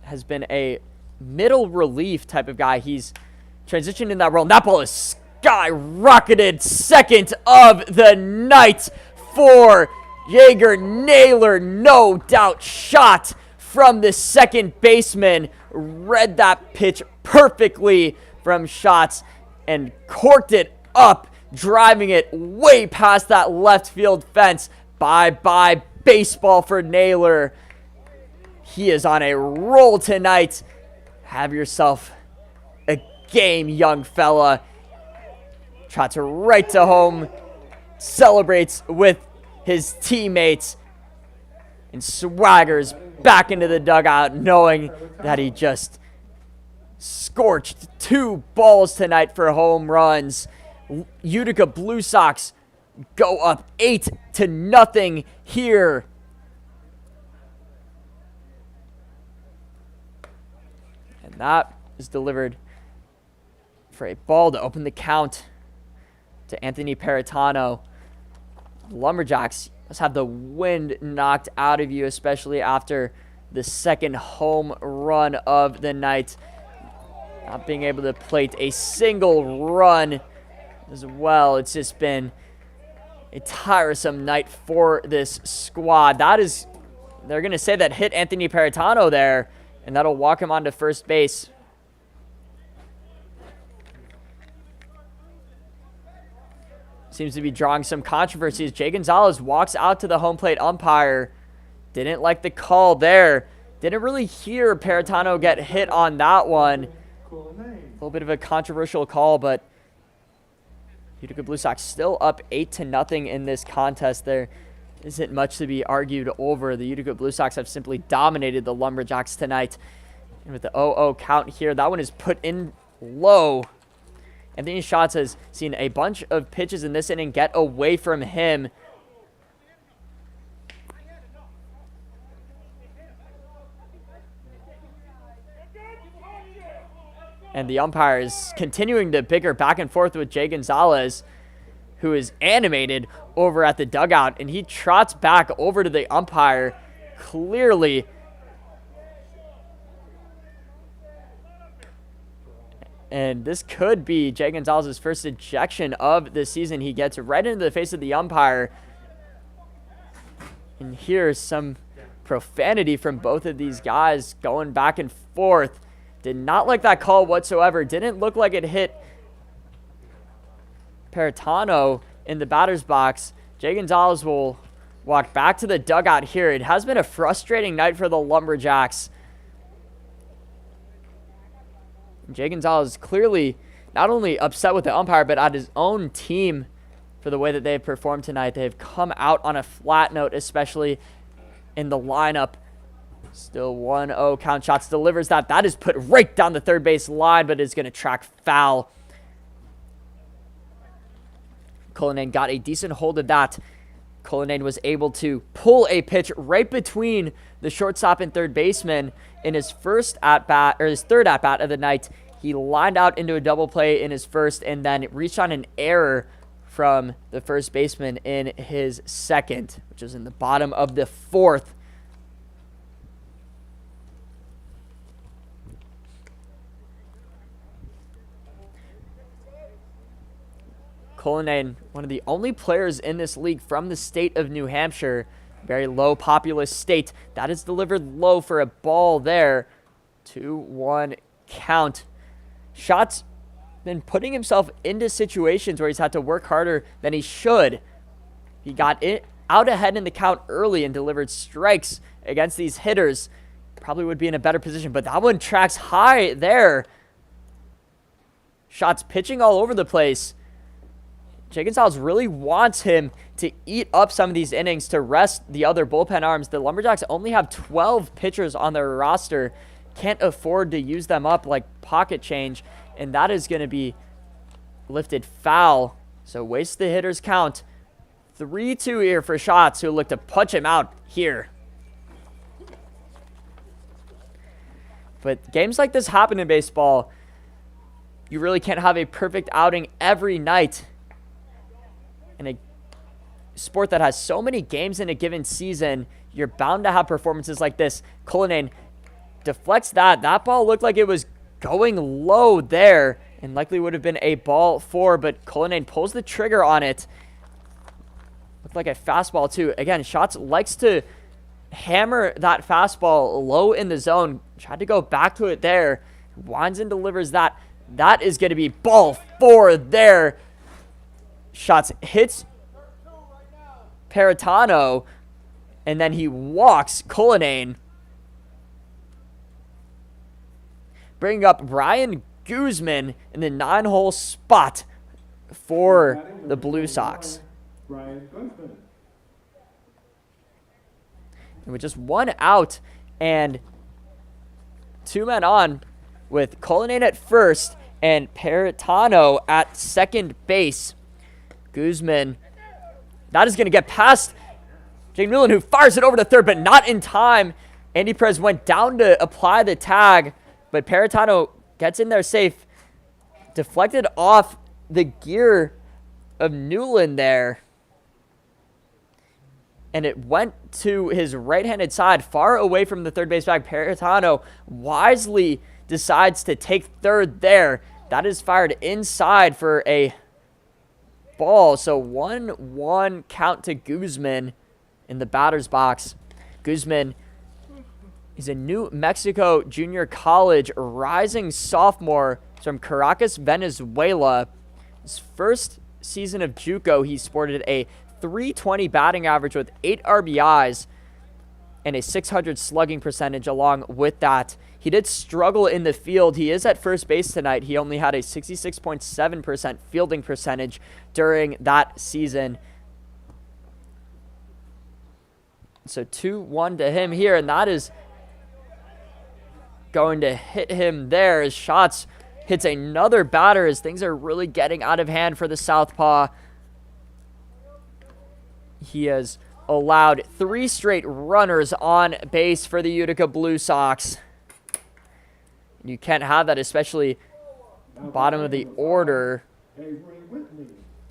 has been a middle relief type of guy. He's transitioned in that role, and that ball is skyrocketed. Second of the night for Jaeger Naylor. No doubt shot from the second baseman. Read that pitch perfectly from Shots and corked it up, driving it way past that left field fence. Bye-bye baseball for Naylor. He is on a roll tonight. Have yourself a game, young fella. Trots right to home. Celebrates with his teammates. And swaggers back into the dugout knowing that he just scorched 2 balls tonight for home runs. Utica Blue Sox go up 8-0 here. And that is delivered for a ball to open the count to Anthony Paratano. Lumberjacks must have the wind knocked out of you, especially after the second home run of the night. Not being able to plate a single run as well. It's just been a tiresome night for this squad. That is, they're going to say that hit Anthony Paratano there, and that'll walk him onto first base. Seems to be drawing some controversies. Jay Gonzalez walks out to the home plate umpire. Didn't like the call there. Didn't really hear Paratano get hit on that one. A little bit of a controversial call, but Utica Blue Sox still up 8-0 in this contest. There isn't much to be argued over. The Utica Blue Sox have simply dominated the Lumberjacks tonight. And with the 0-0 count here, that one is put in low. Anthony Shots has seen a bunch of pitches in this inning get away from him. And the umpire is continuing to bicker back and forth with Jay Gonzalez, who is animated over at the dugout. And he trots back over to the umpire, clearly and this could be Jay Gonzalez's first ejection of the season. He gets right into the face of the umpire. And here's some profanity from both of these guys going back and forth. Did not like that call whatsoever. Didn't look like it hit Paratano in the batter's box. Jay Gonzalez will walk back to the dugout here. It has been a frustrating night for the Lumberjacks. Jay Gonzalez is clearly not only upset with the umpire, but at his own team for the way that they've performed tonight. They've come out on a flat note, especially in the lineup. Still 1-0 count. Shots delivers that. That is put right down the third base line, but is going to track foul. Cullinane got a decent hold of that. Cullinane was able to pull a pitch right between the shortstop and third baseman in his first at-bat, or his third at-bat of the night. He lined out into a double play in his first and then reached on an error from the first baseman in his second, which was in the bottom of the fourth. Cullinane, one of the only players in this league from the state of New Hampshire, very low populous state. That is delivered low for a ball there. 2-1 count. Shots been putting himself into situations where he's had to work harder than he should. He got it out ahead in the count early and delivered strikes against these hitters. Probably would be in a better position, but that one tracks high there. Shots pitching all over the place. Jay Gonzalez really wants him to eat up some of these innings to rest the other bullpen arms. The Lumberjacks only have 12 pitchers on their roster. Can't afford to use them up like pocket change, and that is going to be lifted foul. So waste the hitter's count. 3-2 here for Schatz, who look to punch him out here. But games like this happen in baseball. You really can't have a perfect outing every night. In a sport that has so many games in a given season, you're bound to have performances like this. Cullinane deflects that. That ball looked like it was going low there and likely would have been a ball four, but Cullinane pulls the trigger on it. Looked like a fastball too. Again, Schatz likes to hammer that fastball low in the zone. Tried to go back to it there. Winds and delivers that. That is going to be ball four there. Schatz hits Peritano, and then he walks Cullinane. Bringing up Brian Guzman in the 9-hole spot for the Blue Sox. Brian Guzman. And with just one out and 2 men on, with Cullinane at first and Peritano at second base. Guzman, that is going to get past Jake Newland, who fires it over to third, but not in time. Andy Perez went down to apply the tag, but Peritano gets in there safe. Deflected off the gear of Newland there. And it went to his right-handed side, far away from the third base bag. Peritano wisely decides to take third there. That is fired inside for a ball. So 1-1 count to Guzman in the batter's box. Guzman is a New Mexico Junior College rising sophomore from Caracas, Venezuela. His first season of JUCO, he sported a .320 batting average with 8 RBIs and a .600 slugging percentage along with that. He did struggle in the field. He is at first base tonight. He only had a 66.7% fielding percentage during that season. So 2-1 to him here, and that is going to hit him there as Schatz hits another batter as things are really getting out of hand for the southpaw. He has allowed 3 straight runners on base for the Utica Blue Sox. You can't have that, especially bottom of the order.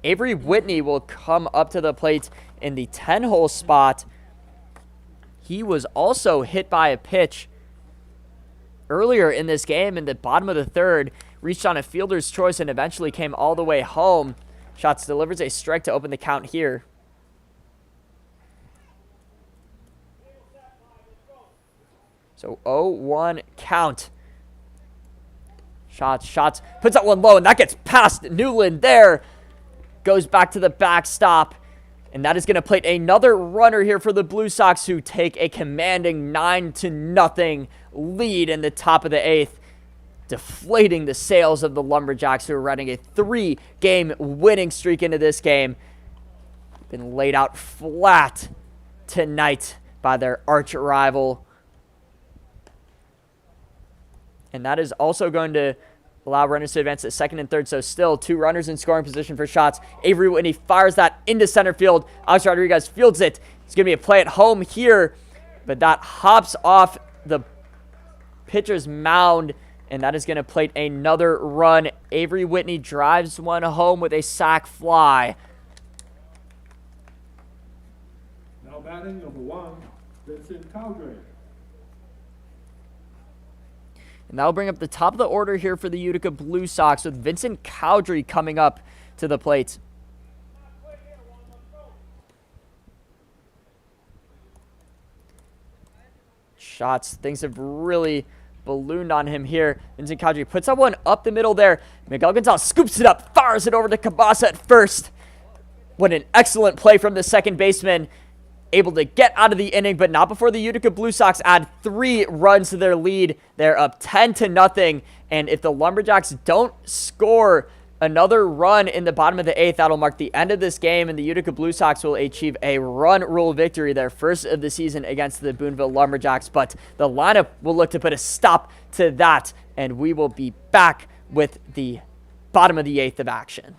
Avery Whitney will come up to the plate in the 10-hole spot. He was also hit by a pitch earlier in this game in the bottom of the third. Reached on a fielder's choice and eventually came all the way home. Schatz delivers a strike to open the count here. So 0-1 count. Schatz puts that one low, and that gets past Newland there. Goes back to the backstop, and that is going to plate another runner here for the Blue Sox, who take a commanding 9-0 lead in the top of the 8th, deflating the sails of the Lumberjacks, who are running a 3-game winning streak into this game. Been laid out flat tonight by their arch rival. And that is also going to allow runners to advance to second and third. So still 2 runners in scoring position for Schatz. Avery Whitney fires that into center field. Alex Rodriguez fields it. It's going to be a play at home here, but that hops off the pitcher's mound, and that is going to plate another run. Avery Whitney drives one home with a sac fly. Now batting number 1, Vincent Cowdray. And that'll bring up the top of the order here for the Utica Blue Sox, with Vincent Cowdrey coming up to the plate. Shots. Things have really ballooned on him here. Vincent Cowdrey puts that one up the middle there. Miguel Gonzalez scoops it up, fires it over to Cabasa at first. What an excellent play from the second baseman. Able to get out of the inning, but not before the Utica Blue Sox add 3 runs to their lead. They're up 10-0, and if the Lumberjacks don't score another run in the bottom of the 8th. That'll mark the end of this game, and the Utica Blue Sox will achieve a run rule victory, their first of the season against the Boonville Lumberjacks. But the lineup will look to put a stop to that, and we will be back with the bottom of the 8th of action.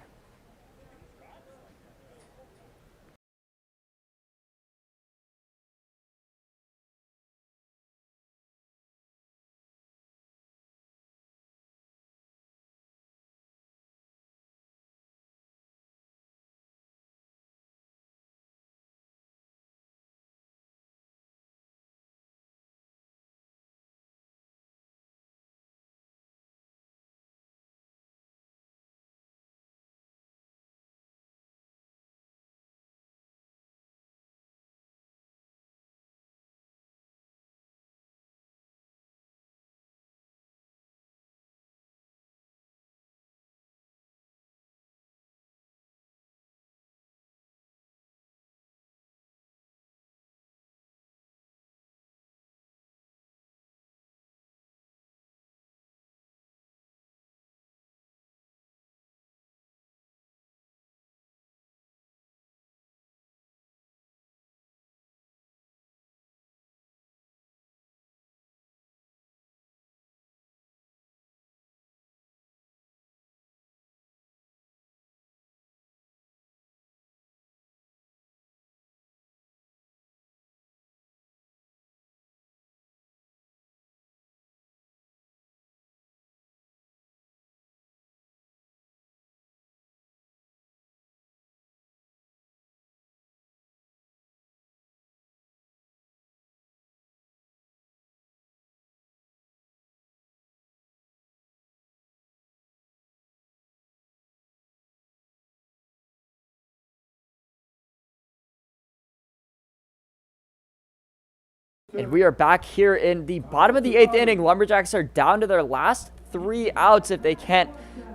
And we are back here in the bottom of the 8th inning. Lumberjacks are down to their last 3 outs if they can't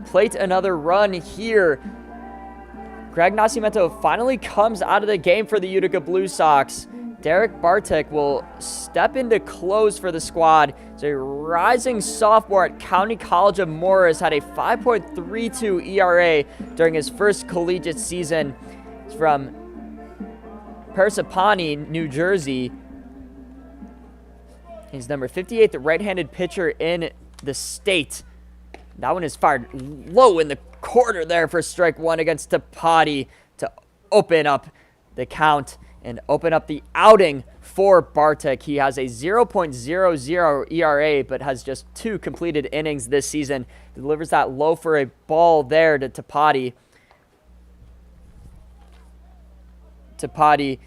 plate another run here. Greg Nascimento finally comes out of the game for the Utica Blue Sox. Derek Bartek will step into close for the squad. He's a rising sophomore at County College of Morris, had a 5.32 ERA during his first collegiate season. He's from Parsippany, New Jersey. He's number 58, the right-handed pitcher in the state. That one is fired low in the corner there for strike one against Tapati to open up the count and open up the outing for Bartek. He has a 0.00 ERA, but has just 2 completed innings this season. Delivers that low for a ball there to Tapati. Tapati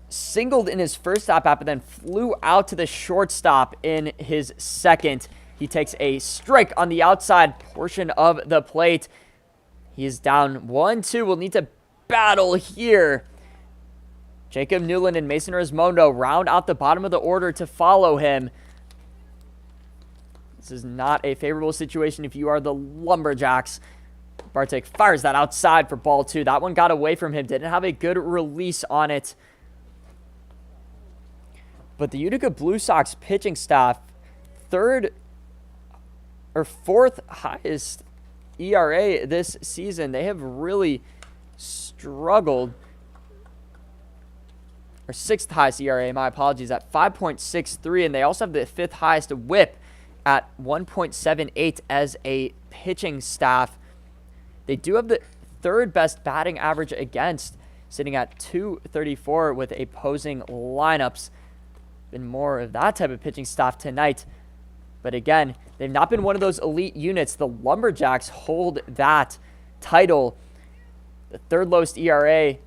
singled in his first at-bat, but then flew out to the shortstop in his second. He takes a strike on the outside portion of the plate. He is down 1-2. We'll need to battle here. Jacob Newland and Mason Rismondo round out the bottom of the order to follow him. This is not a favorable situation if you are the Lumberjacks. Bartek fires that outside for ball 2. That one got away from him. Didn't have a good release on it. But the Utica Blue Sox pitching staff, 4th highest ERA this season. They have really struggled. Or 6th highest ERA, my apologies, at 5.63. And they also have the 5th highest whip at 1.78 as a pitching staff. They do have the 3rd best batting average against, sitting at .234 with opposing lineups. Been more of that type of pitching staff tonight. But again, they've not been one of those elite units. The Lumberjacks hold that title. The 3rd lowest ERA,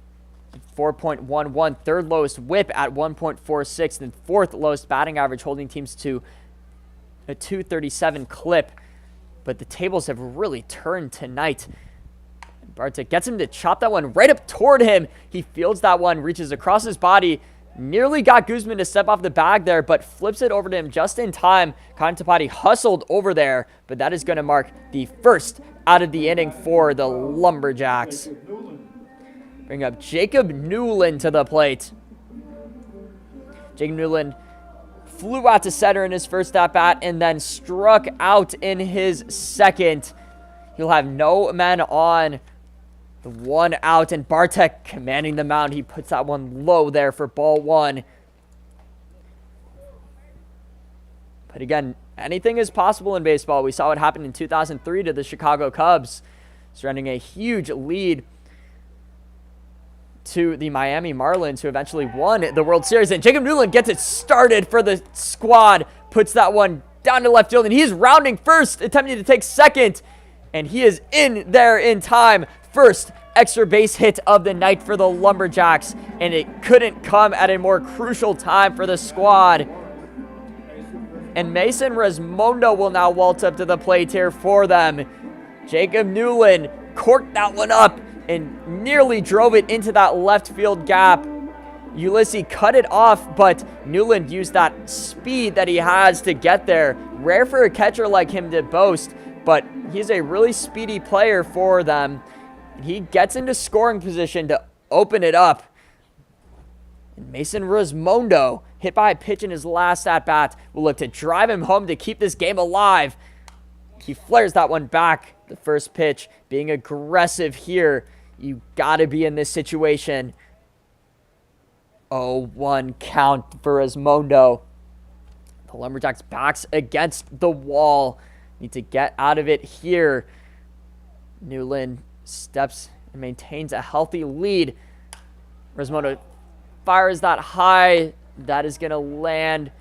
4.11. 3rd lowest whip at 1.46. And 4th lowest batting average, holding teams to a .237 clip. But the tables have really turned tonight. Bartek gets him to chop that one right up toward him. He fields that one, reaches across his body. Nearly got Guzman to step off the bag there, but flips it over to him just in time. Connor Tapati hustled over there, but that is going to mark the first out of the inning for the Lumberjacks. Bring up Jacob Newland to the plate. Jacob Newland flew out to center in his first at-bat and then struck out in his second. He'll have no men on. The 1 out, and Bartek commanding the mound. He puts that one low there for ball 1. But again, anything is possible in baseball. We saw what happened in 2003 to the Chicago Cubs, surrendering a huge lead to the Miami Marlins, who eventually won the World Series. And Jacob Newland gets it started for the squad, puts that one down to left field, and he's rounding first, attempting to take second, and he is in there in time. First extra base hit of the night for the Lumberjacks, and it couldn't come at a more crucial time for the squad. And Mason Resmondo will now waltz up to the plate here for them. Jacob Newland corked that one up and nearly drove it into that left field gap. Ulysses cut it off, but Newland used that speed that he has to get there. Rare for a catcher like him to boast, but he's a really speedy player for them. He gets into scoring position to open it up. And Mason Resmondo, hit by a pitch in his last at-bat, will look to drive him home to keep this game alive. He flares that one back. The first pitch, being aggressive here. You got to be in this situation. 0-1 count for Resmondo. The Lumberjacks' backs against the wall. Need to get out of it here. Newland steps and maintains a healthy lead. Resmondo fires that high. That is going to land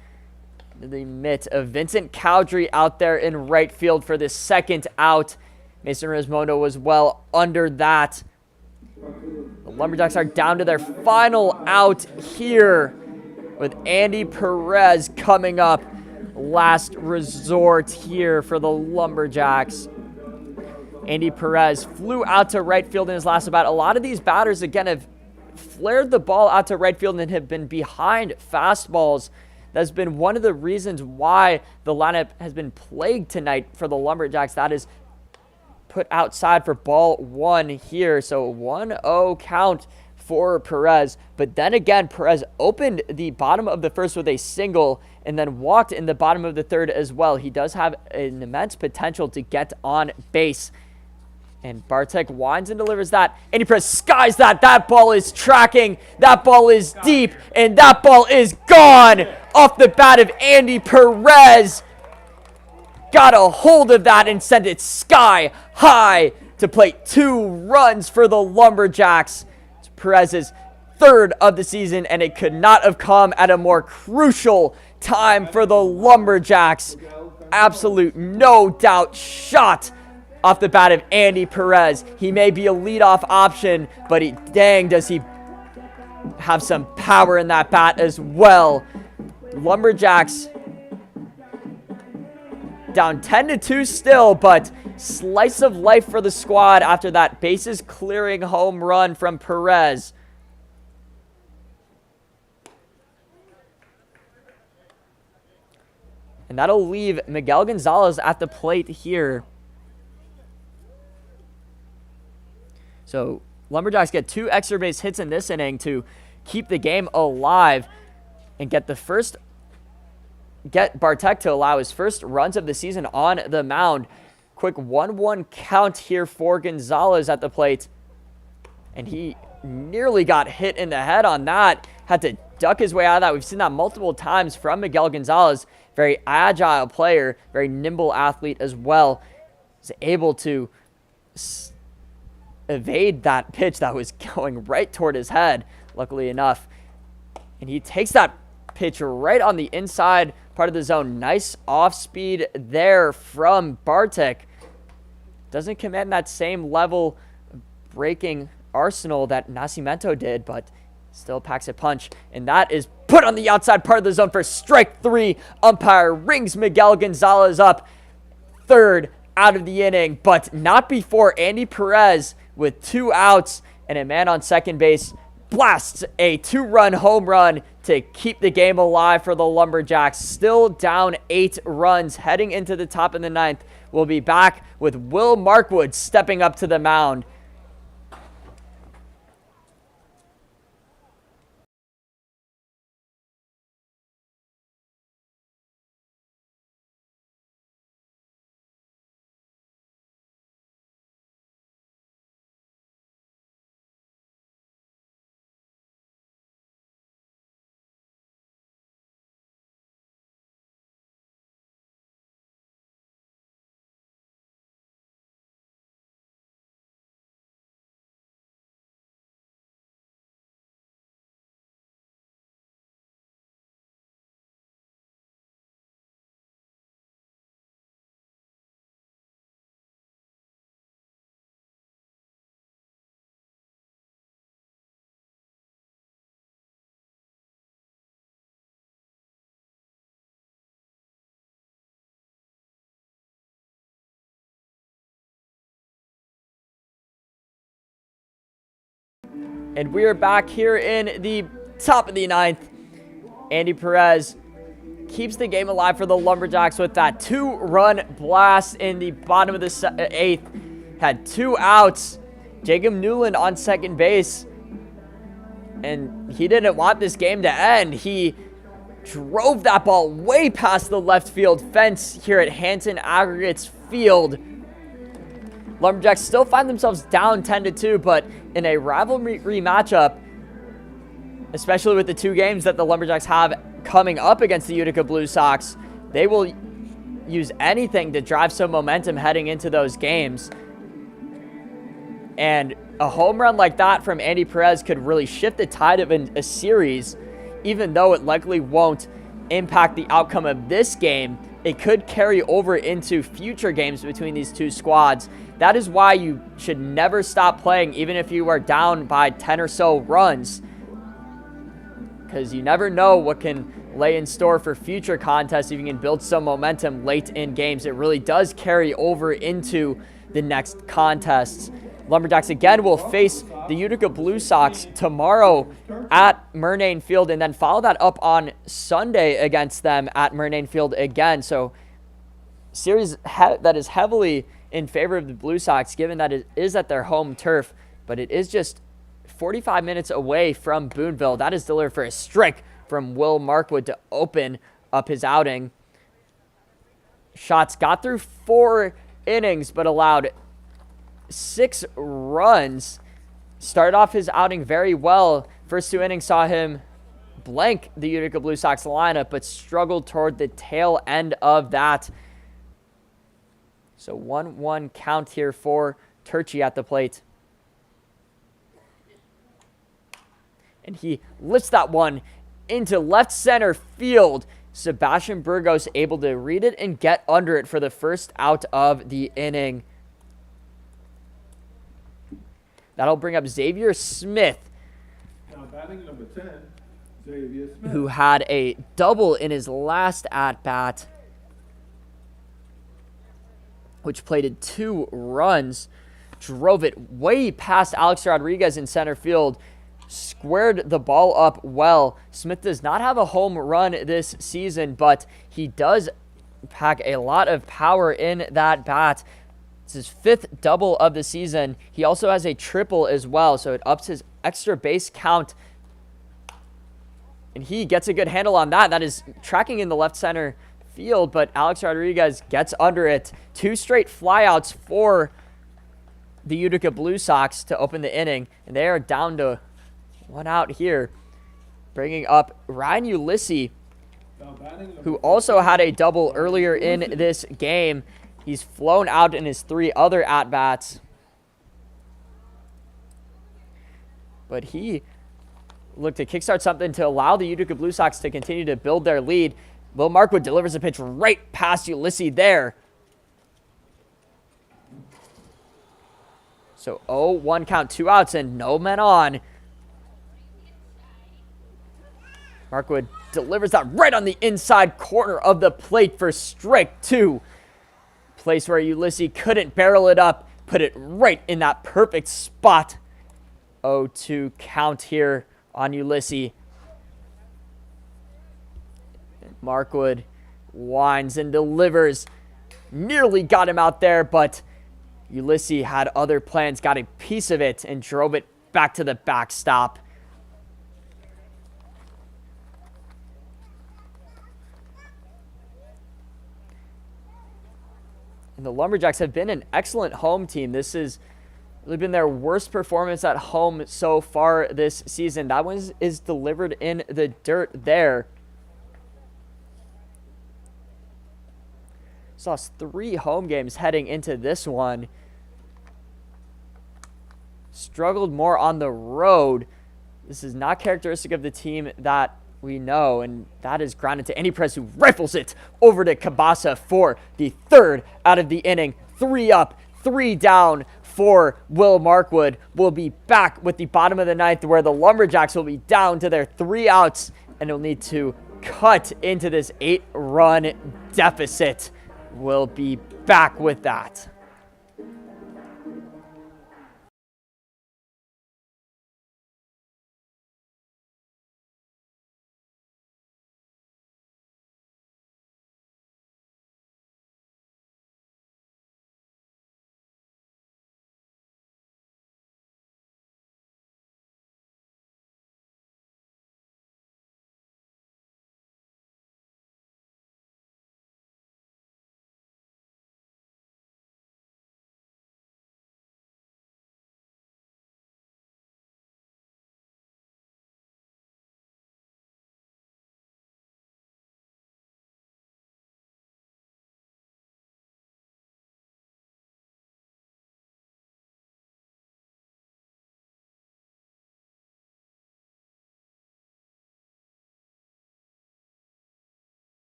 in the mitt of Vincent Cowdrey out there in right field for the second out. Mason Resmondo was well under that. The Lumberjacks are down to their final out here with Andy Perez coming up. Last resort here for the Lumberjacks. Andy Perez flew out to right field in his last at-bat. A lot of these batters, again, have flared the ball out to right field and have been behind fastballs. That's been one of the reasons why the lineup has been plagued tonight for the Lumberjacks. That is put outside for ball 1 here. So 1-0 count for Perez. But then again, Perez opened the bottom of the first with a single and then walked in the bottom of the third as well. He does have an immense potential to get on base. And Bartek winds and delivers that. Andy Perez skies that. That ball is tracking. That ball is deep. And that ball is gone off the bat of Andy Perez. Got a hold of that and sent it sky high to plate. 2 runs for the Lumberjacks. It's Perez's 3rd of the season, and it could not have come at a more crucial time for the Lumberjacks. Absolute no doubt shot off the bat of Andy Perez. He may be a leadoff option, but dang does he have some power in that bat as well. Lumberjacks down 10-2 still, but slice of life for the squad after that bases clearing home run from Perez. And that'll leave Miguel Gonzalez at the plate here. So Lumberjacks get 2 extra base hits in this inning to keep the game alive and get Bartek to allow his first runs of the season on the mound. Quick 1-1 count here for Gonzalez at the plate. And he nearly got hit in the head on that. Had to duck his way out of that. We've seen that multiple times from Miguel Gonzalez. Very agile player, very nimble athlete as well. He's able to evade that pitch that was going right toward his head, luckily enough. And he takes that pitch right on the inside part of the zone. Nice off speed there from Bartek. Doesn't command that same level breaking arsenal that Nascimento did, but still packs a punch. And that is put on the outside part of the zone for strike 3. Umpire rings Miguel Gonzalez up. 3rd out of the inning, but not before Andy Perez, with 2 outs and a man on second base, blasts a 2-run home run to keep the game alive for the Lumberjacks. Still down 8 runs heading into the top of the 9th. We'll be back with Will Markwood stepping up to the mound. And we are back here in the top of the ninth. Andy Perez keeps the game alive for the Lumberjacks with that 2-run blast in the bottom of the eighth. Had 2 outs. Jacob Newland on second base. And he didn't want this game to end. He drove that ball way past the left field fence here at Hanson Aggregates Field. Lumberjacks still find themselves down 10-2, but in a rivalry matchup, especially with the 2 games that the Lumberjacks have coming up against the Utica Blue Sox, they will use anything to drive some momentum heading into those games. And a home run like that from Andy Perez could really shift the tide of a series. Even though it likely won't impact the outcome of this game, it could carry over into future games between these 2 squads. That is why you should never stop playing, even if you are down by 10 or so runs, because you never know what can lay in store for future contests if you can build some momentum late in games. It really does carry over into the next contests. Lumberjacks again will face the Utica Blue Sox tomorrow at Murnane Field, and then follow that up on Sunday against them at Murnane Field again. So series that is heavily in favor of the Blue Sox, given that it is at their home turf, but it is just 45 minutes away from Boonville. That is delivered for a strike from Will Markwood to open up his outing. Shots got through 4 innings, but allowed 6 runs. Started off his outing very well. First 2 innings saw him blank the Utica Blue Sox lineup, but struggled toward the tail end of that. So 1-1 count here for Turchi at the plate. And he lifts that one into left center field. Sebastian Burgos able to read it and get under it for the first out of the inning. That'll bring up Xavier Smith, Now batting number 10, Xavier Smith. who had a double in his last at-bat, which plated 2 runs, drove it way past Alex Rodriguez in center field, squared the ball up well. Smith does not have a home run this season, but he does pack a lot of power in that bat. It's his 5th double of the season. He also has a triple as well, so it ups his extra base count. And he gets a good handle on that. That is tracking in the left center field, but Alex Rodriguez gets under it. 2 straight flyouts for the Utica Blue Sox to open the inning, and they are down to 1 out here. Bringing up Ryan Ulysses, who also had a double earlier in this game. He's flown out in his 3 other at-bats. But he looked to kickstart something to allow the Utica Blue Sox to continue to build their lead. Will Markwood delivers a pitch right past Ulysses there. So 0-1 count, 2 outs, and no men on. Markwood delivers that right on the inside corner of the plate for strike 2. Place where Ulysses couldn't barrel it up, put it right in that perfect spot. 0-2 count here on Ulysses. Markwood winds and delivers. Nearly got him out there, but Ulysses had other plans, got a piece of it, and drove it back to the backstop. And the Lumberjacks have been an excellent home team. This has really been their worst performance at home so far this season. That one is delivered in the dirt there. Lost 3 home games heading into this one. Struggled more on the road. This is not characteristic of the team that we know, and that is grounded to Andy Perez, who rifles it over to Cabasa for the 3rd out of the inning. 3 up, 3 down for Will Markwood. We'll be back with the bottom of the 9th, where the Lumberjacks will be down to their 3 outs, and will need to cut into this 8-run deficit. We'll be back with that.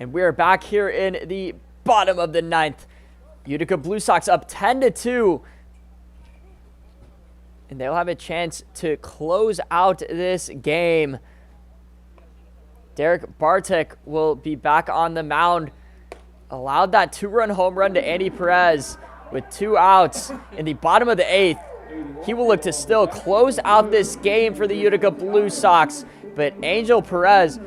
And we're back here in the bottom of the 9th. Utica Blue Sox up 10-2. And they'll have a chance to close out this game. Derek Bartek will be back on the mound. Allowed that 2-run home run to Andy Perez with 2 outs in the bottom of the 8th. He will look to still close out this game for the Utica Blue Sox, but Angel Perez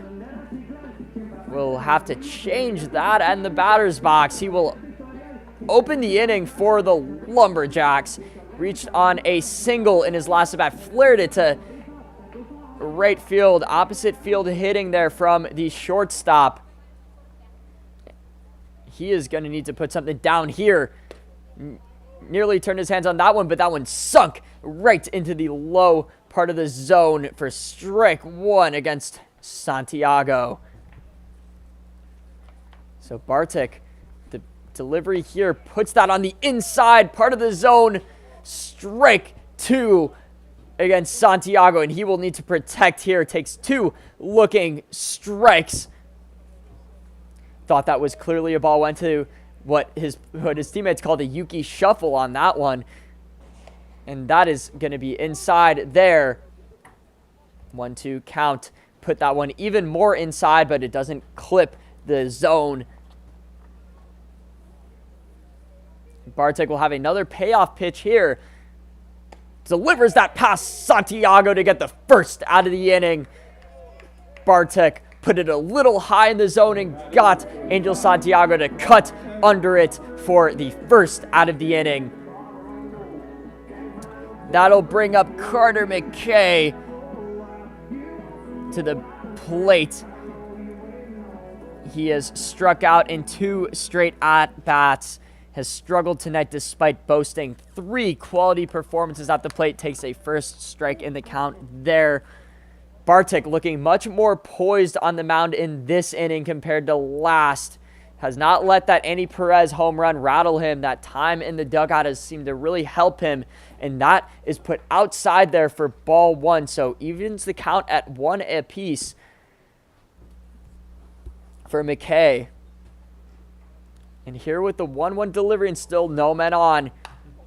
will have to change that in the batter's box. He will open the inning for the Lumberjacks. Reached on a single in his last at bat, flared it to right field, opposite field hitting there from the shortstop. He is going to need to put something down here. Nearly turned his hands on that one, but that one sunk right into the low part of the zone for strike 1 against Santiago. So Bartek, the delivery here, puts that on the inside part of the zone. Strike 2 against Santiago, and he will need to protect here. Takes 2 looking strikes. Thought that was clearly a ball. Went to what his teammates called a Yuki shuffle on that one. And that is going to be inside there. 1-2 count. Put that one even more inside, but it doesn't clip the zone. Bartek will have another payoff pitch here. Delivers that past Santiago to get the first out of the inning. Bartek put it a little high in the zone and got Angel Santiago to cut under it for the first out of the inning. That'll bring up Carter McKay to the plate. He has struck out in 2 straight at-bats. Has struggled tonight despite boasting 3 quality performances at the plate. Takes a first strike in the count there. Bartek looking much more poised on the mound in this inning compared to last. Has not let that Andy Perez home run rattle him. That time in the dugout has seemed to really help him. And that is put outside there for ball 1. So evens the count at 1 apiece for McKay. And here with the 1-1 delivery and still no men on.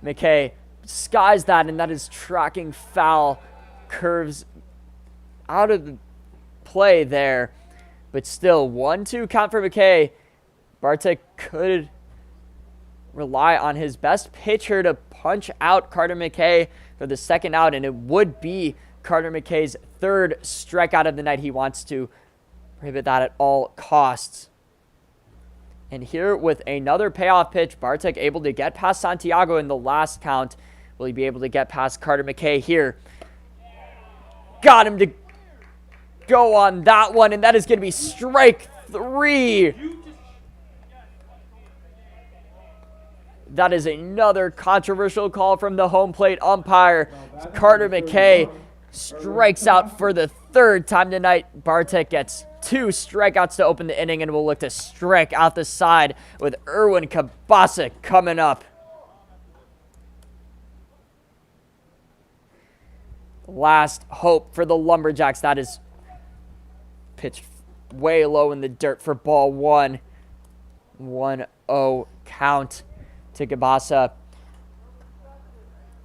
McKay skies that, and that is tracking foul. Curves out of the play there. But still, 1-2 count for McKay. Bartek could rely on his best pitcher to punch out Carter McKay for the second out, and it would be Carter McKay's 3rd strikeout of the night. He wants to prohibit that at all costs. And here with another payoff pitch, Bartek able to get past Santiago in the last count. Will he be able to get past Carter McKay here? Got him to go on that one, and that is going to be strike 3. That is another controversial call from the home plate umpire. Carter McKay strikes out for the 3rd time tonight. Bartek gets 2 strikeouts to open the inning and will look to strike out the side with Erwin Kabasa coming up. Last hope for the Lumberjacks. That is pitched way low in the dirt for ball 1. 1-0 count to Kabasa,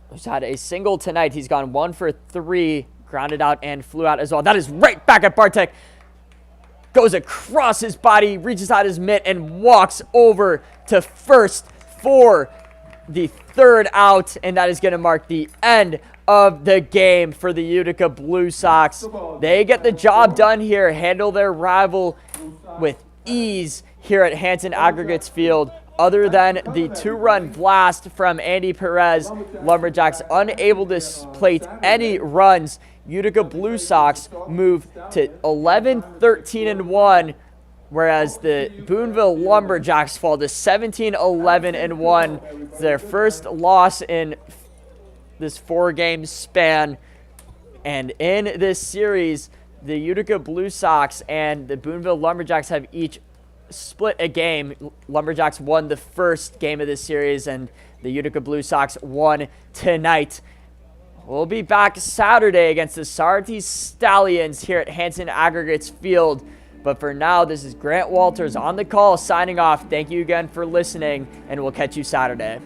who's had a single tonight. He's gone 1 for 3, grounded out and flew out as well. That is right back at Bartek. Goes across his body, reaches out his mitt, and walks over to first for the 3rd out. And that is going to mark the end of the game for the Utica Blue Sox. They get the job done here, handle their rival with ease here at Hanson Aggregates Field. Other than the 2-run blast from Andy Perez, Lumberjacks unable to plate any runs. Utica Blue Sox move to 11-13-1, whereas the Boonville Lumberjacks fall to 17-11-1. It's their first loss in this 4-game span. And in this series, the Utica Blue Sox and the Boonville Lumberjacks have each split a game. Lumberjacks won the first game of this series, and the Utica Blue Sox won tonight. We'll be back Saturday against the Sartee Stallions here at Hanson Aggregates Field But for now, this is Grant Walters on the call signing off. Thank you again for listening, and we'll catch you Saturday.